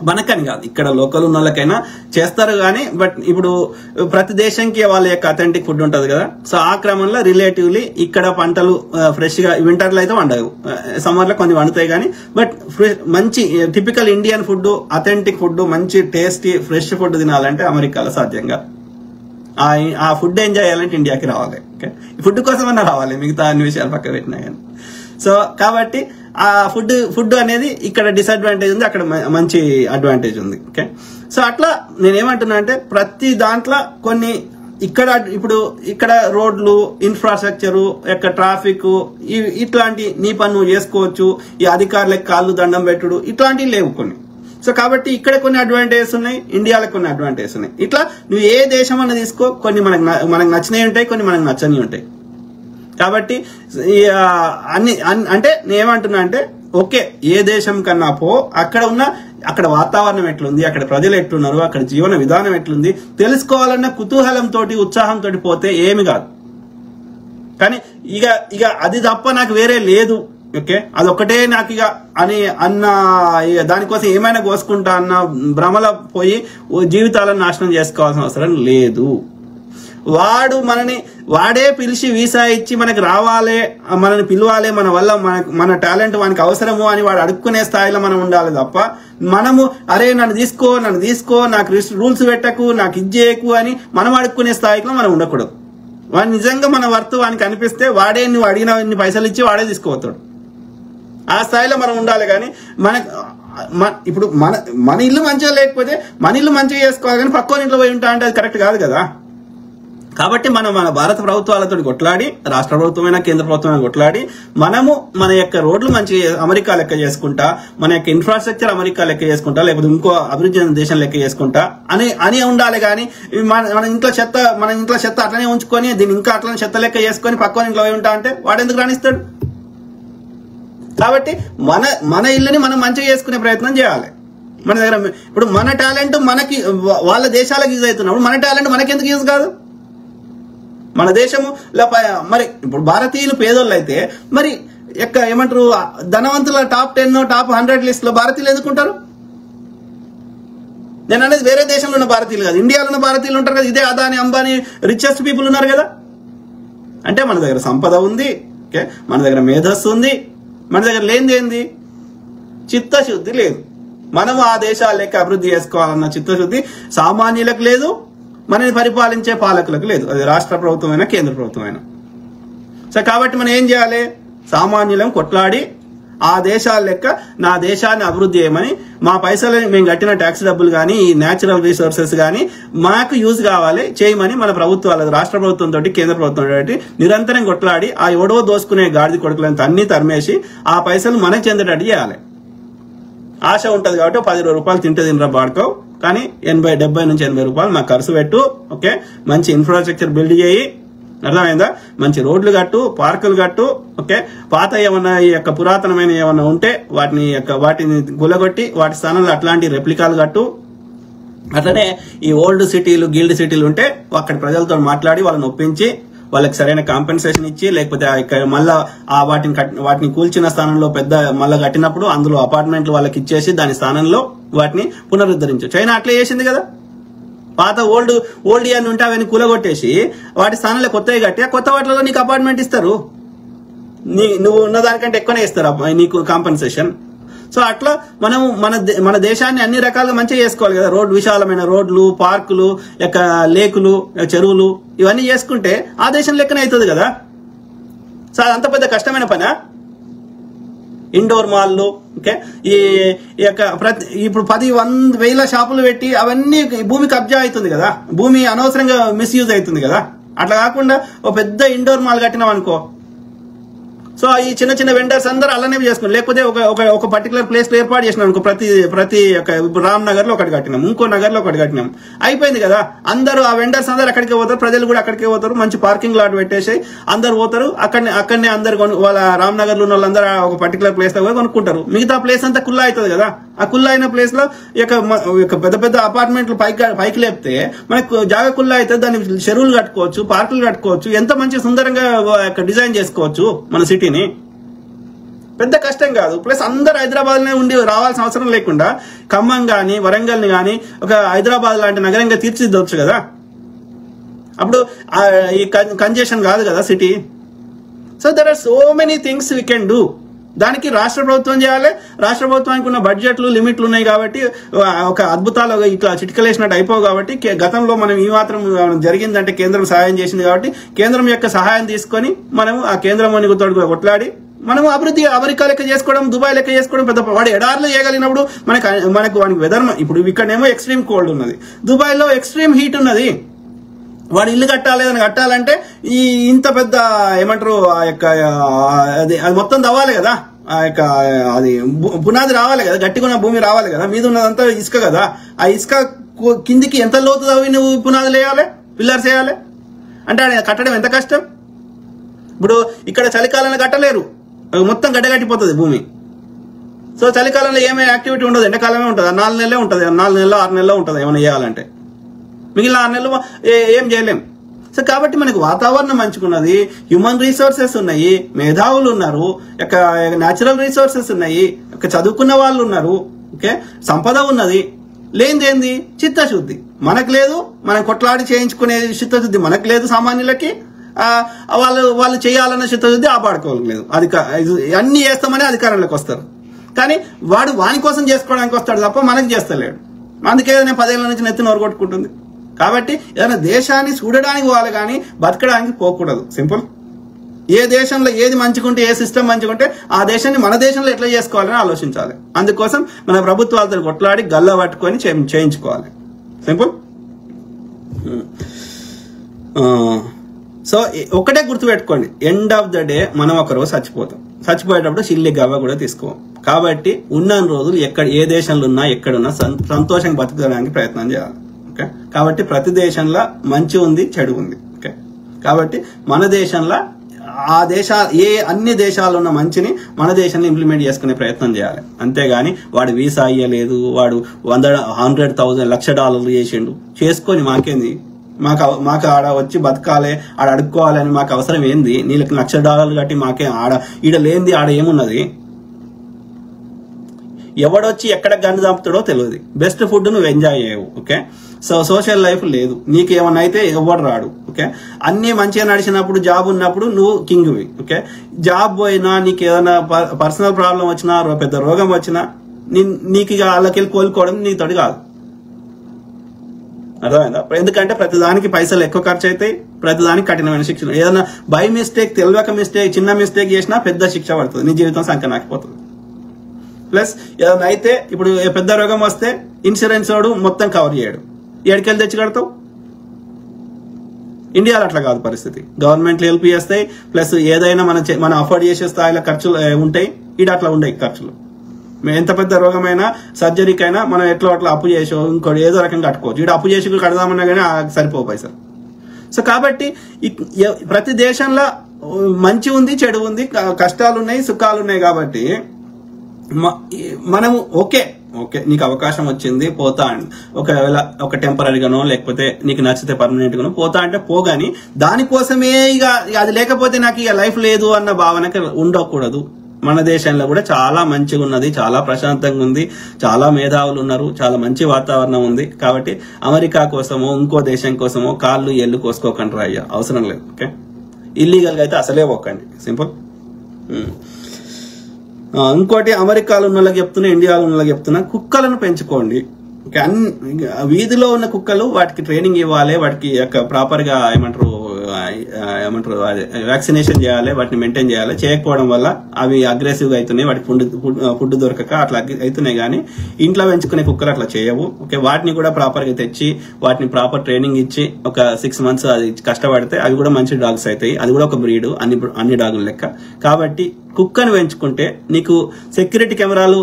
మనకని కాదు, ఇక్కడ లోకల్ ఉన్న వాళ్ళకైనా చేస్తారు కానీ బట్ ఇప్పుడు ప్రతి దేశంకి వాళ్ళ యొక్క అథెంటిక్ ఫుడ్ ఉంటది కదా. సో ఆ క్రమంలో రిలేటివ్లీ ఇక్కడ పంటలు ఫ్రెష్ గా వింటర్ లో అయితే వండవు, సమ్మర్ లో కొన్ని వండుతాయి కానీ బట్ మంచి typical Indian food authentic food మంచి టేస్టీ ఫ్రెష్ ఫుడ్ తినాలంటే అమెరికాలో సాధ్యంగా. ఆ ఫుడ్ ఎంజాయ్ చేయాలంటే ఇండియాకి రావాలి. ఓకే, ఫుడ్ కోసమన్నా రావాలి, మిగతా అన్ని విషయాలు పక్క పెట్టినా కానీ. సో కాబట్టి ఆ ఫుడ్ అనేది ఇక్కడ డిసడ్వాంటేజ్ ఉంది, అక్కడ మంచి అడ్వాంటేజ్ ఉంది. ఓకే, సో అట్లా నేనేమంటున్నా అంటే ప్రతి దాంట్లో కొన్ని ఇక్కడ రోడ్లు ఇన్ఫ్రాస్ట్రక్చరు యొక్క ట్రాఫిక్ ఇట్లాంటి నీ పని నువ్వు చేసుకోవచ్చు, ఈ అధికారులకు కాళ్ళు దండం పెట్టుడు ఇట్లాంటివి లేవు కొన్ని. సో కాబట్టి ఇక్కడ కొన్ని అడ్వాంటేజెస్ ఉన్నాయి, ఇండియాలో కొన్ని అడ్వాంటేజెస్ ఉన్నాయి. ఇట్లా నువ్వు ఏ దేశం అన్న తీసుకో, కొన్ని మనకు నచ్చినవి ఉంటాయి, కొన్ని మనకు నచ్చని ఉంటాయి. కాబట్టి అంటే నేనేమంటున్నా అంటే ఓకే ఏ దేశం కన్నా అక్కడ వాతావరణం ఎట్లుంది, అక్కడ ప్రజలు ఎట్లున్నారు, అక్కడ జీవన విధానం ఎట్లుంది తెలుసుకోవాలన్న కుతూహలంతో ఉత్సాహంతో పోతే ఏమి కాదు. కానీ ఇక అది తప్ప నాకు వేరే లేదు. ఓకే, అదొక్కటే నాకు అన్న దానికోసం ఏమైనా కోసుకుంటా అన్న భ్రమల పోయి జీవితాలను నాశనం చేసుకోవాల్సిన అవసరం లేదు. వాడే పిలిచి వీసా ఇచ్చి మనకి రావాలి, మనని పిలవాలి, మన వల్ల మన టాలెంట్ మనకి అవసరము అని వాడు అడుక్కునే స్థాయిలో మనం ఉండాలి తప్ప మనము అరే నన్ను తీసుకో నాకు రూల్స్ పెట్టకు నాకు ఇచ్చేయకు అని మనం అడుక్కునే స్థాయిలో మనం ఉండకూడదు. వాడు నిజంగా మన వర్త్ వానికి అనిపిస్తే వాడే నువ్వు అడిగిన ఇన్ని పైసలు ఇచ్చి వాడే తీసుకోవతాడు. ఆ స్థాయిలో మనం ఉండాలి. కానీ ఇప్పుడు మన ఇల్లు మంచిగా లేకపోతే మన ఇల్లు మంచిగా చేసుకోవాలి, కానీ పక్కన ఇంట్లో పోయి ఉంటా అంటే అది కరెక్ట్ కాదు కదా. కాబట్టి మనం మన భారత ప్రభుత్వాలతో కొట్లాడి, రాష్ట్ర ప్రభుత్వమైనా కేంద్ర ప్రభుత్వమైనా కొట్లాడి మనము మన యొక్క రోడ్లు మంచి అమెరికా లెక్క చేసుకుంటా, మన యొక్క ఇన్ఫ్రాస్ట్రక్చర్ అమెరికా లెక్క చేసుకుంటా, లేకపోతే ఇంకో అభివృద్ధి చెందిన దేశం లెక్క చేసుకుంటా అని ఉండాలి. కానీ మన ఇంట్లో చెత్త అట్లనే ఉంచుకొని దీన్ని ఇంకా అట్లనే చెత్త లెక్క చేసుకొని పక్కన ఇంట్లో పోయి ఉంటా అంటే వాడు ఎందుకు రాణిస్తాడు? కాబట్టి మన ఇల్లుని మనం మంచిగా చేసుకునే ప్రయత్నం చేయాలి. మన దగ్గర ఇప్పుడు మన టాలెంట్ మనకి వాళ్ళ దేశాలకు యూజ్ అవుతున్నప్పుడు మన టాలెంట్ మనకెందుకు యూజ్ కాదు? మన దేశము మరి ఇప్పుడు భారతీయులు పేదోళ్ళు అయితే మరి ఏమంటారు ధనవంతుల టాప్ 10 టాప్ 100 లిస్ట్ లో భారతీయులు ఎందుకుంటారు? నేను అనేది వేరే దేశంలో ఉన్న భారతీయులు కాదు, ఇండియాలో ఉన్న భారతీయులు ఉంటారు కదా. ఇదే అదాని అంబానీ రిచెస్ట్ పీపుల్ ఉన్నారు కదా. అంటే మన దగ్గర సంపద ఉంది, ఓకే, మన దగ్గర మేధస్సు ఉంది, మన దగ్గర లేనిది ఏంది? చిత్తశుద్ధి లేదు. మనం ఆ దేశాల లెక్క అభివృద్ధి చేసుకోవాలన్న చిత్తశుద్ధి సామాన్యులకు లేదు, మనని పరిపాలించే పాలకులకు లేదు, అది రాష్ట్ర ప్రభుత్వమైనా కేంద్ర ప్రభుత్వమైనా. సో కాబట్టి మనం ఏం చేయాలి? సామాన్యులం కొట్లాడి ఆ దేశాల లెక్క నా దేశాన్ని అభివృద్ధి చేయమని మా పైసలు మేము కట్టిన ట్యాక్స్ డబ్బులు కానీ ఈ న్యాచురల్ రిసోర్సెస్ కానీ మాకు యూజ్ కావాలి చేయమని మన ప్రభుత్వాలు రాష్ట్ర ప్రభుత్వంతో కేంద్ర ప్రభుత్వం తోటి నిరంతరం కొట్లాడి ఆ ఎవడో దోసుకునే గాడిద కొడుకులంతా అన్ని తరిమేసి ఆ పైసలు మనకు చెందేటట్టు చేయాలి. ఆశ ఉంటది కాబట్టి 10 రూపాయలు తింటే తినరా బాడుకో, కానీ 70 నుంచి 80 రూపాయలు మాకు ఖర్చు పెట్టు. ఓకే, మంచి ఇన్ఫ్రాస్ట్రక్చర్ బిల్డ్ చేయి, అర్థమైందా, మంచి రోడ్లు కట్టు, పార్కులు కట్టు. ఓకే, పాత ఏమన్నా ఈ యొక్క పురాతనమైన ఏమన్నా ఉంటే వాటిని గులగొట్టి వాటి స్థానంలో అట్లాంటి రెప్లికాలు కట్టు. అట్లనే ఈ ఓల్డ్ సిటీలు గిల్డ్ సిటీలు ఉంటే అక్కడ ప్రజలతో మాట్లాడి వాళ్ళని ఒప్పించి వాళ్ళకి సరైన కాంపెన్సేషన్ ఇచ్చి, లేకపోతే మళ్ళా వాటిని కూల్చిన స్థానంలో పెద్ద మళ్ళా కట్టినప్పుడు అందులో అపార్ట్మెంట్లు వాళ్ళకి ఇచ్చేసి దాని స్థానంలో వాటిని పునరుద్ధరించు. చైనా అట్లే చేసింది కదా. పాత ఓల్డ్ ఇయర్ ఉంటే అవన్నీ కూలగొట్టేసి వాటి స్థానంలో కొత్తవి కట్టి ఆ కొత్త వాటిలో నీకు అపార్ట్మెంట్ ఇస్తారు. నువ్వు ఉన్న దానికంటే ఎక్కువనే ఇస్తారు నీకు కాంపెన్సేషన్. సో అట్లా మనం మన దేశాన్ని అన్ని రకాలుగా మంచిగా చేసుకోవాలి కదా. విశాలమైన రోడ్లు, పార్కులు, లేకులు, చెరువులు ఇవన్నీ చేసుకుంటే ఆ దేశం లెక్కనే అవుతుంది కదా. సో అదంత పెద్ద కష్టమైన పనా? ఇండోర్ మాల్లు, ఓకే, ఈ యొక్క ఇప్పుడు 10,000 షాపులు పెట్టి అవన్నీ భూమి కబ్జా అవుతుంది కదా, భూమి అనవసరంగా మిస్యూజ్ అవుతుంది కదా. అట్లా కాకుండా ఒక పెద్ద ఇండోర్ మాల్ కట్టినాం అనుకో, సో ఈ చిన్న చిన్న వెండర్స్ అందరూ అలానే చేసుకుని, లేకపోతే ఒక పర్టికులర్ ప్లేస్ లో ఏర్పాటు చేసినాం అనుకో, ప్రతి రామ్ నగర్ లో ఒకటి కట్టినాం, ఇంకో నగర్ లో ఒకటి కట్టినాం, అయిపోయింది కదా. అందరూ ఆ వెండర్స్ అందరూ అక్కడికే పోతారు, ప్రజలు కూడా అక్కడికే పోతారు. మంచి పార్కింగ్ లాట్ పెట్టేసి అందరు పోతారు. అక్కడనే అందరు వాళ్ళ రామ్ నగర్ లో ఉన్న వాళ్ళందరూ ఒక పర్టికులర్ ప్లేస్ లో కొనుక్కుంటారు. మిగతా ప్లేస్ అంతా కుల్లా అవుతుంది కదా. ఆ కుల్లా అయిన ప్లేస్ లో పెద్ద పెద్ద అపార్ట్మెంట్లు పైకి లేపితే మనకు జాగా కుల్లా అయితే దాన్ని చెరువులు కట్టుకోవచ్చు, పార్కులు కట్టుకోవచ్చు, ఎంత మంచి సుందరంగా డిజైన్ చేసుకోవచ్చు మన సిటీని. పెద్ద కష్టం కాదు. ప్లస్ అందరు హైదరాబాద్ లో ఉండి రావాల్సిన అవసరం లేకుండా ఖమ్మం గాని వరంగల్ ని గాని ఒక హైదరాబాద్ లాంటి నగరంగా తీర్చిదిద్దవచ్చు కదా. అప్పుడు ఈ కంజెషన్ కాదు కదా city. So there are so many things we can do. దానికి రాష్ట్ర ప్రభుత్వం చేయాలి. రాష్ట్ర ప్రభుత్వానికి ఉన్న బడ్జెట్లు లిమిట్లు ఉన్నాయి కాబట్టి ఒక అద్భుతాలు ఇట్లా చిటికలేసినట్టు అయిపోవు. కాబట్టి గతంలో మనం ఈ మాత్రం జరిగిందంటే కేంద్రం సహాయం చేసింది కాబట్టి కేంద్రం యొక్క సహాయం తీసుకొని మనం ఆ కేంద్రం తోడు కొట్లాడి మనం అభివృద్ధి అమెరికా లెక్క చేసుకోవడం, దుబాయ్ లెక్క చేసుకోవడం పెద్ద. వాడు ఎడార్లో చేయగలిగినప్పుడు వానికి వెదర్ ఇప్పుడు ఇక్కడేమో ఎక్స్ట్రీమ్ కోల్డ్ ఉన్నది, దుబాయ్ లో ఎక్స్ట్రీమ్ హీట్ ఉన్నది. వాడు ఇల్లు కట్టాలంటే ఇంత పెద్ద ఏమంటారు అది మొత్తం తవ్వాలి కదా. అది పునాది రావాలి కదా, గట్టిగా ఉన్న భూమి రావాలి కదా. మీద ఉన్నదంతా ఇసుక కదా. ఆ ఇసుక కిందికి ఎంత లోతు తవ్వి నువ్వు పునాదులు వేయాలి, పిల్లర్స్ వేయాలి అంటే కట్టడం ఎంత కష్టం. ఇప్పుడు ఇక్కడ చలికాలంలో కట్టలేరు, మొత్తం గడ్డగట్టిపోతుంది భూమి. సో చలికాలంలో ఏమే యాక్టివిటీ ఉండదు, ఎండాకాలమే ఉంటుంది. 4 నెలలే ఉంటుంది, 4 నెలలు 6 నెలలు ఉంటుంది ఏమైనా చేయాలంటే. మిగిలిన 6 నెలలు ఏం చేయలేం. సో కాబట్టి మనకు వాతావరణం మంచుకున్నది, హ్యూమన్ రిసోర్సెస్ ఉన్నాయి, మేధావులు ఉన్నారు, న్యాచురల్ రిసోర్సెస్ ఉన్నాయి, చదువుకున్న వాళ్ళు ఉన్నారు, ఓకే, సంపద ఉన్నది. లేనిదేంది చిత్తశుద్ధి మనకు లేదు. మనం కొట్లాడి చేయించుకునే చిత్తశుద్ధి మనకు లేదు. సామాన్యులకి వాళ్ళు చేయాలన్న చిత్తశుద్ధి ఆపాడుకోలేదు. అన్ని చేస్తామని అధికారంలోకి వస్తారు, కానీ వాని కోసం చేసుకోవడానికి వస్తాడు తప్ప మనకి చేస్తలేడు. అందుకే నేను 10 ఏళ్ల నుంచి నెత్తి నోరు కొట్టుకుంటుంది. కాబట్టి ఏదైనా దేశాన్ని చూడడానికి పోవాలి కానీ బతకడానికి పోకూడదు. సింపుల్. ఏ దేశంలో ఏది మంచిగుంటే, ఏ సిస్టమ్ మంచిగుంటే ఆ దేశాన్ని మన దేశంలో ఎట్లా చేసుకోవాలని ఆలోచించాలి. అందుకోసం మన ప్రభుత్వాలతో కొట్లాడి గల్లా పట్టుకొని చేయించుకోవాలి. సింపుల్. సో ఒకటే గుర్తుపెట్టుకోండి, ఎండ్ ఆఫ్ ద డే మనం ఒకరోజు చచ్చిపోతాం. చచ్చిపోయేటప్పుడు చిల్లి గవ్వ కూడా తీసుకోం. కాబట్టి ఉన్న రోజులు ఏ దేశంలో ఉన్నా ఎక్కడున్నా సంతోషంగా బతకడానికి ప్రయత్నం చేయాలి. ఓకే, కాబట్టి ప్రతి దేశంలో మంచి ఉంది, చెడు ఉంది. ఓకే, కాబట్టి మన దేశంలో అన్ని దేశాల్లో ఉన్న మంచిని మన దేశాన్ని ఇంప్లిమెంట్ చేసుకునే ప్రయత్నం చేయాలి. అంతేగాని వాడు వీసా అయ్యలేదు, వాడు $100,000 $1,00,000 చేసిండు, చేసుకొని మాకేంది, మాకు ఆడ వచ్చి బతకాలి, ఆడ అడుక్కోవాలని మాకు అవసరం ఏంది? నీళ్ళకి $1,00,000 కట్టి మాకే ఈడ లేనిది ఆడ ఏమున్నది? ఎవడొచ్చి ఎక్కడ గన్ను చంపుతాడో తెలియదు. బెస్ట్ ఫుడ్ నువ్వు ఎంజాయ్ చేయవు. ఓకే, సో సోషల్ లైఫ్ లేదు. నీకు ఏమన్నా అయితే ఎవడు రాడు. ఓకే, అన్ని మంచిగా నడిచినప్పుడు, జాబ్ ఉన్నప్పుడు నువ్వు కింగ్వి. ఓకే, జాబ్ పోయినా నీకు ఏదైనా పర్సనల్ ప్రాబ్లం వచ్చినా, పెద్ద రోగం వచ్చినా నీకు ఇక వాళ్ళకెళ్ళి కోలుకోవడం నీతోటి కాదు. అర్థమైందా? ఎందుకంటే ప్రతిదానికి పైసలు ఎక్కువ ఖర్చు అవుతాయి, ప్రతిదానికి కఠినమైన శిక్ష. ఏదైనా బై మిస్టేక్, తెలియక మిస్టేక్, చిన్న మిస్టేక్ చేసినా పెద్ద శిక్ష పడుతుంది, నీ జీవితం సంకనాకపోతుంది. ప్లస్ ఏదైనా అయితే ఇప్పుడు పెద్ద రోగం వస్తే ఇన్సూరెన్స్ వాడు మొత్తం కవర్ చేయడు, ఏడికెళ్ళి తెచ్చి కడతావు? ఇండియాలో అట్లా కాదు పరిస్థితి. గవర్నమెంట్లు హెల్ప్ చేస్తాయి, ప్లస్ ఏదైనా మనం అఫోర్డ్ చేసే స్థాయిలో ఖర్చులు ఉంటాయి. ఈడ అట్లా ఉండవు ఖర్చులు. ఎంత పెద్ద రోగమైనా సర్జరీకైనా మనం ఎట్లా అట్లా అప్పు చేసో ఇంకోటి ఏదో రకంగా కట్టుకోవచ్చు. ఈడ అప్పు చేసి కడదామన్నా కానీ సరిపోవు పైసలు. సో కాబట్టి ప్రతి దేశంలో మంచి ఉంది, చెడు ఉంది, కష్టాలు ఉన్నాయి, సుఖాలు ఉన్నాయి. కాబట్టి మనము ఓకే నీకు అవకాశం వచ్చింది పోతా అని, ఒకవేళ ఒక టెంపరీగానో లేకపోతే నీకు నచ్చితే పర్మనెంట్ గానో పోతా అంటే పోగాని దానికోసమే ఇక అది లేకపోతే నాకు ఇక లైఫ్ లేదు అన్న భావనకి ఉండకూడదు. మన దేశంలో కూడా చాలా మంచిగా ఉన్నది, చాలా ప్రశాంతంగా ఉంది, చాలా మేధావులు ఉన్నారు, చాలా మంచి వాతావరణం ఉంది. కాబట్టి అమెరికా కోసమో ఇంకో దేశం కోసమో కాళ్ళు ఎల్లు కోసుకోకండి రా అయ్యా, అవసరం లేదు. ఓకే, ఇల్లీగల్ గా అయితే అసలే పోకండి, సింపుల్. ఇంకోటి అమెరికాలో ఉన్న వాళ్ళకి చెప్తున్నా, ఇండియాలో ఉన్న వాళ్ళకి చెప్తున్నా, కుక్కలను పెంచుకోండి. వీధిలో ఉన్న కుక్కలు వాటికి ట్రైనింగ్ ఇవ్వాలి, వాటికి ప్రాపర్ గా ఏమంటారు వ్యాక్సినేషన్ చేయాలి, వాటిని మెయింటైన్ చేయాలి. చేయకపోవడం వల్ల అవి అగ్రెసివ్ గా అవుతున్నాయి, వాటికి ఫుడ్ దొరకక అట్లా అవుతున్నాయి. కానీ ఇంట్లో పెంచుకునే కుక్కలు అట్లా చేయవు. ఓకే, వాటిని కూడా ప్రాపర్ గా తెచ్చి వాటిని ప్రాపర్ ట్రైనింగ్ ఇచ్చి ఒక 6 months అది కష్టపడితే అవి కూడా మంచి డాగ్స్ అవుతాయి. అది కూడా ఒక బ్రీడ్, అన్ని డాగుల లెక్క. కాబట్టి కుక్కను పెంచుకుంటే నీకు సెక్యూరిటీ కెమెరాలు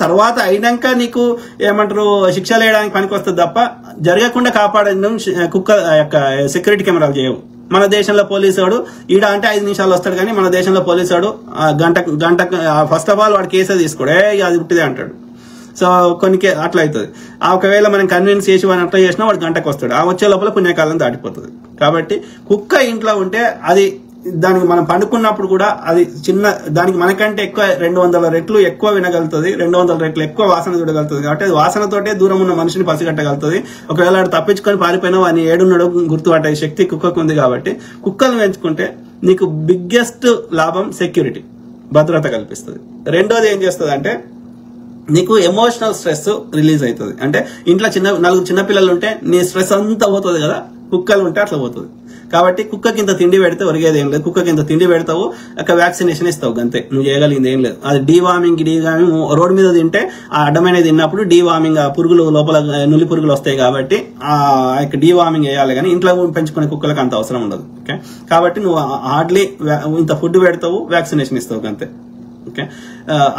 తర్వాత అయినాక నీకు ఏమంటారు శిక్షలు వేయడానికి పనికి వస్తుంది తప్ప జరగకుండా కాపాడడం కుక్క యొక్క సెక్యూరిటీ కెమెరాలు చేయవు. మన దేశంలో పోలీసు వాడు ఈడ అంటే 5 నిమిషాలు వస్తాడు, కానీ మన దేశంలో పోలీసు వాడు గంట ఫస్ట్ ఆఫ్ ఆల్ వాడు కేసే తీసుకోడే, అది పుట్టిదే అంటాడు. సో కొన్ని అట్లా అవుతుంది. ఒకవేళ మనం కన్విన్స్ చేసి వాడిని అట్లా చేసినా వాడు గంటకు వస్తాడు, ఆ వచ్చే లోపల పుణ్యకాలం దాటిపోతుంది. కాబట్టి కుక్క ఇంట్లో ఉంటే అది దానికి మనం పండుకున్నప్పుడు కూడా అది దానికి మనకంటే ఎక్కువ 200 రెట్లు ఎక్కువ వినగలుగుతుంది, 200 రెట్లు ఎక్కువ వాసన చూడగలుగుతుంది. కాబట్టి అది వాసనతోటే దూరం ఉన్న మనిషిని పసిగట్టగలుగుతుంది. ఒకవేళ వాడు తప్పించుకొని పారిపోయినా వాడిని ఏడున్నాడో గుర్తుపట్టే శక్తి కుక్కకు ఉంది. కాబట్టి కుక్కలను పెంచుకుంటే నీకు బిగ్గెస్ట్ లాభం సెక్యూరిటీ, భద్రత కల్పిస్తుంది. రెండోది ఏం చేస్తుంది అంటే నీకు ఎమోషనల్ స్ట్రెస్ రిలీజ్ అవుతుంది. అంటే ఇంట్లో 4 చిన్నపిల్లలు ఉంటే నీ స్ట్రెస్ అంతా పోతుంది కదా, కుక్కలు ఉంటే అట్లా పోతుంది. కాబట్టి కుక్కకి ఇంత తిండి పెడితే ఒరిగేది ఏం లేదు. కుక్కకి ఇంత తిండి పెడతావు, ఒక వ్యాక్సినేషన్ ఇస్తావు, అంతే. నువ్వు చేయగలిగింది ఏం లేదు. అది డీవార్మింగ్ రోడ్ మీద తింటే ఆ అడ్డమైనది తిన్నప్పుడు డీవార్మింగ్, పురుగులు లోపల నులి పురుగులు వస్తాయి. కాబట్టి ఆ డీవార్మింగ్ వేయాలి, కానీ ఇంట్లో పెంచుకునే కుక్కలకు అంత అవసరం ఉండదు. ఓకే, కాబట్టి నువ్వు హార్డ్లీ ఇంత ఫుడ్ పెడతావు, వ్యాక్సినేషన్ ఇస్తావు, అంతే. ఓకే,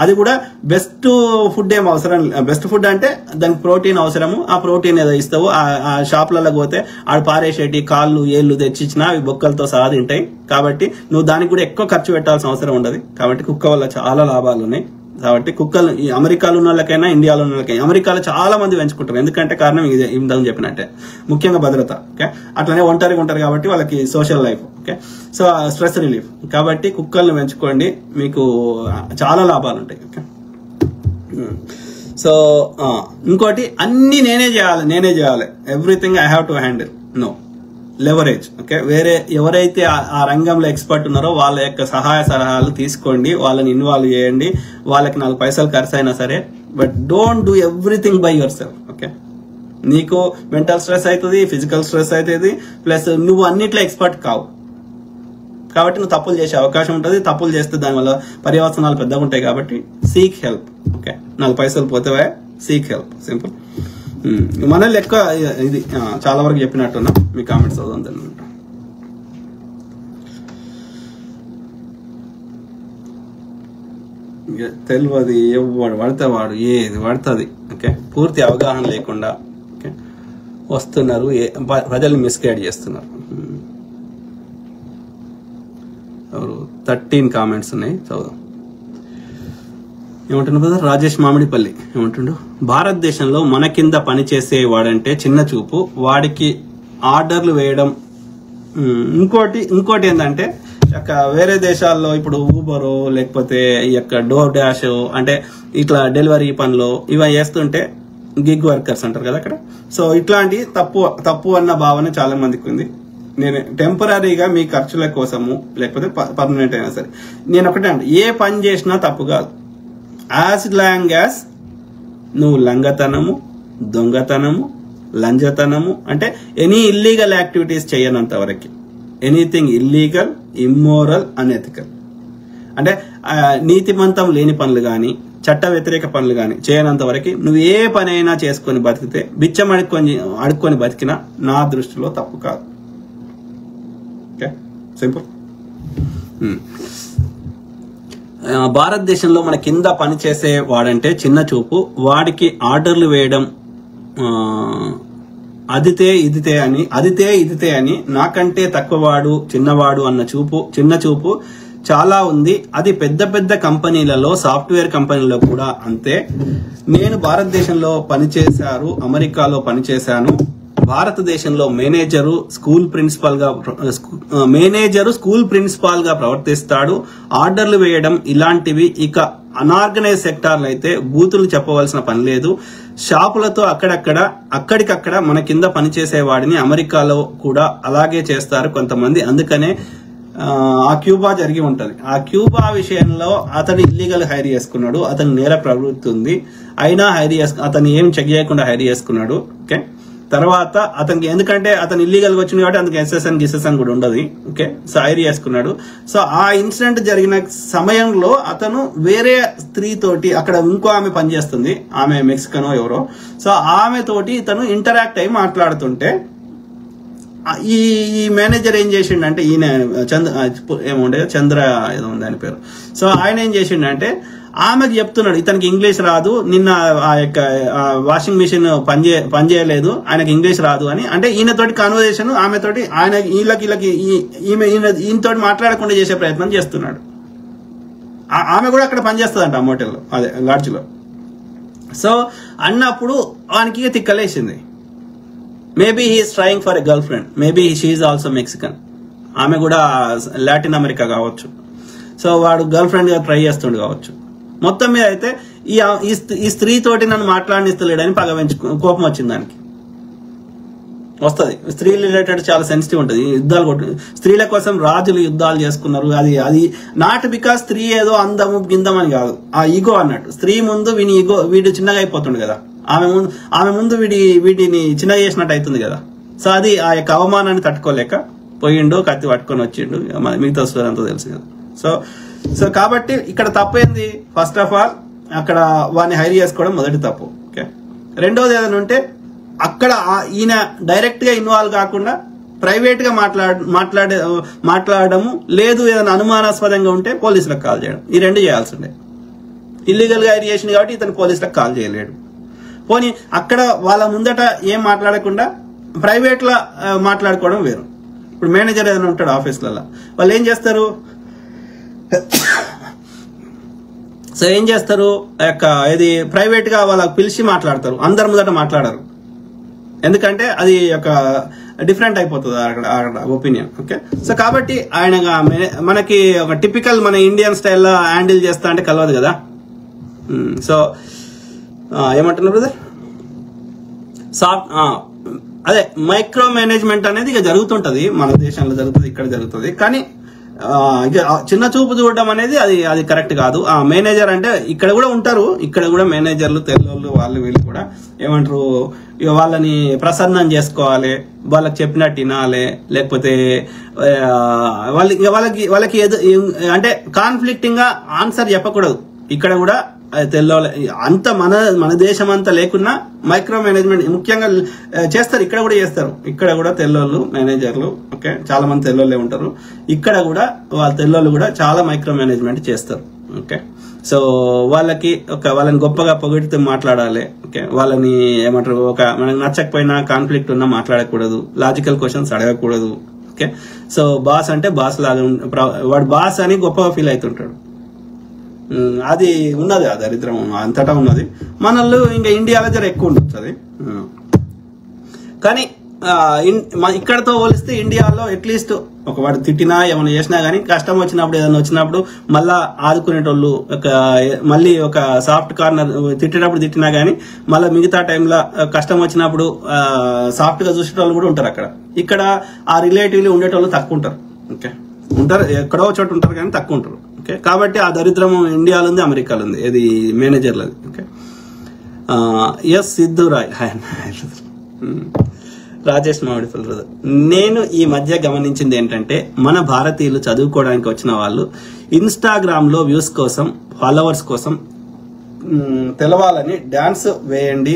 అది కూడా బెస్ట్ ఫుడ్ ఏం అవసరం. బెస్ట్ ఫుడ్ అంటే దానికి ప్రోటీన్ అవసరము. ఆ ప్రోటీన్ ఏదో ఇస్తావు. ఆ షాప్లలో పోతే ఆడు పారేసేటి కాళ్ళు ఏళ్ళు తెచ్చిచ్చినా అవి బొక్కలతో సహా తింటాయి. కాబట్టి నువ్వు దానికి కూడా ఎక్కువ ఖర్చు పెట్టాల్సిన అవసరం ఉండదు. కాబట్టి కుక్క వల్ల చాలా లాభాలు ఉన్నాయి. కాబట్టి కుక్కలు అమెరికాలో ఉన్న వాళ్ళకైనా ఇండియాలో ఉన్న వాళ్ళకైనా, అమెరికాలో చాలా మంది పెంచుకుంటారు. ఎందుకంటే కారణం ఇదే, ఇంతకు చెప్పినట్టే, ముఖ్యంగా భద్రత. ఓకే, అట్లనే ఒంటరిగా ఉంటారు కాబట్టి వాళ్ళకి social life. Okay, so stress relief. కాబట్టి కుక్కలను పెంచుకోండి, మీకు చాలా లాభాలు ఉంటాయి. ఓకే, సో ఇంకోటి అన్ని నేనే చేయాలి, everything I have to handle, no leverage. Okay, వేరే ఎవరైతే ఆ రంగంలో ఎక్స్పర్ట్ ఉన్నారో వాళ్ళ యొక్క సహాయ సలహాలు తీసుకోండి, వాళ్ళని ఇన్వాల్వ్ చేయండి. వాళ్ళకి 4 పైసలు ఖర్చు అయినా సరే, but don't do everything by your self. Okay, నీకు మెంటల్ స్ట్రెస్ అవుతుంది, ఫిజికల్ స్ట్రెస్ అవుతుంది, ప్లస్ నువ్వు అన్నిట్లో ఎక్స్పర్ట్ కావు. కాబట్టి నువ్వు తప్పులు చేసే అవకాశం ఉంటుంది. తప్పులు చేస్తే దానివల్ల పర్యవసనాలు పెద్దగా ఉంటాయి. కాబట్టి సీక్ హెల్ప్. ఓకే, 4 పైసలు పోతే సీక్ హెల్ప్, సింపుల్. మన లెక్క ఇది చాలా వరకు చెప్పినట్టున్నా. మీ కామెంట్స్ చదవండి. తెలియదు ఎవడు పడితే వాడు ఏది పడుతుంది. ఓకే, పూర్తి అవగాహన లేకుండా ఓకే వస్తున్నారు, ప్రజల్ని మిస్గైడ్ చేస్తున్నారు. 13 కామెంట్స్ ఉన్నాయి, చదువు. ఏమంటుండు బ్రదర్ రాజేష్ మామిడిపల్లి ఏమంటుండు, భారతదేశంలో మన కింద పనిచేసేవాడంటే చిన్న చూపు, వాడికి ఆర్డర్లు వేయడం. ఇంకోటి ఏంటంటే వేరే దేశాల్లో ఇప్పుడు ఊబరో లేకపోతే ఈ యొక్క డోర్ డాష్ అంటే ఇట్లా డెలివరీ పనులు ఇవి చేస్తుంటే గిగ్ వర్కర్స్ అంటారు కదా అక్కడ. సో ఇట్లాంటి తప్పు అన్న భావన చాలా మందికి ఉంది. నేను టెంపరీగా మీ ఖర్చుల కోసము లేకపోతే పర్మనెంట్ అయినా సరే నేను ఒకటే అంటే ఏ పని చేసినా తప్పు కాదు, యాజ్ లాంగ్ యాజ్ నువ్వు లంగతనము, దొంగతనము, లంజతనము అంటే ఎనీ ఇల్లీగల్ యాక్టివిటీస్ చేయనంత వరకు, ఎనీథింగ్ ఇల్లీగల్, ఇమ్మోరల్, అనెథికల్ అంటే నీతిమంతం లేని పనులు కానీ చట్ట వ్యతిరేక పనులు కానీ చేయనంత వరకు నువ్వు ఏ పని అయినా చేసుకొని బతికితే బిచ్చం అడుక్కొని బతికినా నా దృష్టిలో తప్పు కాదు. Okay, simple. భారతదేశంలో మన కింద పనిచేసే వాడంటే చిన్న చూపు, వాడికి ఆర్డర్లు వేయడం అదితే ఇదితే అని నాకంటే తక్కువవాడు చిన్నవాడు అన్న చిన్న చూపు చాలా ఉంది. అది పెద్ద పెద్ద కంపెనీలలో, సాఫ్ట్వేర్ కంపెనీలలో కూడా అంతే. నేను భారతదేశంలో పనిచేశారు, అమెరికాలో పనిచేశాను. భారతదేశంలో మేనేజరు స్కూల్ ప్రిన్సిపాల్ గా ప్రవర్తిస్తాడు. ఆర్డర్లు వేయడం ఇలాంటివి. ఇక అనార్గనైజ్ సెక్టార్లు అయితే బూతులు చెప్పవలసిన పని లేదు. షాపులతో అక్కడికక్కడ మన కింద పనిచేసే వాడిని అమెరికాలో కూడా అలాగే చేస్తారు కొంతమంది. అందుకనే ఆ క్యూబా జరిగి ఉంటది. ఆ క్యూబా విషయంలో అతను ఇల్లీగల్ హైర్ చేసుకున్నాడు, అతను నేర ప్రవృత్తి ఉంది, అయినా అతను ఏం చెక్ చేయకుండా హైర్ చేసుకున్నాడు. ఓకే, తర్వాత అతనికి ఎందుకంటే అతను ఇల్లీగల్ గా వచ్చింది కాబట్టి అతనికి ఎస్ఎస్ఎన్ కూడా ఉండదు. ఓకే, సో హైర్ చేసుకున్నాడు. సో ఆ ఇన్సిడెంట్ జరిగిన సమయంలో అతను వేరే స్త్రీ తోటి, అక్కడ ఇంకో ఆమె పనిచేస్తుంది, ఆమె మెక్సికనో ఎవరో, సో ఆమె తోటి ఇతను ఇంటరాక్ట్ అయి మాట్లాడుతుంటే ఈ మేనేజర్ ఏం చేసిండంటే, ఈయన చంద్ర ఏదో ఉంది ఆయన పేరు. సో ఆయన ఏం చేసిండంటే ఆమెకు చెప్తున్నాడు, ఇతనికి ఇంగ్లీష్ రాదు, నిన్న ఆ యొక్క వాషింగ్ మిషన్ పనిచేయలేదు, ఆయనకి ఇంగ్లీష్ రాదు అని. అంటే ఈయనతోటి కాన్వర్జేషన్ ఆమెతోటి ఆయన ఈయనతోటి మాట్లాడకుండా చేసే ప్రయత్నం చేస్తున్నాడు. ఆమె కూడా అక్కడ పనిచేస్తుందంట ఆ మోటల్లో, అదే లాడ్జ్ లో. సో అన్నప్పుడు వానికి తిక్కలేసింది. Maybe he's trying for a girlfriend, maybe she's also Mexican, ఆమె కూడా లాటిన్ అమెరికా కావచ్చు. సో వాడు గర్ల్ ఫ్రెండ్ గా ట్రై చేస్తుండు కావచ్చు. మొత్తం మీద అయితే ఈ స్త్రీ తోటి నన్ను మాట్లాడనిస్తలేడని కోపం వచ్చింది దానికి. వస్తుంది, స్త్రీ రిలేటెడ్ చాలా సెన్సిటివ్ ఉంటుంది. యుద్ధాలు స్త్రీల కోసం రాజులు యుద్ధాలు చేసుకున్నారు. అది నాట్ బికాస్ స్త్రీ ఏదో అందము గిందం అని కాదు, ఆ ఈగో అన్నట్టు. స్త్రీ ముందు వీడు చిన్నగా అయిపోతుండు కదా, ఆమె ముందు వీడిని చిన్నగా చేసినట్టు అవుతుంది కదా. సో అది ఆ యొక్క అవమానాన్ని తట్టుకోలేక పోయిండు, కత్తి పట్టుకొని వచ్చిండు. మిగతా స్టోరీ అంతా తెలుసు కదా. సో కాబట్టి ఇక్కడ తప్పేంది? ఫస్ట్ ఆఫ్ ఆల్ అక్కడ వాడిని హైర్ చేసుకోవడం మొదటి తప్పు. ఓకే, రెండోది ఏదైనా ఉంటే అక్కడ ఈయన డైరెక్ట్ గా ఇన్వాల్వ్ కాకుండా ప్రైవేట్ గా మాట్లాడము, లేదు ఏదైనా అనుమానాస్పదంగా ఉంటే పోలీసులకు కాల్ చేయడం, ఈ రెండు చేయాల్సి ఉండే. ఇల్లీగల్ గా హైర్ చేసింది కాబట్టి ఇతను పోలీసులకు కాల్ చేయలేడు. పోనీ అక్కడ వాళ్ళ ముందట ఏం మాట్లాడకుండా ప్రైవేట్ లా మాట్లాడుకోవడం వేరు. ఇప్పుడు మేనేజర్ ఏదైనా ఉంటాడు ఆఫీసులలో, వాళ్ళు ఏం చేస్తారు? సో ఏం చేస్తారు, ఇది ప్రైవేట్ గా వాళ్ళకి పిలిచి మాట్లాడతారు, అందరి ముందట మాట్లాడరు. ఎందుకంటే అది ఒక డిఫరెంట్ అయిపోతుంది అక్కడ ఒపీనియన్. ఓకే, సో కాబట్టి ఆయన మనకి ఒక టిపికల్ మన ఇండియన్ స్టైల్లో హ్యాండిల్ చేస్తా అంటే కలవదు కదా. సో ఏమంటున్నారు బ్రదర్? అదే మైక్రో మేనేజ్మెంట్ అనేది ఇక జరుగుతుంటది, మన దేశంలో జరుగుతుంది, ఇక్కడ జరుగుతుంది. కానీ ఇక చిన్న చూపు చూడడం అనేది అది కరెక్ట్ కాదు. ఆ మేనేజర్ అంటే ఇక్కడ కూడా ఉంటారు, ఇక్కడ కూడా మేనేజర్లు తెల్లోళ్ళు వీళ్ళు కూడా ఏమంటారు, ఇక వాళ్ళని ప్రసన్నం చేసుకోవాలి, వాళ్ళకి చెప్పినట్టు వినాలి, లేకపోతే వాళ్ళకి అంటే కాన్ఫ్లిక్టింగ్ గా ఆన్సర్ చెప్పకూడదు. ఇక్కడ కూడా తెల్లోళ్ళ అంత మన దేశం అంతా లేకున్నా మైక్రో మేనేజ్మెంట్ ముఖ్యంగా చేస్తారు, ఇక్కడ కూడా చేస్తారు. ఇక్కడ కూడా తెల్లోళ్ళు మేనేజర్లు, ఓకే, చాలా మంది తెల్లోళ్ళే ఉంటారు. ఇక్కడ కూడా వాళ్ళ తెల్లోళ్ళు కూడా చాలా మైక్రో మేనేజ్మెంట్ చేస్తారు. ఓకే, సో వాళ్ళని గొప్పగా పొగిడితే మాట్లాడాలి. ఓకే, వాళ్ళని ఏమంటారు, మనకు నచ్చకపోయినా కాన్ఫ్లిక్ట్ ఉన్నా మాట్లాడకూడదు, లాజికల్ క్వశ్చన్స్ అడగకూడదు. ఓకే, సో బాస్ అంటే బాస్ లాగా వాడు బాస్ అని గొప్పగా ఫీల్ అవుతుంటాడు. అది ఉన్నది, ఆ దరిద్రం అంతటా ఉన్నది. మనల్లో ఇంకా ఇండియాలో జర ఎక్కువ ఉంటుంది. కానీ ఇక్కడతో పోలిస్తే ఇండియాలో అట్లీస్ట్ ఒకవాడు తిట్టినా ఏమైనా చేసినా గానీ కష్టం వచ్చినప్పుడు ఏదైనా వచ్చినప్పుడు మళ్ళా ఆదుకునేటోళ్ళు, మళ్ళీ ఒక సాఫ్ట్ కార్నర్ తిట్టేటప్పుడు తిట్టినా గానీ మళ్ళీ మిగతా టైంలో కష్టం వచ్చినప్పుడు సాఫ్ట్ గా చూసేటోళ్ళు కూడా ఉంటారు అక్కడ. ఇక్కడ ఆ రిలేటివ్లీ ఉండేటోళ్ళు తక్కువ ఉంటారు. ఓకే, ఉంటారు, ఎక్కడో చోటు ఉంటారు కానీ తక్కువ ఉంటారు. ఓకే, కాబట్టి ఆ దరిద్రం ఇండియాలో ఉంది, అమెరికాలో ఉంది, ఇది మేనేజర్లది. Okay, yes Siddhu Roy. Rajesh Mamidipalli brother. నేను ఈ మధ్య గమనించింది ఏంటంటే మన భారతీయులు చదువుకోవడానికి వచ్చిన వాళ్ళు ఇన్స్టాగ్రామ్ లో వ్యూస్ కోసం, ఫాలోవర్స్ కోసం తెలవాలని డాన్స్ వేయండి,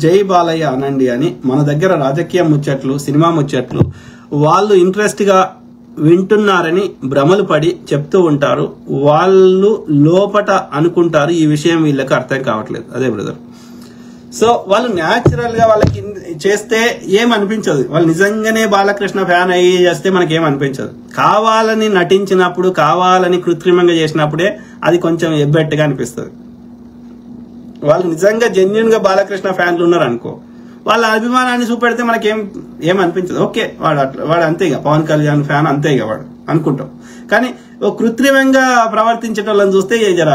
జై బాలయ్య అనండి అని మన దగ్గర రాజకీయ ముచ్చట్లు, సినిమా ముచ్చట్లు వాళ్ళు ఇంట్రెస్ట్ గా వింటున్నారని భ్రమలు పడి చెప్తూ ఉంటారు. వాళ్ళు లోపట అనుకుంటారు ఈ విషయం వీళ్ళకి అర్థం కావట్లేదు. అదే బ్రదర్. సో వాళ్ళు న్యాచురల్ గా వాళ్ళకి చేస్తే ఏమనిపించదు. వాళ్ళు నిజంగానే బాలకృష్ణ ఫ్యాన్ అయ్యి చేస్తే మనకి ఏమనిపించదు. కావాలని నటించినప్పుడు, కావాలని కృత్రిమంగా చేసినప్పుడే అది కొంచెం ఎబ్బెట్టుగా అనిపిస్తుంది. వాళ్ళు నిజంగా జెన్యున్ గా బాలకృష్ణ ఫ్యాన్లు ఉన్నారు అనుకో, వాళ్ళ అభిమానాన్ని చూపెడితే మనకేం ఏమనిపించదు. ఓకే వాడు అంతే ఇక పవన్ కళ్యాణ్ ఫ్యాన్ అంతే ఇక వాడు అనుకుంటాం. కానీ కృత్రిమంగా ప్రవర్తించేటోళ్ళని చూస్తే జర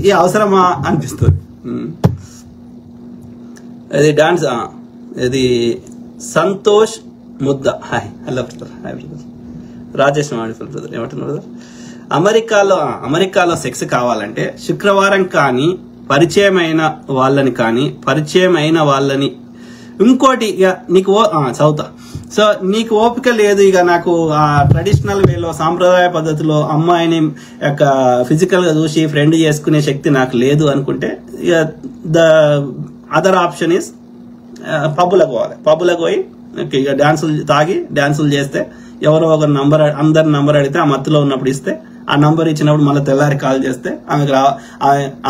ఈ అవసరమా అనిపిస్తుంది. ఇది డాన్స్ ఇది సంతోష్ ముద్ద. Hi hello brother. Hi brother. Rajesh Mamidipalli brother ఏమంటున్నారు బ్రదర్? అమెరికాలో సెక్స్ కావాలంటే శుక్రవారం కానీ పరిచయమైన వాళ్ళని ఇంకోటి ఇక నీకు చదువుతా. సో నీకు ఓపిక లేదు, ఇక నాకు ఆ ట్రెడిషనల్ వేలో సాంప్రదాయ పద్ధతిలో అమ్మాయిని యొక్క ఫిజికల్ గా చూసి ఫ్రెండ్ చేసుకునే శక్తి నాకు లేదు అనుకుంటే ఇక ద అదర్ ఆప్షన్ ఇస్ పబ్బులకు పోవాలి. పబ్బులకు పోయి ఇక డాన్సులు చేస్తే ఎవరో ఒక అందరి నంబర్ అడిగితే ఆ మత్తులో ఉన్నప్పుడు ఇస్తే ఆ నంబర్ ఇచ్చినప్పుడు మళ్ళీ తెల్లారి కాల్ చేస్తే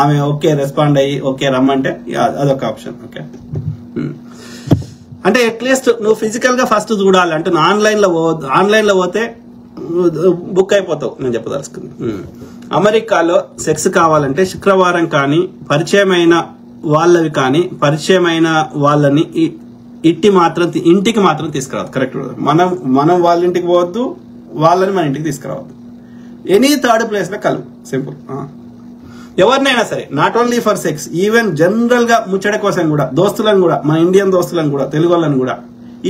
ఆమె ఓకే రెస్పాండ్ అయ్యి ఓకే రమ్మంటే అదొక ఆప్షన్. ఓకే అంటే అట్లీస్ట్ నువ్వు ఫిజికల్ గా ఫస్ట్ చూడాలి. అంటే ఆన్లైన్ లో పోతే బుక్ అయిపోతావు. నేను చెప్పదలుచుకుంది అమెరికాలో సెక్స్ కావాలంటే శుక్రవారం కానీ పరిచయమైన వాళ్ళని ఇంటికి మాత్రం తీసుకురావద్దు. కరెక్ట్. మనం వాళ్ళ ఇంటికి పోవద్దు, వాళ్ళని మన ఇంటికి తీసుకురావద్దు. ఎనీ థర్డ్ ప్లేస్ లో కలువు. సింపుల్. ఎవరినైనా సరే, not only for sex, even general గా ముచ్చట కోసం కూడా, దోస్తులను కూడా, మన ఇండియన్ దోస్తులను కూడా, తెలుగు వాళ్ళని కూడా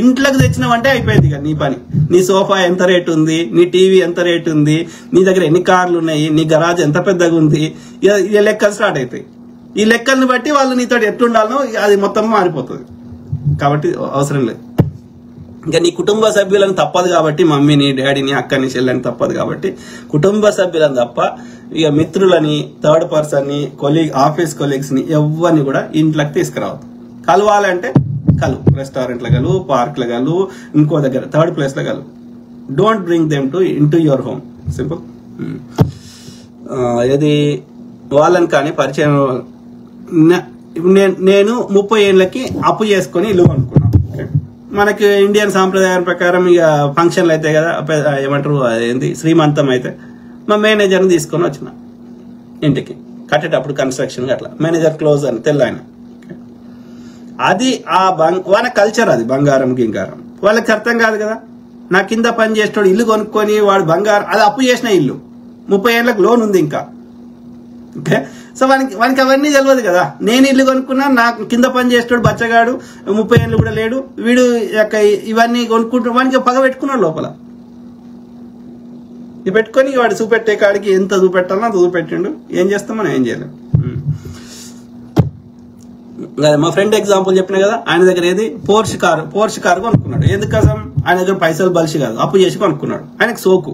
ఇంట్లోకి తెచ్చినావంటే అయిపోయింది ఇక నీ పని. నీ సోఫా ఎంత రేటు ఉంది, నీ టీవీ ఎంత రేటు ఉంది, నీ దగ్గర ఎన్ని కార్లు ఉన్నాయి, నీ గరాజ్ ఎంత పెద్దగా ఉంది, ఈ లెక్కలు స్టార్ట్ అవుతాయి. ఈ లెక్కల్ని బట్టి వాళ్ళు నీతో ఎట్లుండాలనో అది మొత్తం మారిపోతుంది. కాబట్టి అవసరం లేదు. ఇంకా నీ కుటుంబ సభ్యులను తప్పదు కాబట్టి, మమ్మీని, డాడీని, అక్కని, చెల్లెని తప్పదు కాబట్టి కుటుంబ సభ్యులను తప్ప ఇక మిత్రులని, థర్డ్ పర్సన్ ని, ఆఫీస్ కొలీగ్స్ ని ఎవరిని కూడా ఇంట్లోకి తీసుకురావద్దు. కలవాలంటే రెస్టారెంట్ లో కలువు, పార్క్ లో కలువు, ఇంకో దగ్గర థర్డ్ ప్లేస్ లో కలువు. Don't bring them into your home. Simple. ఇది వాళ్ళని కానీ పరిచయం. నేను 30 ఏళ్ళకి అప్పు చేసుకుని ఇల్లు కొనుక్కున్నాను. మనకి ఇండియన్ సాంప్రదాయం ప్రకారం ఇక ఫంక్షన్లు అయితే కదా, ఏమంటారు ఏంటి, శ్రీమంతం అయితే మా మేనేజర్ని తీసుకొని వచ్చిన ఇంటికి. కట్టేటప్పుడు కన్స్ట్రక్షన్ అట్లా మేనేజర్ క్లోజ్ అని తెల్లాయన. అది వాళ్ళ కల్చర్, అది బంగారం గింగారం వాళ్ళకి అర్థం కాదు కదా. నా కింద పని చేసేవాడు ఇల్లు కొనుక్కొని వాడు బంగారం, అది అప్పు చేసిన ఇల్లు, 30 ఏళ్ళకి లోన్ ఉంది ఇంకా. ఓకే. సో వానికి అవన్నీ తెలియదు కదా. నేను ఇల్లు కొనుక్కున్నా, నాకు కింద పని చేసేవాడు బచ్చగాడు, 30 ఏళ్ళు కూడా లేడు, వీడు ఇవన్నీ కొనుక్కుంటూ వానికి పగ పెట్టుకున్నాడు లోపల. ఇవి పెట్టుకొని వాడు చూపెట్టే కాడికి ఎంత చూపెట్టాలో అంత చూపెట్టిండు. ఏం చేస్తాం మనం, ఏం చేయలేం. మా ఫ్రెండ్ ఎగ్జాంపుల్ చెప్పిన కదా, ఆయన దగ్గర ఏది పోర్ష్ కారు కొనుక్కున్నాడు. ఎందుకోసం? ఆయన దగ్గర పైసలు బలిసి కాదు, అప్పు చేసి కొనుక్కున్నాడు. ఆయనకు సోకు,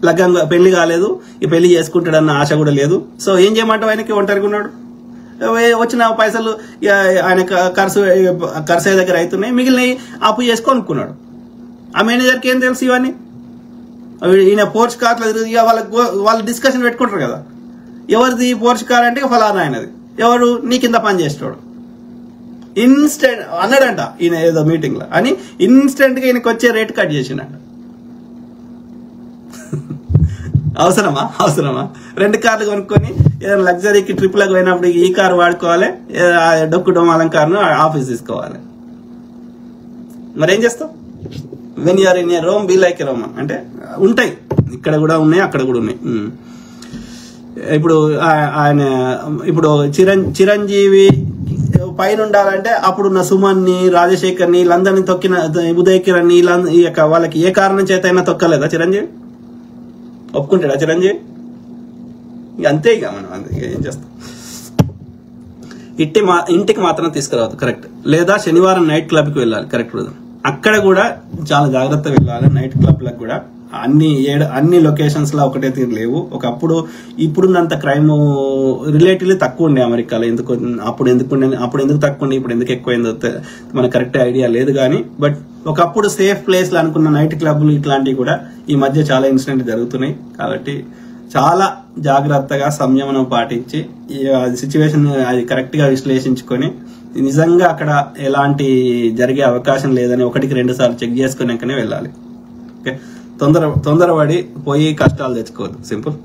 లగ్గంగా పెళ్లి కాలేదు, ఈ పెళ్లి చేసుకుంటాడన్న ఆశ కూడా లేదు. సో ఏం చేయమంటావు, ఆయనకి ఒంటరిగా ఉన్నాడు. వచ్చిన పైసలు ఆయన ఖర్చు అయ్యే దగ్గర అవుతున్నాయి, మిగిలినవి అప్పు చేసి కొనుక్కున్నాడు. ఆ మేనేజర్కి ఏం తెలుసు ఇవన్నీ? ఈయన పోర్ష్ కార్లో ఇక వాళ్ళు డిస్కషన్ పెట్టుకుంటారు కదా, ఎవరిది పోర్ష్ కార్ అంటే ఫలానా ఆయనది, ఎవరు నీ కింద పని చేసేవాడు. ఇన్స్టెంట్ అన్నాడంట ఈయన ఏదో మీటింగ్ లో అని, ఇన్స్టెంట్ గా ఈయనకి వచ్చే రేట్ కట్ చేసిండంట. అవసరమా? 2 కార్లు కొనుక్కొని ఏదైనా లగ్జరీకి ట్రిప్ లకు పోయినప్పుడు ఈ కారు వాడుకోవాలి, డొక్కు డొమాలం కార్ను ఆఫీస్ తీసుకోవాలి. మరేం చేస్తావు? When you're in a Rome be like a Roman అంటే ఉంటాయి, ఇక్కడ కూడా ఉన్నాయి, అక్కడ కూడా ఉన్నాయి. ఇప్పుడు చిరంజీవి పైన ఉండాలంటే అప్పుడున్న సుమన్ని, రాజశేఖర్ని, వీళ్ళందరినీ తొక్కిన ఉదయ్ కిరణ్ వాళ్ళకి ఏ కారణం చేత అయినా తొక్కలేదా చిరంజీవి? ఒప్పుకుంటాడా చిరంజీవి? అంతే ఇక మనం ఏం చేస్తాం. ఇంటికి మాత్రం తీసుకురావద్దు, కరెక్ట్. లేదా శనివారం నైట్ క్లబ్ కి వెళ్ళాలి, కరెక్ట్ బ్రదర్. అక్కడ కూడా చాలా జాగ్రత్తగా వెళ్ళాలి. నైట్ క్లబ్ లకు కూడా అన్ని లొకేషన్స్ లో ఒకటే తీరు లేవు. ఒకప్పుడు ఇప్పుడున్నంత క్రైమ్ రిలేటివ్లీ తక్కువ ఉండే అమెరికాలో. అప్పుడు ఎందుకు తక్కువ ఉండే, ఇప్పుడు ఎందుకు ఎక్కువైందో మనకు కరెక్ట్ ఐడియా లేదు కానీ, బట్ ఒకప్పుడు సేఫ్ ప్లేస్ లో అనుకున్న నైట్ క్లబ్లు ఇట్లాంటివి కూడా ఈ మధ్య చాలా ఇన్సిడెంట్ జరుగుతున్నాయి. కాబట్టి చాలా జాగ్రత్తగా సంయమనం పాటించి సిచ్యువేషన్ అది కరెక్ట్ గా విశ్లేషించుకొని నిజంగా అక్కడ ఎలాంటి జరిగే అవకాశం లేదని 1-2 సార్లు చెక్ చేసుకున్నాకనే వెళ్ళాలి. ఓకే, తొందరపడి పోయి కష్టాలు తెచ్చుకోవద్దు, సింపుల్.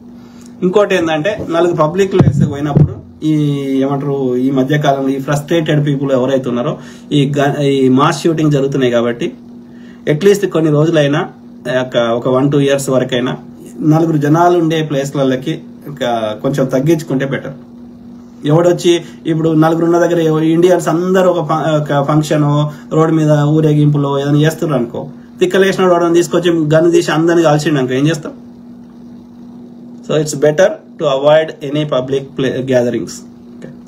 ఇంకోటి ఏంటంటే, 4 పబ్లిక్ ప్లేస్ పోయినప్పుడు ఏమంటారు, ఈ మధ్య కాలంలో ఈ ఫ్రస్ట్రేటెడ్ పీపుల్ ఎవరైతే ఉన్నారో ఈ మాస్ షూటింగ్ జరుగుతున్నాయి కాబట్టి అట్లీస్ట్ కొన్ని రోజులైనా ఒక 1-2 years వరకైనా 4 జనాలు ఉండే ప్లేస్లకి కొంచెం తగ్గించుకుంటే బెటర్. ఎవడొచ్చి ఇప్పుడు 4 ఉన్న దగ్గర ఇండియన్స్ అందరూ ఒక ఫంక్షన్ రోడ్డు మీద ఊరేగింపులో ఏదైనా చేస్తున్నారు అనుకో, తిక్కలేసిన వాడని తీసుకొచ్చి గన్ను తీసి అందరిని కాల్చిండు ఏం చేస్తాం? So it's better to avoid any public gatherings.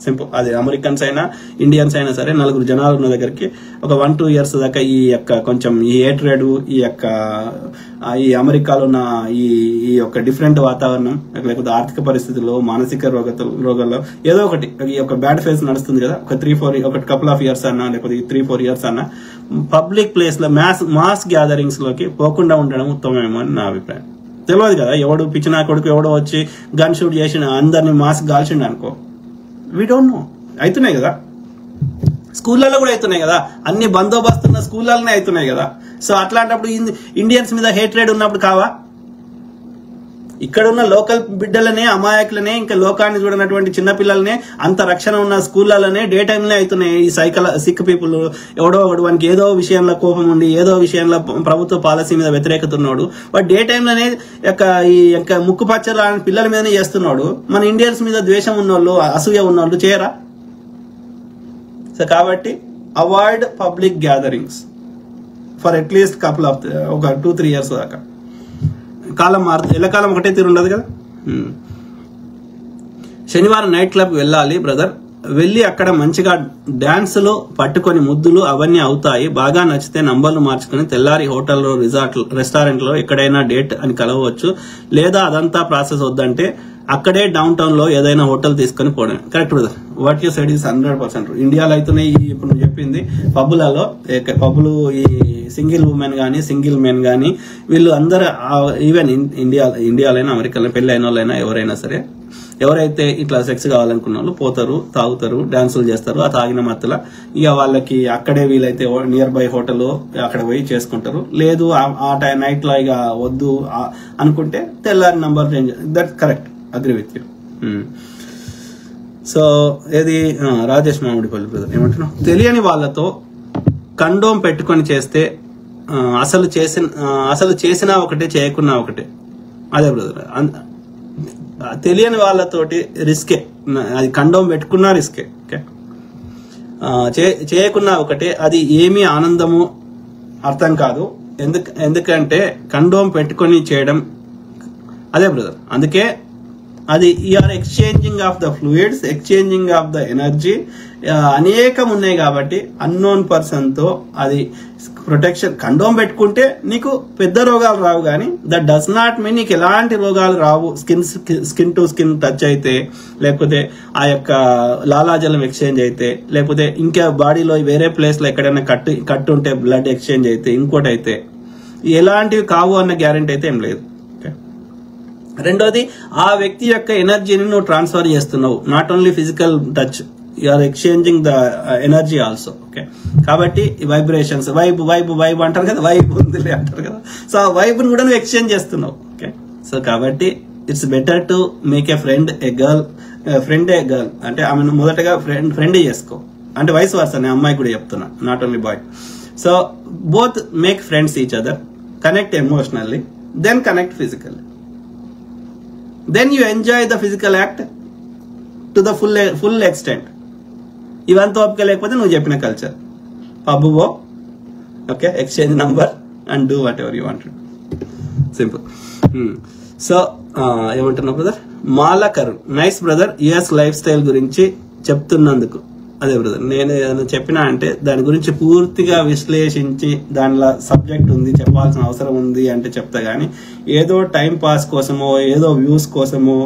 Simple. అది అమెరికన్స్ అయినా ఇండియన్స్ అయినా సరే 4 జనాలు ఉన్న దగ్గరికి ఒక 1-2 years దాకా కొంచెం ఈ హేట్రేడ్, ఈ అమెరికాలో ఉన్న ఈ యొక్క డిఫరెంట్ వాతావరణం, లేకపోతే ఆర్థిక పరిస్థితుల్లో, మానసిక రోగాల్లో ఏదో ఒకటి ఈ యొక్క బ్యాడ్ ఫేజ్ నడుస్తుంది కదా, ఒక couple of years అన్నా లేకపోతే 3-4 years అన్నా పబ్లిక్ ప్లేస్ లో మాస్ గ్యాదరింగ్స్ లోకి పోకుండా ఉండడం ఉత్తమమేమో అని నా అభిప్రాయం. తెలియదు కదా, ఎవడు పిచ్చినా కొడుకు ఎవడో వచ్చి గన్ షూట్ చేసిన అందరినీ మాస్ గాల్చిండు అనుకో, వీ డోంట్ నో. అవుతున్నాయి కదా, స్కూళ్ళలో కూడా అవుతున్నాయి కదా, అన్ని బందోబస్తు ఉన్న స్కూళ్ళలోనే అవుతున్నాయి కదా. సో అట్లాంటప్పుడు ఇండియన్స్ మీద హేట్రేడ్ ఉన్నప్పుడు కావా? ఇక్కడ ఉన్న లోకల్ బిడ్డలనే, అమాయకులనే, ఇంకా లోకాన్ని చూడనటువంటి చిన్నపిల్లలనే అంత రక్షణ ఉన్న స్కూళ్ళలోనే డే టైంలో అవుతున్నాయి ఈ సిక్ పీపుల్. ఎవడో ఒకడు వానికి ఏదో విషయంలో కోపం ఉండి ఏదో విషయంలో ప్రభుత్వ పాలసీ మీద వ్యతిరేకత ఉన్నాడు, వాడు డే టైంలోనే ఈ ముక్కు పచ్చల పిల్లల మీదనే చేస్తున్నాడు. మన ఇండియన్స్ మీద ద్వేషం ఉన్నోళ్ళు, అసూయ ఉన్నోళ్ళు చేయరా? సో కాబట్టి avoid public gatherings for at least ఒక 2-3 years దాకా. కాలం మారుతుంది, ఎల్లకాలం ఒకటే తీరు ఉండదు కదా. శనివారం నైట్ క్లబ్ వెళ్ళాలి బ్రదర్. వెళ్ళి అక్కడ మంచిగా డాన్సులు పట్టుకొని ముద్దులు అవన్నీ అవుతాయి. బాగా నచ్చితే నంబర్లు మార్చుకుని తెల్లారి హోటల్లో, రెస్టారెంట్ లో ఎక్కడైనా డేట్ అని కలవచ్చు. లేదా అదంతా ప్రాసెస్ వద్దంటే అక్కడే డౌన్ టౌన్ లో ఏదైనా హోటల్ తీసుకుని పోవడం. Correct brother, what you side is 100%. ఇండియాలో అయితేనే ఇప్పుడు నువ్వు చెప్పింది పబ్బులు ఈ సింగిల్ ఉమెన్ గానీ సింగిల్ మెన్ గానీ వీళ్ళు అందరూ ఈవెన్ ఇండియాలైనా అమెరికాలో పెళ్లి అయిన వాళ్ళైనా ఎవరైనా సరే, ఎవరైతే ఇట్లా సెక్స్ కావాలనుకున్న వాళ్ళు పోతారు, తాగుతారు, డాన్సులు చేస్తారు. ఆ తాగిన మత్తుల ఇక వాళ్ళకి అక్కడే వీలైతే నియర్ బై హోటల్ అక్కడ పోయి చేసుకుంటారు. లేదు ఆ నైట్ లో ఇక వద్దు అనుకుంటే తెల్లారి number change. That correct, agree with you. So ఏది రాజేష్ మామిడిపల్లి బ్రదర్ ఏమంటున్నావు? తెలియని వాళ్ళతో కండోమ్ పెట్టుకొని చేస్తే అసలు చేసినా ఒకటే, చేయకున్నా ఒకటే. అదే బ్రదర్, తెలియని వాళ్ళతోటి రిస్కే. అది కండోమ్ పెట్టుకున్నా రిస్కే, ఓకే, చేయకున్నా ఒకటే. అది ఏమీ ఆనందము అర్థం కాదు. ఎందుకంటే కండోమ్ పెట్టుకొని చేయడం అదే బ్రదర్. అందుకే అది you're exchanging of the fluids, exchanging of the energy అనేకం ఉన్నాయి కాబట్టి అన్నోన్ పర్సన్ తో అది ప్రొటెక్షన్. కండోమ్ పెట్టుకుంటే నీకు పెద్ద రోగాలు రావు, కానీ దట్ డస్ నాట్ మీన్ నీకు ఎలాంటి రోగాలు రావు. స్కిన్ టు స్కిన్ టచ్ అయితే, లేకపోతే ఆ యొక్క లాలాజలం ఎక్స్చేంజ్ అయితే, లేకపోతే ఇంకా బాడీలో వేరే ప్లేస్ లో ఎక్కడైనా కట్టు ఉంటే బ్లడ్ ఎక్స్చేంజ్ అయితే, ఇంకోటి అయితే, ఎలాంటివి కావు అన్న గ్యారెంటీ అయితే ఏం లేదు. రెండోది, ఆ వ్యక్తి యొక్క ఎనర్జీని నువ్వు ట్రాన్స్ఫర్ చేస్తున్నావు. Not only physical touch, you are exchanging the energy also, okay. కాబట్టి వైబ్రేషన్స్, వైబ్ అంటారు కదా, వైబ్ ఉంది అంటారు కదా. సో ఆ వైబ్ ని కూడా నువ్వు ఎక్స్చేంజ్ చేస్తున్నావు, ఓకే. సో కాబట్టి it's better to make a friend A girl అంటే ఆమెను మొదటగా ఫ్రెండ్ చేసుకో. అంటే వయసు వర్స, నేను అమ్మాయి కూడా చెప్తున్నా, not only boy. So both make friends each other, connect emotionally, then connect physically. Then you enjoy the physical act to the full extent. ఇవంతా ఓపిక లేకపోతే నువ్వు చెప్పిన కల్చర్ పబ్బువో, okay, exchange number and do whatever you want. Simple. So ఏమంటున్నావు brother? మాలకరు, nice brother, US lifestyle గురించి చెప్తున్నందుకు అదే బ్రదర్, నేను ఏదైనా చెప్పినా అంటే దాని గురించి పూర్తిగా విశ్లేషించి దానిలో సబ్జెక్ట్ ఉంది, చెప్పాల్సిన అవసరం ఉంది అంటే చెప్తా గానీ ఏదో టైం పాస్ కోసమో ఏదో వ్యూస్ కోసమో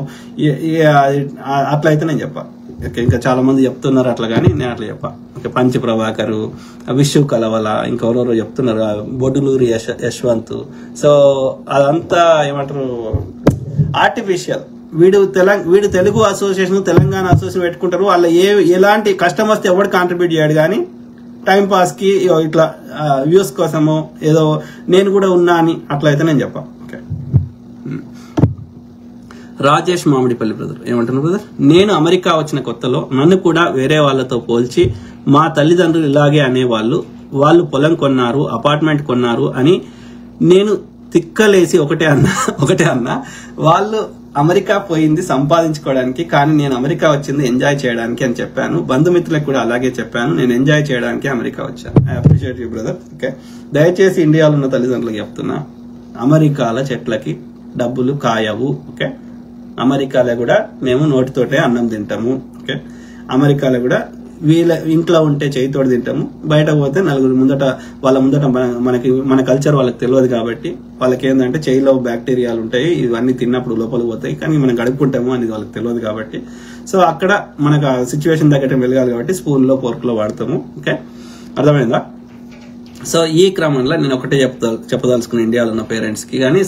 అట్లయితే నేను చెప్పా. ఇంకా చాలా మంది చెప్తున్నారు అట్లా, కానీ నేను అట్లా చెప్పా. పంచి ప్రభాకరు, విశ్వ కలవల, ఇంకెవరెవరో చెప్తున్నారు, బొడ్డులూరి యశ్వంత్. సో అదంతా ఏమంటారు ఆర్టిఫిషియల్. వీడు తెలుగు అసోసియేషన్, తెలంగాణ అసోసియేషన్ పెట్టుకుంటారు. వాళ్ళ ఎలాంటి కష్టం వస్తే ఎవడు కాంట్రిబ్యూట్ చేయడు, కానీ టైం పాస్ కి ఇట్లా వ్యూస్ కోసమో ఏదో నేను కూడా ఉన్నా అని అట్లా అయితే నేను చెప్పా. ఓకే, రాజేష్ మామిడిపల్లి బ్రదర్ ఏమంటున్నారు బ్రదర్, నేను అమెరికా వచ్చిన కొత్తలో నన్ను కూడా వేరే వాళ్ళతో పోల్చి మా తల్లిదండ్రులు ఇలాగే అనేవాళ్ళు. వాళ్ళు పొలం కొన్నారు, అపార్ట్మెంట్ కొన్నారు అని నేను తిక్కలేసి ఒకటే అన్నా వాళ్ళు అమెరికా పోయింది సంపాదించుకోవడానికి, కానీ నేను అమెరికా వచ్చింది ఎంజాయ్ చేయడానికి అని చెప్పాను. బంధుమిత్రులకు కూడా అలాగే చెప్పాను, నేను ఎంజాయ్ చేయడానికి అమెరికా వచ్చాను. I appreciate you brother. Okay, దయచేసి ఇండియాలో ఉన్న తల్లిదండ్రులకు చెప్తున్నా, అమెరికాల చెట్లకి డబ్బులు కాయవు. ఓకే, అమెరికాలో కూడా మేము నోటితోటే అన్నం తింటాము. ఓకే, అమెరికాలో కూడా వీళ్ళ ఇంట్లో ఉంటే చేయితోటి తింటాము, బయట పోతే నలుగురు ముందట వాళ్ళ ముందట మన కల్చర్ వాళ్ళకి తెలియదు కాబట్టి వాళ్ళకి ఏంటంటే చేయిలో బ్యాక్టీరియాలు ఉంటాయి, ఇవన్నీ తిన్నప్పుడు లోపలికి పోతాయి, కానీ మనం గడుపుకుంటాము అనేది వాళ్ళకి తెలియదు కాబట్టి సో అక్కడ మనకు సిచ్యువేషన్ తగ్గట్టు వెలగాలి కాబట్టి స్పూన్లో పోర్క్లో వాడతాము. ఓకే, అర్థమైందా? సో ఈ క్రమంలో నేను ఒకటే చెప్పదలుచుకున్న ఇండియాలో ఉన్న పేరెంట్స్ కి కానీ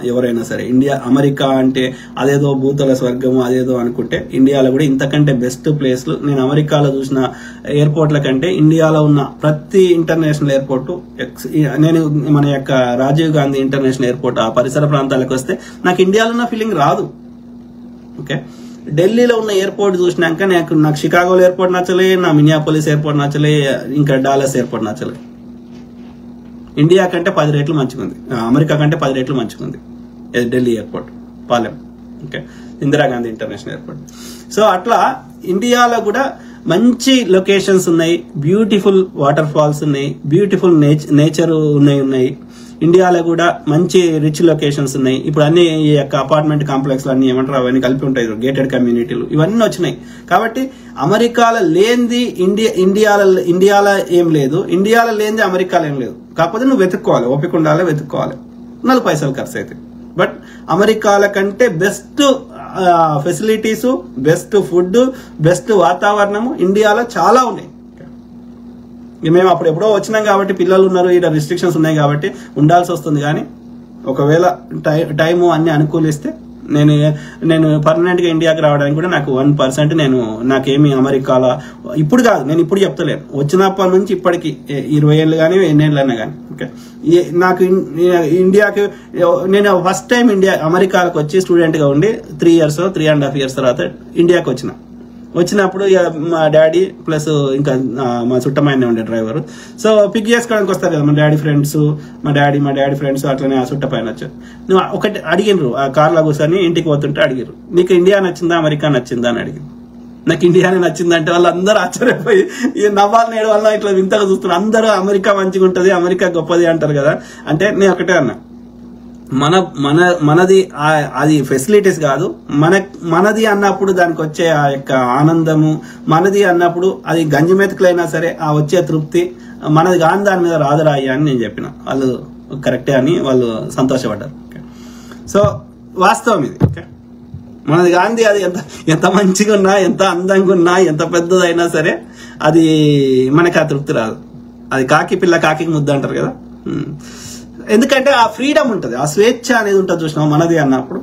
ఎవరైనా సరే, అమెరికా అంటే అదేదో భూతల స్వర్గము అదేదో అనుకుంటే ఇండియాలో కూడా ఇంతకంటే బెస్ట్ ప్లేస్లు. నేను అమెరికాలో చూసిన ఎయిర్పోర్ట్ల కంటే ఇండియాలో ఉన్న ప్రతి ఇంటర్నేషనల్ ఎయిర్పోర్ట్, నేను మన యొక్క రాజీవ్ గాంధీ ఇంటర్నేషనల్ ఎయిర్పోర్ట్ ఆ పరిసర ప్రాంతాలకు వస్తే నాకు ఇండియాలో ఉన్న ఫీలింగ్ రాదు. ఓకే, ఢిల్లీలో ఉన్న ఎయిర్పోర్ట్ చూసినాక నాకు షికాగోలో ఎయిర్పోర్ట్ నచ్చలే, నా మినియాపోలిస్ ఎయిర్పోర్ట్ నచ్చలే, ఇంకా డాలస్ ఎయిర్పోర్ట్ నచ్చలే. ఇండియా కంటే 10 రెట్లు మంచిగా ఉంది, అమెరికా కంటే 10 రెట్లు మంచిగా ఉంది Delhi airport, Palem. Okay, Indira Gandhi international airport. So అట్లా ఇండియాలో కూడా మంచి లొకేషన్స్ ఉన్నాయి, బ్యూటిఫుల్ వాటర్ ఫాల్స్ ఉన్నాయి, బ్యూటిఫుల్ నేచర్ ఉన్నాయి. ఇండియాలో కూడా మంచి రిచ్ లొకేషన్స్ ఉన్నాయి. ఇప్పుడు అన్ని ఈ యొక్క అపార్ట్మెంట్ కాంప్లెక్స్ అన్ని ఏమంటారు అవన్నీ కలిపి ఉంటాయి, గేటెడ్ కమ్యూనిటీలు ఇవన్నీ వచ్చినాయి. కాబట్టి అమెరికాలో లేనిది ఇండియాలో ఏం లేదు, ఇండియాలో లేనిది అమెరికాలో ఏం లేదు. కాకపోతే నువ్వు వెతుక్కోవాలి, ఓపిక ఉండాలి, వెతుక్కోవాలి, 4 పైసలు ఖర్చు అవుతాయి. బట్ అమెరికాల కంటే best facilities, best food, best వాతావరణము ఇండియాలో చాలా ఉన్నాయి. మేము అప్పుడు ఎప్పుడో వచ్చినాం కాబట్టి పిల్లలు ఉన్నారు, ఇక్కడ రిస్ట్రిక్షన్స్ ఉన్నాయి కాబట్టి ఉండాల్సి వస్తుంది. కానీ ఒకవేళ టైము అన్ని అనుకూలిస్తే నేను పర్మనెంట్ గా ఇండియాకి రావడానికి కూడా నాకు 1% నాకేమి అమెరికాలో ఇప్పుడు కాదు, నేను ఇప్పుడు చెప్తలేను, వచ్చినప్పటి నుంచి ఇప్పటికి 20 ఏళ్ళు కానీ ఎన్ని ఏళ్ళైనా కానీ. ఓకే, నాకు ఇండియాకి నేను ఫస్ట్ టైం అమెరికాకి వచ్చి స్టూడెంట్ గా ఉండి 3 years 3.5 years తర్వాత ఇండియాకి వచ్చినప్పుడు మా డాడీ ప్లస్ ఇంకా మా చుట్టమైనే ఉండే డ్రైవర్. సో పిక్ చేసుకోవడానికి వస్తారు కదా మా డాడీ ఫ్రెండ్స్ అట్లనే ఆ చుట్ట పైన వచ్చారు. నువ్వు ఒకటి అడిగినరు, ఆ కార్లో కూర్చొని ఇంటికి పోతుంటే అడిగారు, నీకు ఇండియా నచ్చిందా అమెరికా నచ్చిందా అని అడిగారు. నాకు ఇండియానే నచ్చిందంటే వాళ్ళందరూ ఆశ్చర్యపోయి నవ్వాలి నేడు వల్ల ఇట్లా వింతగా చూస్తున్నారు. అందరూ అమెరికా మంచిగా ఉంటుంది, అమెరికా గొప్పది అంటారు కదా. అంటే నేను ఒకటే అన్నా, మనది అది ఫెసిలిటీస్ కాదు, మనది అన్నప్పుడు దానికి వచ్చే ఆ యొక్క ఆనందము, మనది అన్నప్పుడు అది గంజి మెతుకులైనా సరే ఆ వచ్చే తృప్తి మనది కాని దాని మీద రాదురాయ్యా అని నేను చెప్పిన. వాళ్ళు కరెక్టే అని వాళ్ళు సంతోషపడ్డారు. సో వాస్తవం ఇది. ఓకే, మనది గాంధీ అది ఎంత మంచిగా ఉన్నా, ఎంత అందంగా ఉన్నా, ఎంత పెద్దదైనా సరే అది మనకి ఆ తృప్తి రాదు. అది కాకి పిల్ల కాకి ముద్ద అంటారు కదా. ఎందుకంటే ఆ ఫ్రీడమ్ ఉంటుంది, ఆ స్వేచ్ఛ అనేది ఉంటుంది చూసినాం. మనది అన్నప్పుడు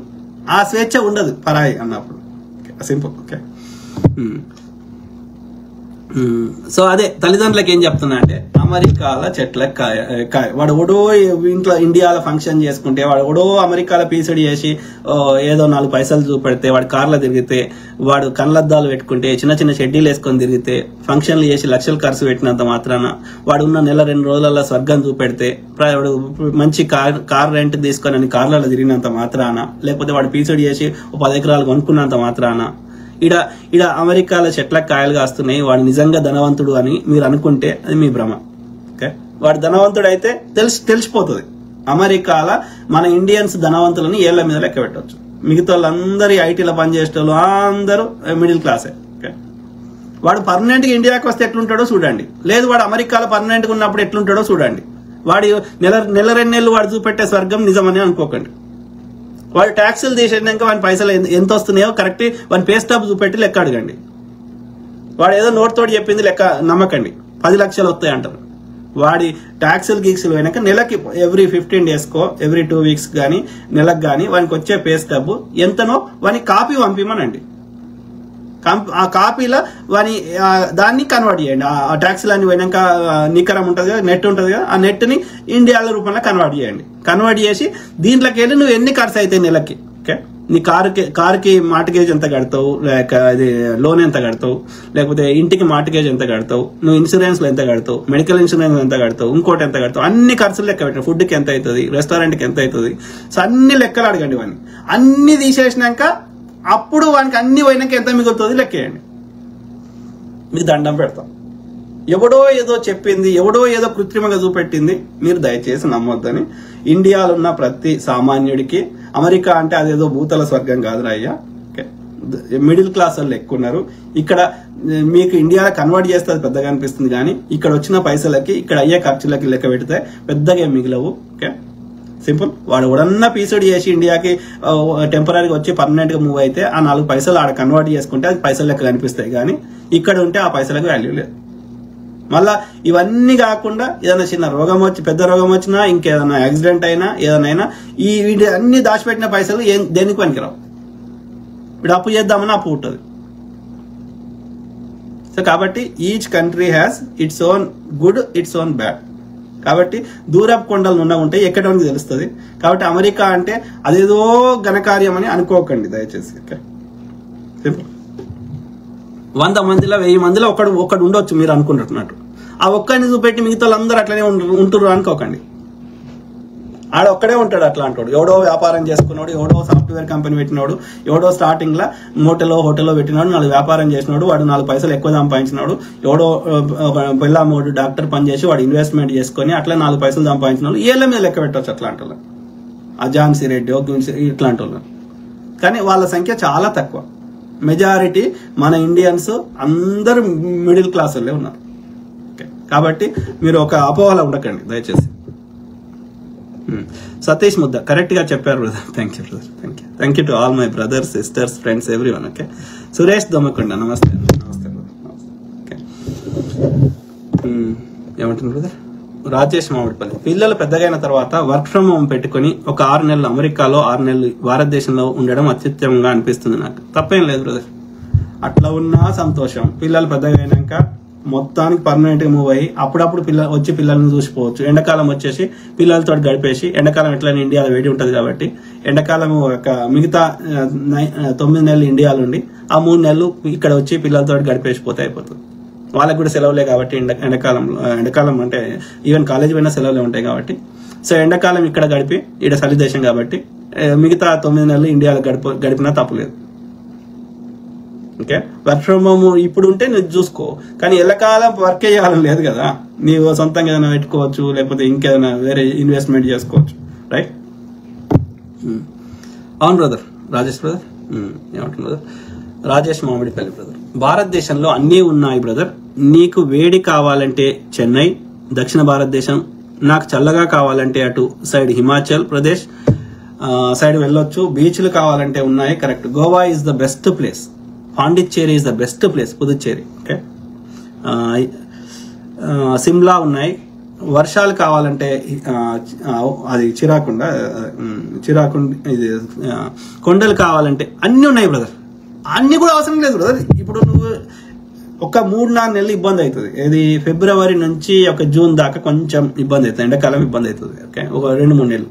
ఆ స్వేచ్ఛ ఉండదు పరాయి అన్నప్పుడు. సింపుల్. ఓకే, సో అదే తల్లిదండ్రులకు ఏం చెప్తున్నా అంటే అమెరికాలో చెట్లకు కాయ వాడు ఓడో ఇంట్లో ఇండియాలో ఫంక్షన్ చేసుకుంటే, వాడు ఓడో అమెరికాలో పీసడి చేసి ఏదో 4 పైసలు చూపెడితే, వాడు కార్లో తిరిగితే, వాడు కళ్ళద్దాలు పెట్టుకుంటే, చిన్న చిన్న షెడ్యూల్ వేసుకొని తిరిగితే, ఫంక్షన్లు చేసి లక్షలు ఖర్చు పెట్టినంత మాత్రాన వాడు ఉన్న 1-2 రోజులలో స్వర్గం చూపెడితే, వాడు మంచి కార్ రెంట్ తీసుకొని కార్లలో తిరిగినంత మాత్రాన, లేకపోతే వాడు పీసడి చేసి 10 ఎకరాలు కొనుక్కున్నంత మాత్రాన ఇడ అమెరికాలో చెట్లకు కాయలు కాస్తున్నాయి, వాడు నిజంగా ధనవంతుడు అని మీరు అనుకుంటే అది మీ భ్రమ. ఓకే, వాడు ధనవంతుడు అయితే తెలిసిపోతుంది. అమెరికాలో మన ఇండియన్స్ ధనవంతులని ఏళ్ల మీద లెక్క పెట్టవచ్చు. మిగతా వాళ్ళందరూ ఐటీలో పనిచేసే వాళ్ళు అందరూ మిడిల్ క్లాసే. ఓకే, వాడు పర్మనెంట్ గా ఇండియాకి వస్తే ఎట్లుంటాడో చూడండి, లేదు వాడు అమెరికాలో పర్మనెంట్ గా ఉన్నప్పుడు ఎట్లుంటాడో చూడండి. వాడి నెల 2 నెలలు వాడు చూపెట్టే స్వర్గం నిజమని అనుకోకండి. వాడు ట్యాక్సులు తీసేసినాక వాడి పైసలు ఎంత వస్తున్నాయో కరెక్ట్ వాడి పే స్టాప్ చూపెట్టి లెక్క అడగండి. వాడు ఏదో నోట్ తోటి చెప్పింది లెక్క నమ్మకండి. 10 లక్షలు వస్తాయి అంటారు. వాడి ట్యాక్సులు గీక్సులు పోయినాక నెలకి ఎవ్రీ 15 days కో ఎవ్రీ 2 weeks కానీ నెలకు కానీ వానికి వచ్చే పే స్టాప్ ఎంతనో వానికి కాపీ పంపిమనండి. ఆ కాపీలో వాని దాన్ని కన్వర్ట్ చేయండి. ఆ ట్యాక్సీలు అన్ని పోయినాక నికరం ఉంటుంది కదా, నెట్ ఉంటుంది కదా, ఆ నెట్ని ఇండియాల రూపంలో కన్వర్ట్ చేయండి. కన్వర్ట్ చేసి దీంట్లోకి వెళ్ళి నువ్వు ఎన్ని ఖర్చు అవుతాయి నెలకి, ఓకే, నీ కారుకి మార్టిగేజ్ ఎంత కడతావు, లేక అది లోన్ ఎంత కడతావు, లేకపోతే ఇంటికి మార్టిగేజ్ ఎంత కడతావు, నువ్వు ఇన్సూరెన్స్లో ఎంత కడతావు, మెడికల్ ఇన్సూరెన్స్ ఎంత కడతావు, ఇంకోటి ఎంత కడతావు, అన్ని ఖర్చులు లెక్క పెట్టండి. ఫుడ్కి ఎంత అవుతుంది, రెస్టారెంట్కి ఎంత అవుతుంది, సో అన్ని లెక్కలు అడగండి. వాడిని అన్ని తీసేసినాక అప్పుడు వానికి అన్ని పోయినాక ఎంత మిగులుతుంది లెక్కేయండి. మీకు దండం పెడతాం. ఎవడో ఏదో చెప్పింది, ఎవడో ఏదో కృత్రిమంగా చూపెట్టింది మీరు దయచేసి నమ్మొద్దని. ఇండియాలో ఉన్న ప్రతి సామాన్యుడికి అమెరికా అంటే అదేదో భూతల స్వర్గం కాదు అయ్యా. మిడిల్ క్లాస్ వాళ్ళు ఎక్కువ ఉన్నారు ఇక్కడ. మీకు ఇండియాలో కన్వర్ట్ చేస్తే అది పెద్దగా అనిపిస్తుంది, కానీ ఇక్కడ వచ్చిన పైసలకి ఇక్కడ అయ్యే ఖర్చులకి లెక్క పెడితే పెద్దగా ఏం మిగిలవు. Okay, simple. వాడు ఎవడన్నా పీసీడీ చేసి ఇండియాకి టెంపరీగా వచ్చి పర్మనెంట్ గా మూవ్ అయితే ఆ 4 పైసలు ఆడ కన్వర్ట్ చేసుకుంటే అది పైసలు లెక్క కనిపిస్తాయి, కానీ ఇక్కడ ఉంటే ఆ పైసలకు వాల్యూ లేదు. మళ్ళా ఇవన్నీ కాకుండా ఏదైనా చిన్న రోగం వచ్చి, పెద్ద రోగం వచ్చినా, ఇంకేదైనా యాక్సిడెంట్ అయినా, ఏదైనా ఈ వీటి అన్ని దాచిపెట్టిన పైసలు దేనికి పనికిరావు. ఇప్పుడు అప్పు చేద్దామని అప్పు ఉంటుంది. సో కాబట్టి each country has its own good, its own bad. కాబట్టి దూరపు కొండలు ఉన్న ఉంటాయి, ఎక్కడ ఉంది తెలుస్తుంది. కాబట్టి అమెరికా అంటే అదేదో ఘనకార్యం అని అనుకోకండి దయచేసి. సింపుల్. 100 మందిలో 1000 మందిలో ఒకడు ఉండొచ్చు మీరు అనుకుంటున్నట్టు. ఆ ఒక్కడిని చూపెట్టి మిగతా వాళ్ళందరూ అట్లనే ఉంటున్నారు అనుకోకండి. ఆడ ఒక్కడే ఉంటాడు అట్లా అంటాడు. ఎవడో వ్యాపారం చేసుకున్నాడు, ఎవడో సాఫ్ట్వేర్ కంపెనీ పెట్టినాడు, ఎవడో స్టార్టింగ్ లా హోటల్లో పెట్టినాడు, 4 వ్యాపారం చేసినాడు, వాడు 4 పైసలు ఎక్కువ సంపాదించినాడు. ఎవడో పెళ్ళామోడు డాక్టర్ పని చేసి వాడు ఇన్వెస్ట్మెంట్ చేసుకుని అట్లా 4 పైసలు సంపాదించినాడు. ఏళ్ళ మీద లెక్క పెట్టవచ్చు అట్లాంటి వాళ్ళు, ఝాన్సీ రెడ్డి ఇట్లాంటి వాళ్ళు. కానీ వాళ్ళ సంఖ్య చాలా తక్కువ. మెజారిటీ మన ఇండియన్స్ అందరూ మిడిల్ క్లాస్ వాళ్ళే ఉన్నారు. కాబట్టి మీరు ఒక అపోహలో ఉండకండి దయచేసి. సతీష్ ముద్ద కరెక్ట్ గా చెప్పారు brother. Thank you brother. Thank you to all my brothers, sisters, friends, everyone. Okay, Suresh Dommakonda నమస్తే. ఓకే, ఏమంటుంది బ్రదర్? రాజేష్ మామిడిపల్లి. పిల్లలు పెద్దగైన తర్వాత వర్క్ ఫ్రమ్ హోమ్ పెట్టుకుని ఒక 6 నెలలు అమెరికాలో 6 నెలలు భారతదేశంలో ఉండడం అత్యుత్తమంగా అనిపిస్తుంది నాకు. తప్పేం లేదు బ్రదర్, అట్లా ఉన్నా సంతోషం. పిల్లలు పెద్దగైనాక మొత్తానికి పర్మనెంట్ గా మూవ్ అయ్యి అప్పుడప్పుడు పిల్లల్ని చూసిపోవచ్చు. ఎండాకాలం వచ్చేసి పిల్లలతో గడిపేసి, ఎండాకాలం ఎట్లా ఇండియాలో వేడి ఉంటుంది కాబట్టి ఎండాకాలం మిగతా 9 నెలలు ఇండియాలో ఉండి ఆ 3 నెలలు ఇక్కడ వచ్చి పిల్లలతో గడిపేసిపోతే అయిపోతుంది. వాళ్ళకి కూడా సెలవులే కాబట్టి ఎండాకాలం అంటే ఈవెన్ కాలేజీ పోయినా సెలవులే ఉంటాయి కాబట్టి. సో ఎండాకాలం ఇక్కడ గడిపి, ఇక్కడ చలి దేశం కాబట్టి మిగతా 9 నెలలు ఇండియాలో గడిపినా తప్పులేదు. ఓకే, వర్క్ ఫ్రమ్ హోమ్ ఇప్పుడు ఉంటే నువ్వు చూసుకో, కానీ ఎల్లకాలం వర్క్ చేయాలని లేదు కదా. నీవు సొంతంగా ఏదైనా పెట్టుకోవచ్చు, లేకపోతే ఇంకేదైనా వేరే ఇన్వెస్ట్మెంట్ చేసుకోవచ్చు. రైట్? అవును బ్రదర్. రాజేష్ బ్రదర్ ఏమంటుంది బ్రదర్? రాజేష్ మామిడిపల్లి బ్రదర్. భారతదేశంలో అన్నీ ఉన్నాయి బ్రదర్. నీకు వేడి కావాలంటే చెన్నై, దక్షిణ భారతదేశం. నాకు చల్లగా కావాలంటే అటు సైడ్ హిమాచల్ ప్రదేశ్ సైడ్ వెళ్ళొచ్చు. బీచ్లు కావాలంటే ఉన్నాయి, correct. Goa is the best place. Pondicherry is the best place, Puducherry. Okay, Shimla ఉన్నాయి. వర్షాలు కావాలంటే అది చిరాకుండ ఇది కొండలు కావాలంటే అన్ని ఉన్నాయి బ్రదర్. అన్ని కూడా అవసరం లేదు బ్రదర్. ఇప్పుడు నువ్వు ఒక 3-4 నెలలు ఇబ్బంది అవుతుంది. ఇది ఫిబ్రవరి నుంచి ఒక జూన్ దాకా కొంచెం ఇబ్బంది అవుతుంది, ఎండాకాలం ఇబ్బంది అవుతుంది. ఓకే, ఒక 2-3 నెలలు,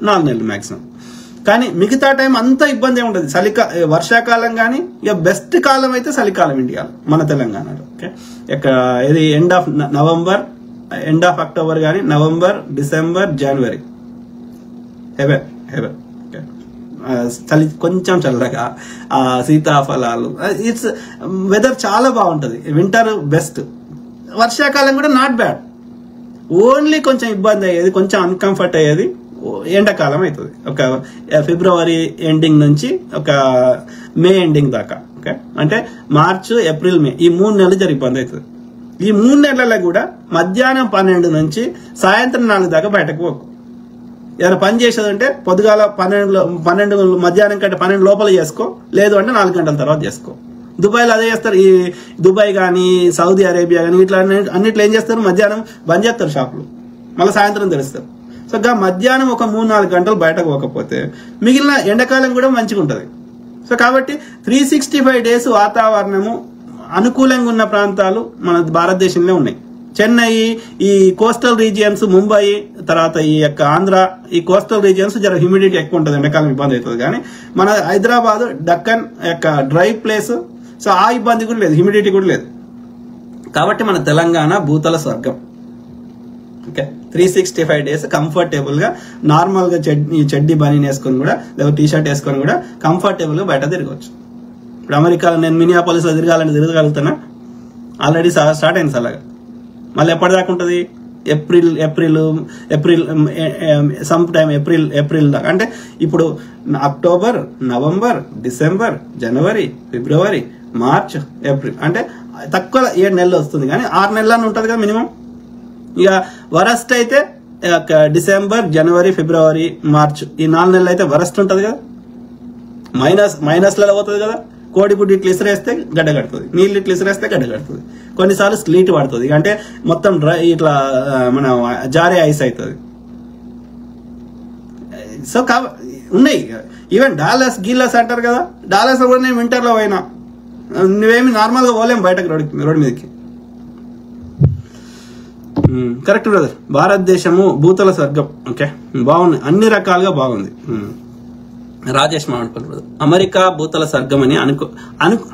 4 నెలలు మాక్సిమం. కానీ మిగతా టైం అంతా ఇబ్బంది ఉంటుంది. వర్షాకాలం కానీ ఇక బెస్ట్ కాలం అయితే చలికాలం ఇండియాలో, మన తెలంగాణలో. ఓకే, ఇది end of November, end of October కానీ నవంబర్, డిసెంబర్, జనవరి హెవెన్. చలి కొంచెం చల్లగా, సీతాఫలాలు, ఇట్స్ వెదర్ చాలా బాగుంటుంది. వింటర్ బెస్ట్, వర్షాకాలం కూడా నాట్ బ్యాడ్. ఓన్లీ కొంచెం ఇబ్బంది అయ్యేది, కొంచెం అన్కంఫర్ట్ అయ్యేది ఎండాకాలం అవుతుంది. ఒక ఫిబ్రవరి ఎండింగ్ నుంచి ఒక మే ఎండింగ్ దాకా. ఓకే, అంటే మార్చ్, ఏప్రిల్, మే ఈ 3 నెలలు జరిగి బంద్ అవుతుంది. ఈ 3 నెలల్లో కూడా మధ్యాహ్నం 12 నుంచి సాయంత్రం 4 దాకా బయటకు పోకు. ఏదైనా పని చేసేదంటే పొద్దుగాల 12 మధ్యాహ్నం కంటే 12 లోపల చేసుకో, లేదు అంటే 4 గంటల తర్వాత చేసుకో. దుబాయ్లో అదే చేస్తారు. ఈ దుబాయ్ కానీ సౌదీ అరేబియా కానీ ఇట్లా అన్నిట్లో ఏం చేస్తారు, మధ్యాహ్నం బంద్ చేస్తారు షాపులు, మళ్ళీ సాయంత్రం తెరుస్తారు. సో మధ్యాహ్నం ఒక 3-4 గంటలు బయటకు పోకపోతే మిగిలిన ఎండాకాలం కూడా మంచిగా ఉంటుంది. సో కాబట్టి 365 డేస్ వాతావరణము అనుకూలంగా ఉన్న ప్రాంతాలు మన భారతదేశంలో ఉన్నాయి. చెన్నై, ఈ కోస్టల్ రీజియన్స్, ముంబై, తర్వాత ఈ యొక్క ఆంధ్ర, ఈ కోస్టల్ రీజియన్స్ జర హ్యూమిడిటీ ఎక్కువ ఉంటుంది, ఎండాకాలం ఇబ్బంది అవుతుంది. కానీ మన హైదరాబాద్, డక్కన్ యొక్క డ్రై ప్లేస్, సో ఆ ఇబ్బంది కూడా లేదు, హ్యూమిడిటీ కూడా లేదు. కాబట్టి మన తెలంగాణ భూతల స్వర్గం. ఓకే, 365 డేస్ కంఫర్టబుల్ గా నార్మల్ గా చెడ్డీ బనీన్ వేసుకొని కూడా, లేదా టీ షర్ట్ వేసుకొని కూడా కంఫర్టబుల్ గా బయట తిరగవచ్చు. ఇప్పుడు అమెరికాలో నేను మినియాపోలిస్ లో తిరగలుగుతానా? ఆల్రెడీ స్టార్ట్ అయింది అలాగా. మళ్ళీ ఎప్పటిదాకా ఉంటుంది? ఏప్రిల్ సమ్ టైమ్ ఏప్రిల్ దాకా. అంటే ఇప్పుడు అక్టోబర్, నవంబర్, డిసెంబర్, జనవరి, ఫిబ్రవరి, మార్చ్, ఏప్రిల్, అంటే తక్కువ 7 నెలలు వస్తుంది. కానీ 6 నెలలని ఉంటుంది కదా మినిమం. ఇక వరస్ట్ అయితే డిసెంబర్, జనవరి, ఫిబ్రవరి, మార్చ్ ఈ 4 నెలలు అయితే వరస్ట్ ఉంటుంది కదా. మైనస్లలో పోతుంది కదా. కోడిగుడ్డు ఇట్లా ఇసిరేస్తే గడ్డ కడుతుంది, నీళ్ళు ఇట్లా ఇసిరేస్తే గడ్డ కడుతుంది, కొన్నిసార్లు స్లీట్ పడుతుంది, అంటే మొత్తం డ్రై ఇట్లా మన జారే ఐస్ అవుతుంది. సో ఉన్నాయి. ఈవెన్ డాలస్ గీలస్ అంటారు కదా, డాలస్ కూడా నేను వింటర్లో పోయినా, నువ్వేమి నార్మల్గా పోలేము బయటకు రోడ్డు మీదకి. కరెక్ట్ బ్రదర్, భారతదేశము భూతల స్వర్గం. ఓకే, బాగుంది, అన్ని రకాలుగా బాగుంది. రాజేష్ మామిడిపల్లి బ్రదర్, అమెరికా భూతల స్వర్గం అని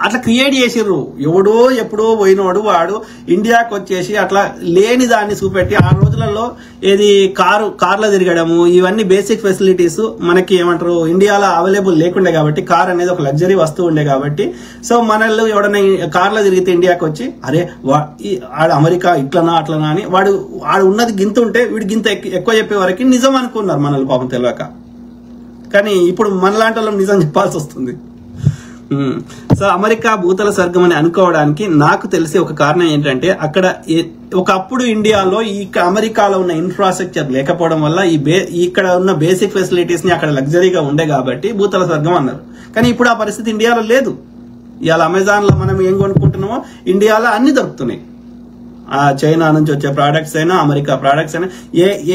అట్లా క్రియేట్ చేసిర్రు. ఎవడో ఎప్పుడో పోయినవాడు వాడు ఇండియాకి వచ్చేసి అట్లా లేని దాన్ని చూపెట్టి ఆ రోజులలో ఏది కార్లో తిరగడము, ఇవన్నీ బేసిక్ ఫెసిలిటీస్ మనకి ఏమంటారు ఇండియాలో అవైలబుల్ లేకుండే కాబట్టి, కార్ అనేది ఒక లగ్జరీ వస్తువు ఉండే కాబట్టి, సో మనల్లో ఎవడన్నా కార్లో తిరిగితే ఇండియాకి వచ్చి అరే ఆడు అమెరికా ఇట్లనా అట్లనా అని వాడు ఉన్నది గింత ఉంటే వీడు గింత ఎక్కువ చెప్పే వరకు నిజం అనుకున్నారు మనల్ని పాపం తెలియక. కానీ ఇప్పుడు మనలాంటి వాళ్ళం నిజం చెప్పాల్సి వస్తుంది. సో అమెరికా భూతల స్వర్గం అని అనుకోవడానికి నాకు తెలిసి ఒక కారణం ఏంటంటే, అక్కడ ఒకప్పుడు ఇండియాలో అమెరికాలో ఉన్న ఇన్ఫ్రాస్ట్రక్చర్ లేకపోవడం వల్ల ఇక్కడ ఉన్న బేసిక్ ఫెసిలిటీస్ ని అక్కడ లగ్జరీగా ఉండే కాబట్టి భూతల స్వర్గం అన్నారు. కానీ ఇప్పుడు ఆ పరిస్థితి ఇండియాలో లేదు. ఇవాళ అమెజాన్ లో మనం ఏం కొనుక్కుంటున్నామో ఇండియాలో అన్ని దొరుకుతున్నాయి. చైనా నుంచి వచ్చే ప్రోడక్ట్స్ అయినా, అమెరికా ప్రోడక్ట్స్ అయినా,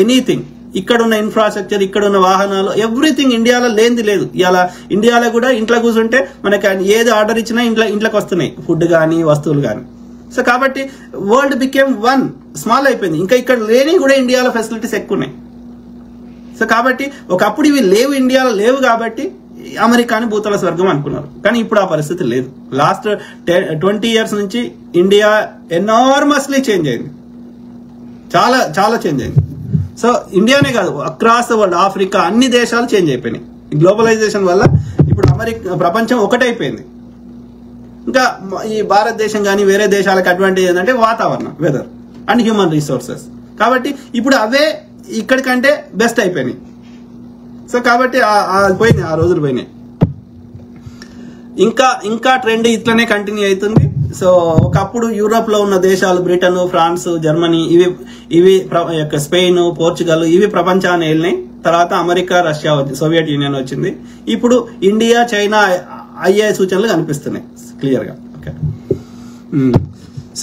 ఎనీథింగ్, ఇక్కడ ఉన్న ఇన్ఫ్రాస్ట్రక్చర్, ఇక్కడ ఉన్న వాహనాలు, ఎవ్రీథింగ్ ఇండియాలో లేనిది లేదు. ఇలా ఇండియాలో కూడా ఇంట్లో కూర్చుంటే మనకి ఏది ఆర్డర్ ఇచ్చినా ఇంట్లోకి వస్తున్నాయి, ఫుడ్ కానీ వస్తువులు కానీ. సో కాబట్టి వరల్డ్ బికేమ్ వన్, స్మాల్ అయిపోయింది. ఇంకా ఇక్కడ లేని కూడా ఇండియాలో ఫెసిలిటీస్ ఎక్కువ ఉన్నాయి. సో కాబట్టి ఒకప్పుడు ఇవి లేవు, ఇండియాలో లేవు కాబట్టి అమెరికాని భూతల స్వర్గం అనుకున్నారు. కానీ ఇప్పుడు ఆ పరిస్థితి లేదు. లాస్ట్ 20 years నుంచి ఇండియా ఎనార్మస్లీ చేంజ్ అయింది, చాలా చాలా చేంజ్ అయింది. సో ఇండియానే కాదు, అక్రాస్ ద వరల్డ్, ఆఫ్రికా అన్ని దేశాలు చేంజ్ అయిపోయినాయి. ఈ గ్లోబలైజేషన్ వల్ల ఇప్పుడు ప్రపంచం ఒకటైపోయింది. ఇంకా ఈ భారతదేశం కానీ వేరే దేశాలకు అడ్వాంటేజ్ ఏంటంటే వాతావరణం, వెదర్ అండ్ హ్యూమన్ రిసోర్సెస్. కాబట్టి ఇప్పుడు అవే ఇక్కడికంటే బెస్ట్ అయిపోయినాయి. సో కాబట్టి పోయినాయి, ఆ రోజులు పోయినాయి. ఇంకా ట్రెండ్ ఇట్లనే కంటిన్యూ అవుతుంది. సో ఒకప్పుడు యూరోప్ లో ఉన్న దేశాలు బ్రిటన్, ఫ్రాన్స్, జర్మనీ, ఇవి స్పెయిన్, పోర్చుగల్, ఇవి ప్రపంచాన్ని వెళ్ళినాయి. తర్వాత అమెరికా, రష్యా, సోవియట్ యూనియన్ వచ్చింది. ఇప్పుడు ఇండియా, చైనా అయ్యే సూచనలు కనిపిస్తున్నాయి క్లియర్ గా. ఓకే,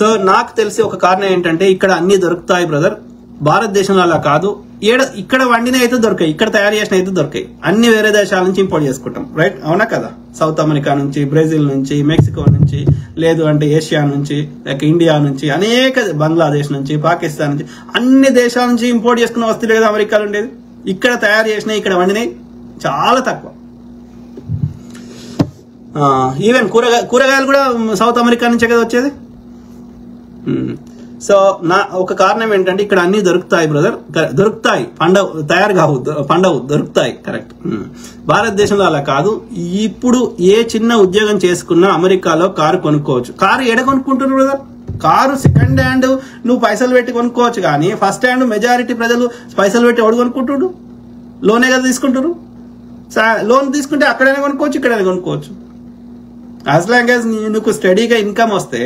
సో నాకు తెలిసి ఒక కారణం ఏంటంటే ఇక్కడ అన్ని దొరుకుతాయి బ్రదర్. భారతదేశంలో అలా కాదు. ఇక్కడ వండిన అయితే దొరకాయి, ఇక్కడ తయారు చేసిన అయితే దొరకాయి. అన్ని వేరే దేశాల నుంచి ఇంపోర్ట్ చేసుకుంటాం, రైట్? అవునా కదా? సౌత్ అమెరికా నుంచి, బ్రెజిల్ నుంచి, మెక్సికో నుంచి, లేదు అంటే ఏషియా నుంచి, లేక ఇండియా నుంచి, అనేక బంగ్లాదేశ్ నుంచి, పాకిస్తాన్ నుంచి, అన్ని దేశాల నుంచి ఇంపోర్ట్ చేసుకున్న వస్తువులు కదా అమెరికాలో ఉండేది. ఇక్కడ తయారు చేసినాయి, ఇక్కడ వండినాయి చాలా తక్కువ. ఈవెన్ కూరగాయలు కూడా సౌత్ అమెరికా నుంచే కదా వచ్చేది. సో ఒక కారణం ఏంటంటే ఇక్కడ అన్ని దొరుకుతాయి బ్రదర్, దొరుకుతాయి, పండవు దొరుకుతాయి, కరెక్ట్. భారతదేశంలో అలా కాదు. ఇప్పుడు ఏ చిన్న ఉద్యోగం చేసుకున్నా అమెరికాలో కారు కొనుక్కోవచ్చు. కారు ఎడ కొనుక్కుంటున్నారు బ్రదర్? కారు సెకండ్ హ్యాండ్ నువ్వు పైసలు పెట్టి కొనుక్కోవచ్చు, కానీ ఫస్ట్ హ్యాండ్ మెజారిటీ ప్రజలు పైసలు పెట్టి ఎవడు కొనుక్కుంటుడు? లోనే కదా తీసుకుంటారు. లోన్ తీసుకుంటే అక్కడైనా కొనుక్కోవచ్చు, ఇక్కడైనా కొనుక్కోవచ్చు. యాజ్ లాంగ్ యాజ్ నీకు స్టడీగా ఇన్కమ్ వస్తే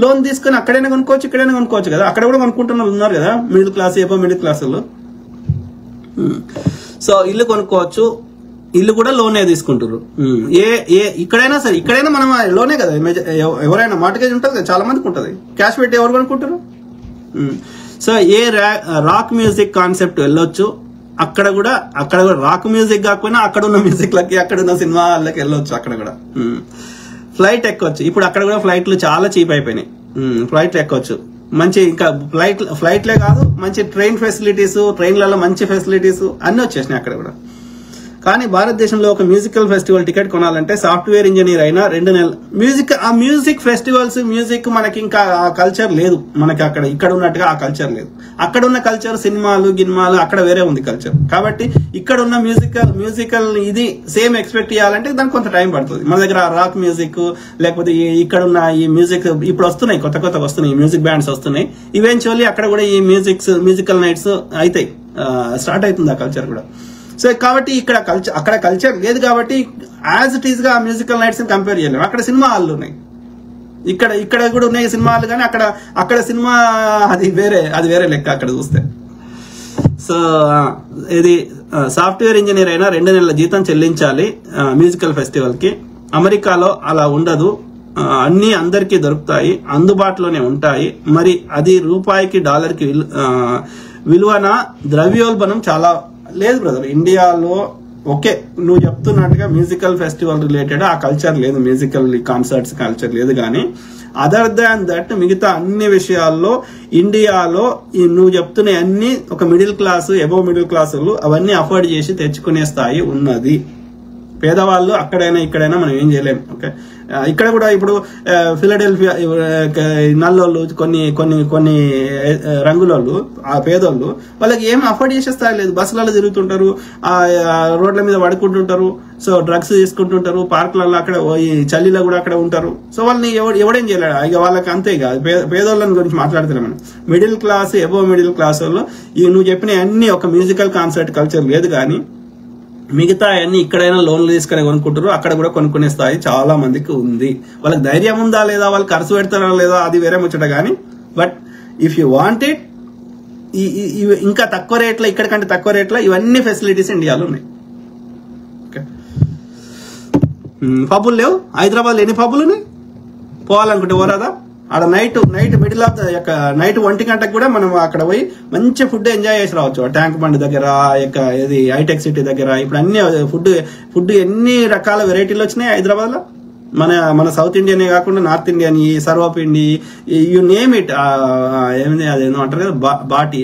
లోన్ తీసుకుని అక్కడైనా కొనుక్కోవచ్చు, ఇక్కడైనా కొనుక్కోవచ్చు కదా. అక్కడ కూడా కొనుక్కుంటున్న వాళ్ళు ఉన్నారు కదా, మిడిల్ క్లాస్ ఏపో మిడిల్ క్లాస్ వాళ్ళు. సో ఇల్లు కొనుక్కోవచ్చు, ఇల్లు కూడా లోనే తీసుకుంటారు. ఇక్కడైనా సరే, ఇక్కడైనా మనం లోనే కదా. ఎవరైనా మార్టిగేజ్ ఉంటుంది కదా, చాలా మందికి ఉంటుంది. క్యాష్ పెట్టి ఎవరు కొనుక్కుంటారు. సో రాక్ మ్యూజిక్ కాన్సెప్ట్ వెళ్ళొచ్చు. అక్కడ కూడా రాక్ మ్యూజిక్ కాకపోయినా అక్కడ ఉన్న మ్యూజిక్ లకి, అక్కడ ఉన్న సినిమా వాళ్ళకి వెళ్ళొచ్చు. అక్కడ కూడా ఫ్లైట్ ఎక్కొచ్చు. ఇప్పుడు అక్కడ కూడా ఫ్లైట్లు చాలా చీప్ అయిపోయినాయి. ఫ్లైట్లు ఎక్కొచ్చు మంచి. ఇంకా ఫ్లైట్లే కాదు, మంచి ట్రైన్ ఫెసిలిటీస్, ట్రైన్లలో మంచి ఫెసిలిటీస్ అన్ని వచ్చేసినాయి అక్కడ కూడా. కానీ భారతదేశంలో ఒక మ్యూజికల్ ఫెస్టివల్ టికెట్ కొనాలంటే సాఫ్ట్వేర్ ఇంజనీర్ అయినా 2 నెలలు. మ్యూజిక్ ఫెస్టివల్స్, మ్యూజిక్ మనకి ఇంకా ఆ కల్చర్ లేదు మనకి. ఇక్కడ ఉన్నట్టుగా ఆ కల్చర్ లేదు. అక్కడ ఉన్న కల్చర్ సినిమాలు గిన్మాలు అక్కడ వేరే ఉంది కల్చర్. కాబట్టి ఇక్కడ ఉన్న మ్యూజికల్ ఇది సేమ్ ఎక్స్పెక్ట్ చేయాలంటే దానికి కొంత టైం పడుతుంది. మన దగ్గర రాక్ మ్యూజిక్ లేకపోతే ఇక్కడ ఉన్న ఈ మ్యూజిక్ ఇప్పుడు వస్తున్నాయి, కొత్త వస్తున్నాయి, మ్యూజిక్ బ్యాండ్స్ వస్తున్నాయి. ఈవెన్చువల్లీ అక్కడ కూడా ఈ మ్యూజికల్ నైట్స్ అవుతాయి, స్టార్ట్ అవుతుంది ఆ కల్చర్ కూడా. సో కాబట్టి అక్కడ కల్చర్ లేదు కాబట్టి యాజ్ ఇట్ ఈస్ గా మ్యూజికల్ నైట్స్ కంపేర్ చేయలేము. అక్కడ సినిమా హాల్లు ఉన్నాయి, ఇక్కడ కూడా ఉన్నాయి సినిమా హాల్, కానీ అక్కడ సినిమా అది వేరే లెక్క అక్కడ చూస్తే. సో ఇది సాఫ్ట్వేర్ ఇంజనీర్ అయినా 2 నెలల జీతం చెల్లించాలి మ్యూజికల్ ఫెస్టివల్ కి. అమెరికాలో అలా ఉండదు, అన్ని అందరికీ దొరుకుతాయి, అందుబాటులోనే ఉంటాయి. మరి అది రూపాయికి డాలర్కి విలువన ద్రవ్యోల్బణం చాలా లేదు బ్రదర్. ఇండియాలో ఓకే నువ్వు చెప్తున్నట్టుగా మ్యూజికల్ ఫెస్టివల్ రిలేటెడ్ ఆ కల్చర్ లేదు, మ్యూజికల్ కాన్సర్ట్స్ కల్చర్ లేదు. కానీ అదర్ దాన్ దట్ మిగతా అన్ని విషయాల్లో ఇండియాలో నువ్వు చెప్తున్న అన్ని ఒక middle class, above middle class అవన్నీ అఫోర్డ్ చేసి తెచ్చుకునే స్థాయి ఉన్నది. పేదవాళ్ళు అక్కడైనా ఇక్కడైనా మనం ఏం చేయలేము. ఓకే, ఇక్కడ కూడా ఇప్పుడు ఫిలడెల్ఫియా నల్లోళ్ళు, కొన్ని రంగులోళ్ళు, ఆ పేదోళ్ళు వాళ్ళకి ఏం అఫోర్డ్ చేసే స్థాయి లేదు. బస్సులలో తిరుగుతుంటారు, రోడ్ల మీద పడుకుంటుంటారు, సో డ్రగ్స్ తీసుకుంటుంటారు, పార్కులలో అక్కడ చలిలో కూడా అక్కడ ఉంటారు. సో వాళ్ళని ఎవడేం చేయలేడు. ఇక వాళ్ళకి అంతే. ఇక పేదోళ్ళని గురించి మాట్లాడుతున్నాం మనం. Middle class, above middle class వాళ్ళు నువ్వు చెప్పిన అన్ని ఒక మ్యూజికల్ కాన్సర్ట్ కల్చర్ లేదు. కానీ మిగతా అన్ని ఇక్కడైనా లోన్లు తీసుకుని కొనుక్కుంటారు, అక్కడ కూడా కొనుక్కునే స్థాయి చాలా మందికి ఉంది. వాళ్ళకి ధైర్యం ఉందా లేదా, వాళ్ళు ఖర్చు పెడతారా లేదా, అది వేరే ముచ్చట. కానీ but if you want it, ఇంకా తక్కువ రేట్లో, ఇక్కడ కంటే తక్కువ రేట్లో ఇవన్నీ ఫెసిలిటీస్ ఇండియాలో ఉన్నాయి. ఓకే, పబ్బులు లేవు హైదరాబాద్. ఎన్ని పబ్బులు ఉన్నాయి? పోవాలనుకుంటే పోరాదా? ఆడ నైట్ మిడిల్ ఆఫ్ నైట్ 1 గంటకు కూడా మనం అక్కడ పోయి మంచి ఫుడ్ ఎంజాయ్ చేసి రావచ్చు. ట్యాంక్ బండ్ దగ్గర, ఇది హైటెక్ సిటీ దగ్గర. ఇప్పుడు అన్ని ఫుడ్ ఎన్ని రకాల వెరైటీలు వచ్చినాయి హైదరాబాద్ లో. మన సౌత్ ఇండియన్ కాకుండా నార్త్ ఇండియన్, ఈ సర్వపిండి, యు నేమ్ ఇట్. ఏమిది అదేదో అంటారు కదా, బాటి,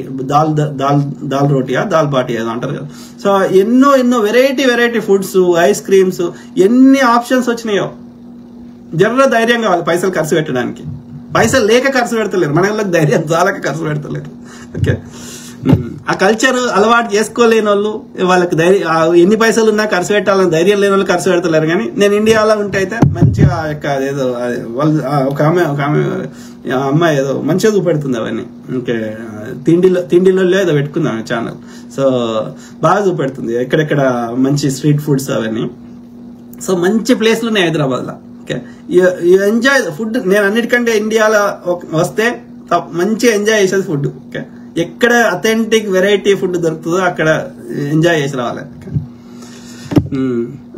దాల్ రోటీయా, దాల్ బాటి ఏదో అంటారు కదా. సో ఎన్నో వెరైటీ ఫుడ్స్, ఐస్ క్రీమ్స్, ఎన్ని ఆప్షన్స్ వచ్చినాయో. జర్ర ధైర్యం కావాలి పైసలు ఖర్చు పెట్టడానికి. పైసలు లేక ఖర్చు పెడతలేరు, మన వాళ్ళకి ధైర్యం చాలక ఖర్చు పెడతలేరు. ఓకే, ఆ కల్చర్ అలవాటు చేసుకోలేని వాళ్ళు, వాళ్ళకి ఎన్ని పైసలు ఉన్నా ఖర్చు పెట్టాలని ధైర్యం లేని వాళ్ళు ఖర్చు పెడతలేరు. కానీ నేను ఇండియాలో ఉంటే అయితే మంచిగా ఏదో వాళ్ళు ఒక అమ్మాయి ఏదో మంచిగా చూపెడుతుంది అవన్నీ. ఇంకే తిండిలో ఏదో పెట్టుకుందాం ఛానల్. సో బాగా చూపెడుతుంది ఎక్కడెక్కడ మంచి స్ట్రీట్ ఫుడ్స్ అవన్నీ. సో మంచి ప్లేస్లు ఉన్నాయి హైదరాబాద్ లో. Okay, enjoy food. నేను అన్నిటికంటే ఇండియాలో వస్తే మంచిగా ఎంజాయ్ చేసేది ఫుడ్. ఓకే, ఎక్కడ అథెంటిక్ వెరైటీ ఫుడ్ దొరుకుతుందో అక్కడ ఎంజాయ్ చేసి రావాలి.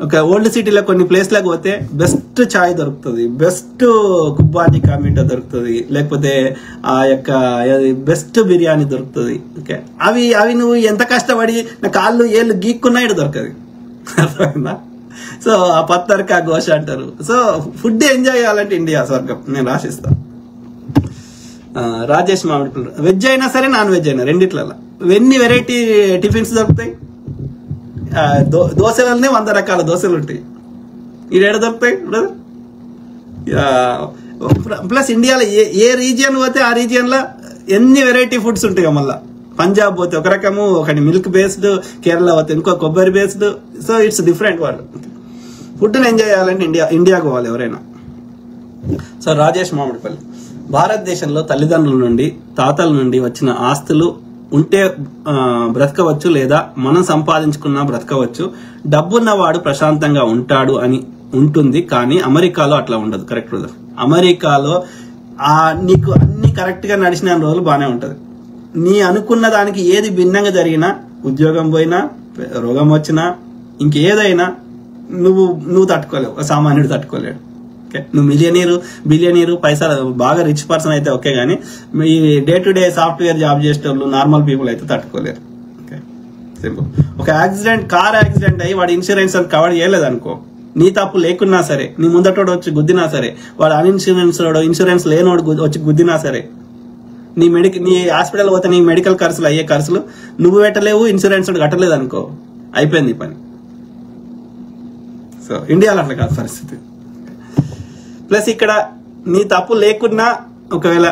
ఒక ఓల్డ్ సిటీలో కొన్ని ప్లేస్లకు పోతే బెస్ట్ చాయ్ దొరుకుతుంది, బెస్ట్ కుబ్బాని కామింటో దొరుకుతుంది, లేకపోతే ఆ యొక్క బెస్ట్ బిర్యానీ దొరుకుతుంది. ఓకే, అవి నువ్వు ఎంత కష్టపడి నా కాళ్ళు ఏళ్ళు గీక్కున్నా ఇటు దొరకదు. అర్థమైందా? సో ఆ పత్తర్కా గోష అంటారు. సో ఫుడ్ ఎంజాయ్ చేయాలంటే ఇండియా స్వర్గం నేను రాసిస్తా. రాజేష్ మామిడిపల్లి, వెజ్ అయినా సరే నాన్ వెజ్ అయినా రెండిట్లలో ఎన్ని వెరైటీ టిఫిన్స్ దొరుకుతాయి. దోశలనే 100 రకాల దోశలు ఉంటాయి. ఇది ఎక్కడ దొరుకుతాయి? ప్లస్ ఇండియాలో ఏ రీజియన్ పోతే ఆ రీజియన్ లో ఎన్ని వెరైటీ ఫుడ్స్ ఉంటాయి. మళ్ళా పంజాబ్ పోతే ఒక రకము, ఒకటి మిల్క్ బేస్డ్, కేరళ పోతే ఇంకో కొబ్బరి based. So it's different world. ఫుడ్ని ఎంజాయ్ చేయాలంటే ఇండియాకు పోవాలి ఎవరైనా. సో రాజేష్ మామిడిపల్లి, భారతదేశంలో తల్లిదండ్రుల నుండి, తాతల నుండి వచ్చిన ఆస్తులు ఉంటే బ్రతకవచ్చు, లేదా మనం సంపాదించుకున్నా బ్రతకవచ్చు. డబ్బున్నవాడు ప్రశాంతంగా ఉంటాడు అని ఉంటుంది, కానీ అమెరికాలో అట్లా ఉండదు. Correct brother. అమెరికాలో నీకు అన్ని కరెక్ట్ గా నడిచిన రోజులు బాగానే ఉంటది. నీ అనుకున్న దానికి ఏది భిన్నంగా జరిగినా, ఉద్యోగం పోయినా, రోగం వచ్చినా, ఇంకేదైనా నువ్వు తట్టుకోలేవు, సామాన్యుడు తట్టుకోలేడు. ఓకే, నువ్వు బిలియనీరు పైసలు బాగా రిచ్ పర్సన్ అయితే ఓకే, కానీ ఈ day to day software job చేసేటోళ్ళు నార్మల్ పీపుల్ అయితే తట్టుకోలేరు. Okay, simple. ఒక కార్ యాక్సిడెంట్ అయ్యి వాడు ఇన్సూరెన్స్ కవర్ చేయలేదు అనుకో, నీ తప్పు లేకున్నా సరే, నీ ముందటోడు వచ్చి గుద్దినా సరే, వాడు ఇన్సూరెన్స్ లేనోడు వచ్చి గుద్దినా సరే, నీ హాస్పిటల్ పోతే నీ మెడికల్ ఖర్చులు అయ్యే ఖర్చులు నువ్వు పెట్టలేవు, ఇన్సూరెన్స్ కట్టలేదు అనుకో, అయిపోయింది పని. సో ఇండియాలో అట్లా కాదు పరిస్థితి. ప్లస్ ఇక్కడ నీ తప్పు లేకున్నా ఒకవేళ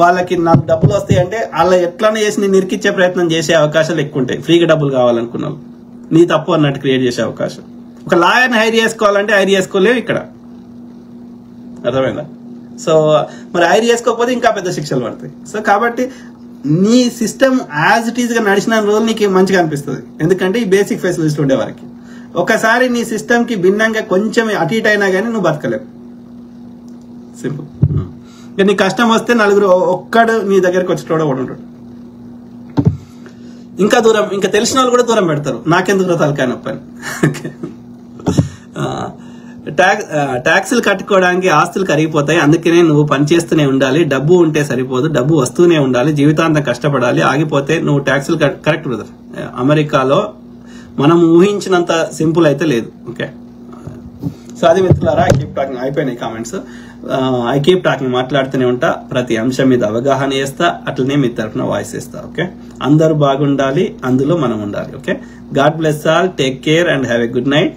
వాళ్ళకి నాకు డబ్బులు వస్తాయి అంటే వాళ్ళ ఎట్లనే చేసి నేను ఇరికిచ్చే ప్రయత్నం చేసే అవకాశాలు ఎక్కువ ఉంటాయి. ఫ్రీగా డబ్బులు కావాలనుకున్నావు, నీ తప్పు అన్నట్టు క్రియేట్ చేసే అవకాశం. ఒక లాయర్ని హైర్ చేసుకోవాలంటే హైర్ చేసుకోలేవు ఇక్కడ, అర్థమైందా? సో మరి హైర్ చేసుకోకపోతే ఇంకా పెద్ద శిక్షలు పడతాయి. సో కాబట్టి నీ సిస్టమ్ యాజ్ ఇట్ ఈస్ గా నడిచిన రోజులు నీకు మంచిగా అనిపిస్తుంది, ఎందుకంటే ఈ బేసిక్ ఫెసిలిటీస్ ఉండే వారికి. ఒకసారి నీ సిస్టమ్ కి భిన్నంగా కొంచెం అటు ఇటు అయినా కానీ నువ్వు బతకలేవు. సింపుల్. ఇక నీ కష్టం వస్తే నలుగురు ఒక్కడు నీ దగ్గరికి వచ్చేటోడు ఒకడు ఉంటాడు. ఇంకా దూరం, ఇంకా తెలిసిన వాళ్ళు కూడా దూరం పెడతారు, నాకెందుకు తలకాయ నొప్పి అని. ట్యాక్సులు కట్టుకోవడానికి ఆస్తులు కరిగిపోతాయి, అందుకనే నువ్వు పనిచేస్తూనే ఉండాలి. డబ్బు ఉంటే సరిపోదు, డబ్బు వస్తూనే ఉండాలి, జీవితాంతం కష్టపడాలి. ఆగిపోతే నువ్వు ట్యాక్సులు కరెక్ట్ బ్రదర్. అమెరికాలో మనం ఊహించినంత సింపుల్ అయితే లేదు. ఓకే, సో అది మిత్రులారా, ఐ కీప్ టాకింగ్. అయిపోయినాయి కామెంట్స్. ఐ కీప్ టాకింగ్, మాట్లాడుతూనే ఉంటా, ప్రతి అంశం మీద అవగాహన చేస్తా, అట్లనే మీ తరఫున వాయిస్ ఇస్తా. ఓకే, అందరూ బాగుండాలి, అందులో మనం ఉండాలి. Okay, God bless all, take care and have a good night.